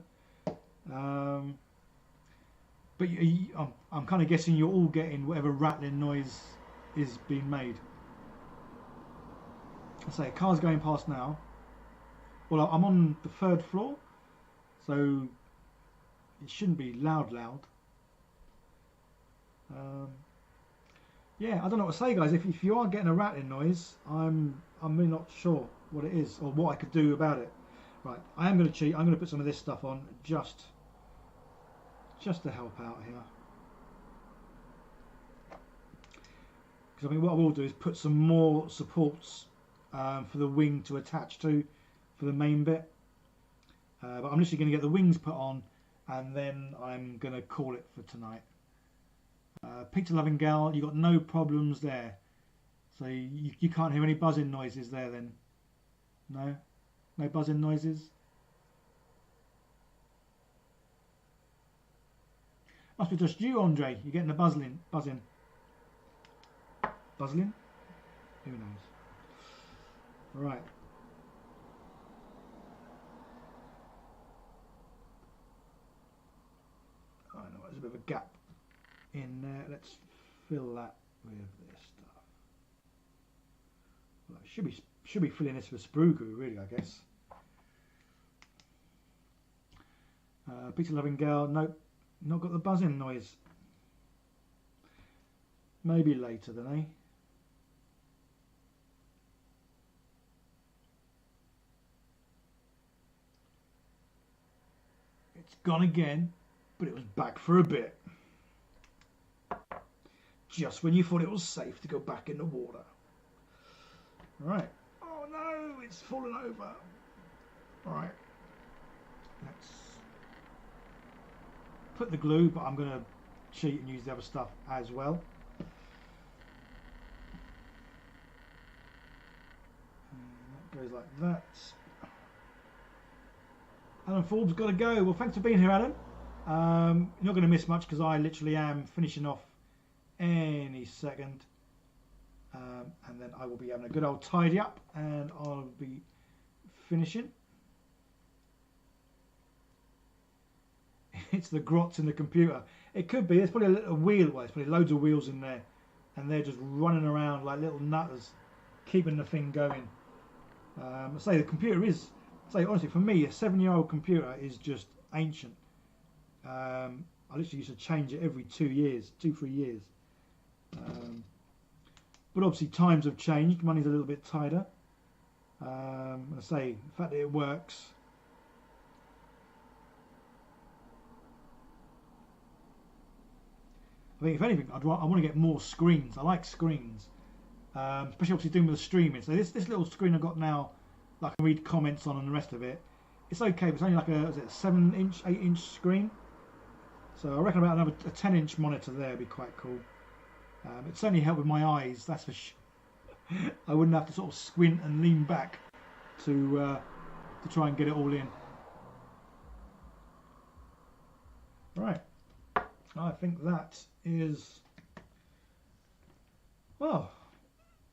But I'm kind of guessing you're all getting whatever rattling noise is being made. I say a car's going past now. Well, I'm on the 3rd floor, so it shouldn't be loud. Yeah, I don't know what to say, guys. If you are getting a rattling noise, I'm really not sure what it is or what I could do about it. Right, I am going to cheat. I'm going to put some of this stuff on just to help out here. Because I mean, what I will do is put some more supports for the wing to attach to for the main bit. But I'm literally going to get the wings put on, and then I'm going to call it for tonight. Pizza loving gal, you got no problems there. So you can't hear any buzzing noises there then? No? No buzzing noises? Must be just you, Andre. You're getting the buzzing. Buzzing? Who knows? Right. I know there's a bit of a gap in there. Let's fill that with this stuff. Well, I should be filling this with sprue glue, really, I guess. Pizza loving girl, nope, not got the buzzing noise. Maybe later then, eh? It's gone again, but it was back for a bit. Just when you thought it was safe to go back in the water. Right. Oh no, it's fallen over. Right. Let's put the glue, but I'm going to cheat and use the other stuff as well. And that goes like that. Alan Forbes got to go. Well, thanks for being here, Alan. You're not going to miss much because I literally am finishing off any second. And then I will be having a good old tidy up and I'll be finishing. It's the grots in the computer. It could be. There's probably a little wheel. Well, there's probably loads of wheels in there. And they're just running around like little nutters, keeping the thing going. I say the computer is... Say honestly, for me, a 7-year-old computer is just ancient. I literally used to change it every 2 years, 2-3 years. But obviously times have changed. Money's a little bit tighter. I say the fact that it works. I think if anything, I want to get more screens. I like screens, especially obviously doing with the streaming. So this little screen I've got now, I can read comments on and the rest of it. It's okay, but it's only like a 7-inch, 8-inch screen. So I reckon about another 10-inch monitor there would be quite cool. It'd certainly help with my eyes, that's for sure. I wouldn't have to sort of squint and lean back to try and get it all in. Right, I think that is, well,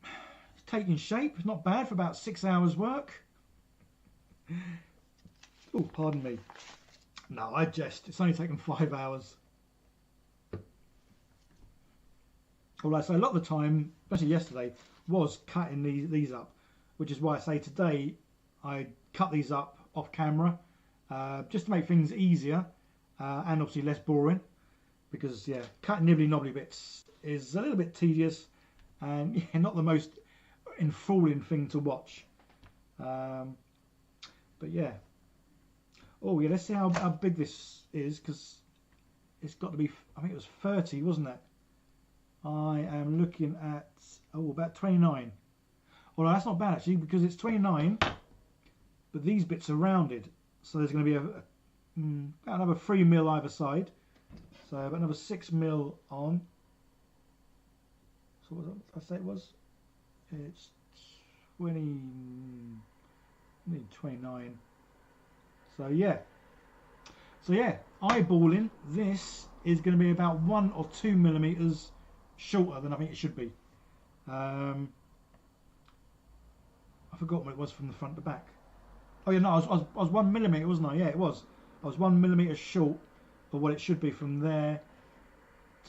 it's taking shape. It's not bad for about 6 hours work. Oh, pardon me. No, I jest. It's only taken 5 hours. Well, I say a lot of the time, especially yesterday, was cutting these up, which is why I say today I cut these up off camera, just to make things easier and obviously less boring. Because yeah, cutting nibbly knobbly bits is a little bit tedious and yeah, not the most enthralling thing to watch. But yeah. Oh yeah, let's see how big this is, because it's got to be, I think it was 30, wasn't it? I am looking at, oh, about 29. Well, that's not bad actually, because it's 29, but these bits are rounded. So there's going to be about another 3 mil either side. So about another 6 mil on. So what did I say it was? It's 29. So yeah. So yeah, eyeballing, this is going to be about 1 or 2 millimeters shorter than I think it should be. I forgot what it was from the front to back. Oh yeah, no, I was 1 millimeter, wasn't I? Yeah, it was. I was 1 millimeter short of what it should be from there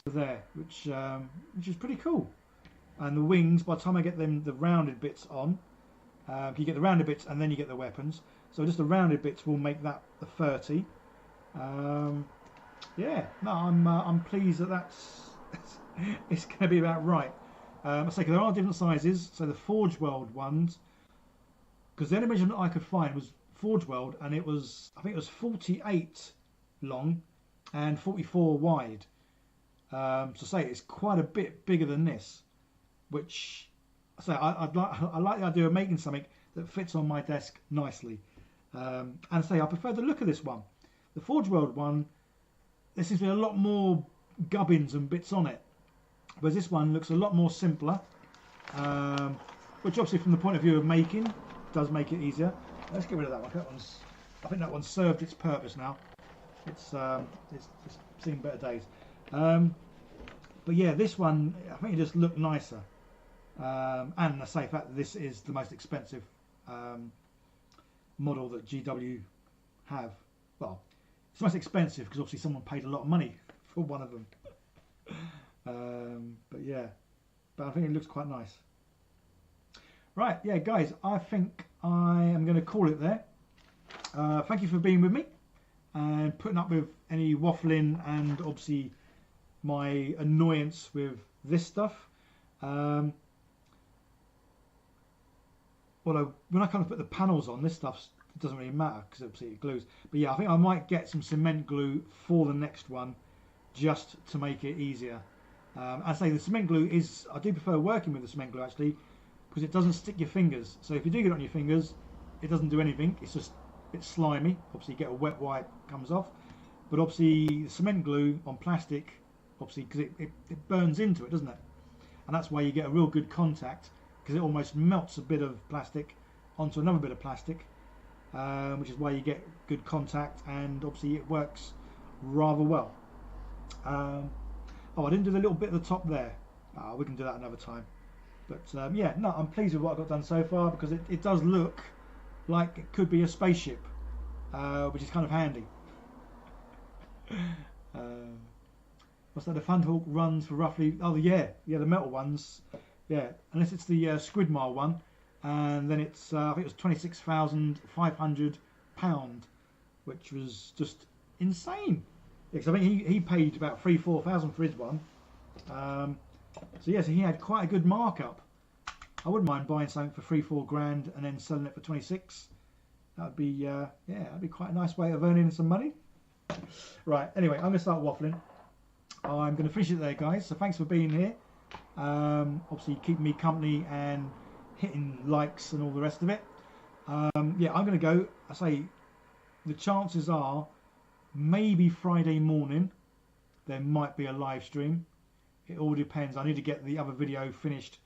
to there, which is pretty cool. And the wings, by the time I get them the rounded bits on, you get the rounded bits and then you get the weapons. So just the rounded bits will make that the 30. Yeah, no, I'm pleased that that's it's going to be about right. I say there are different sizes. So the Forge World ones, because the only measurement I could find was Forge World, and it was, I think it was 48 long and 44 wide. So say it's quite a bit bigger than this. which I like the idea of making something that fits on my desk nicely. And I prefer the look of this one. The Forge World one, there seems to be a lot more gubbins and bits on it, whereas this one looks a lot more simpler, which obviously from the point of view of making does make it easier. Let's get rid of that one. I think that one served its purpose now. It's seen better days. But yeah, this one I think it just looked nicer. And I say, in fact, this is the most expensive model that GW have. Well, it's most expensive because obviously someone paid a lot of money for one of them. But yeah, but I think it looks quite nice. Right, yeah, guys, I think I am going to call it there. Thank you for being with me and putting up with any waffling and obviously my annoyance with this stuff. Although when I kind of put the panels on, this stuff doesn't really matter because obviously it glues. But yeah, I think I might get some cement glue for the next one just to make it easier. I say the cement glue is, I do prefer working with the cement glue actually, because it doesn't stick your fingers. So if you do get it on your fingers, it doesn't do anything. It's just a bit slimy. Obviously you get a wet wipe, comes off. But obviously the cement glue on plastic, obviously because it burns into it, doesn't it? And that's why you get a real good contact, because it almost melts a bit of plastic onto another bit of plastic, which is why you get good contact, and obviously it works rather well. Oh, I didn't do the little bit at the top there. We can do that another time. But yeah, no, I'm pleased with what I've got done so far, because it does look like it could be a spaceship, which is kind of handy. What's that? The Thunderhawk runs for roughly, oh yeah, the metal ones, yeah, unless it's the Squidmar one, and then it's I think it was £26,500, which was just insane. Because I think he paid about 3,000-4,000 for his one. So yeah, so he had quite a good markup. I wouldn't mind buying something for 3-4 grand and then selling it for 26. That would be yeah, that'd be quite a nice way of earning some money. Right, anyway, I'm going to start waffling. I'm going to finish it there, guys. So thanks for being here. Obviously keeping me company and hitting likes and all the rest of it. Yeah, I'm going to go. I say the chances are maybe Friday morning there might be a live stream. It all depends. I need to get the other video finished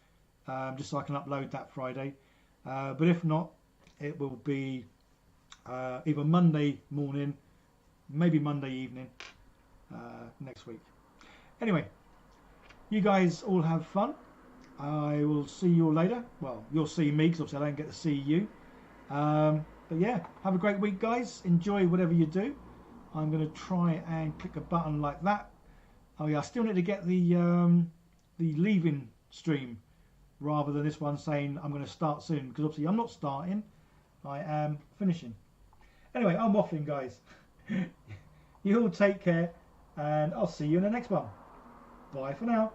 just so I can upload that Friday. But if not, it will be either Monday morning, maybe Monday evening next week. Anyway, you guys all have fun. I will see you all later. Well, you'll see me because obviously I don't get to see you. But yeah, have a great week, guys. Enjoy whatever you do. I'm going to try and click a button like that. Oh yeah, I still need to get the leaving stream rather than this one saying I'm going to start soon, because obviously I'm not starting, I am finishing. Anyway, I'm waffling, guys. You all take care, and I'll see you in the next one. Bye for now.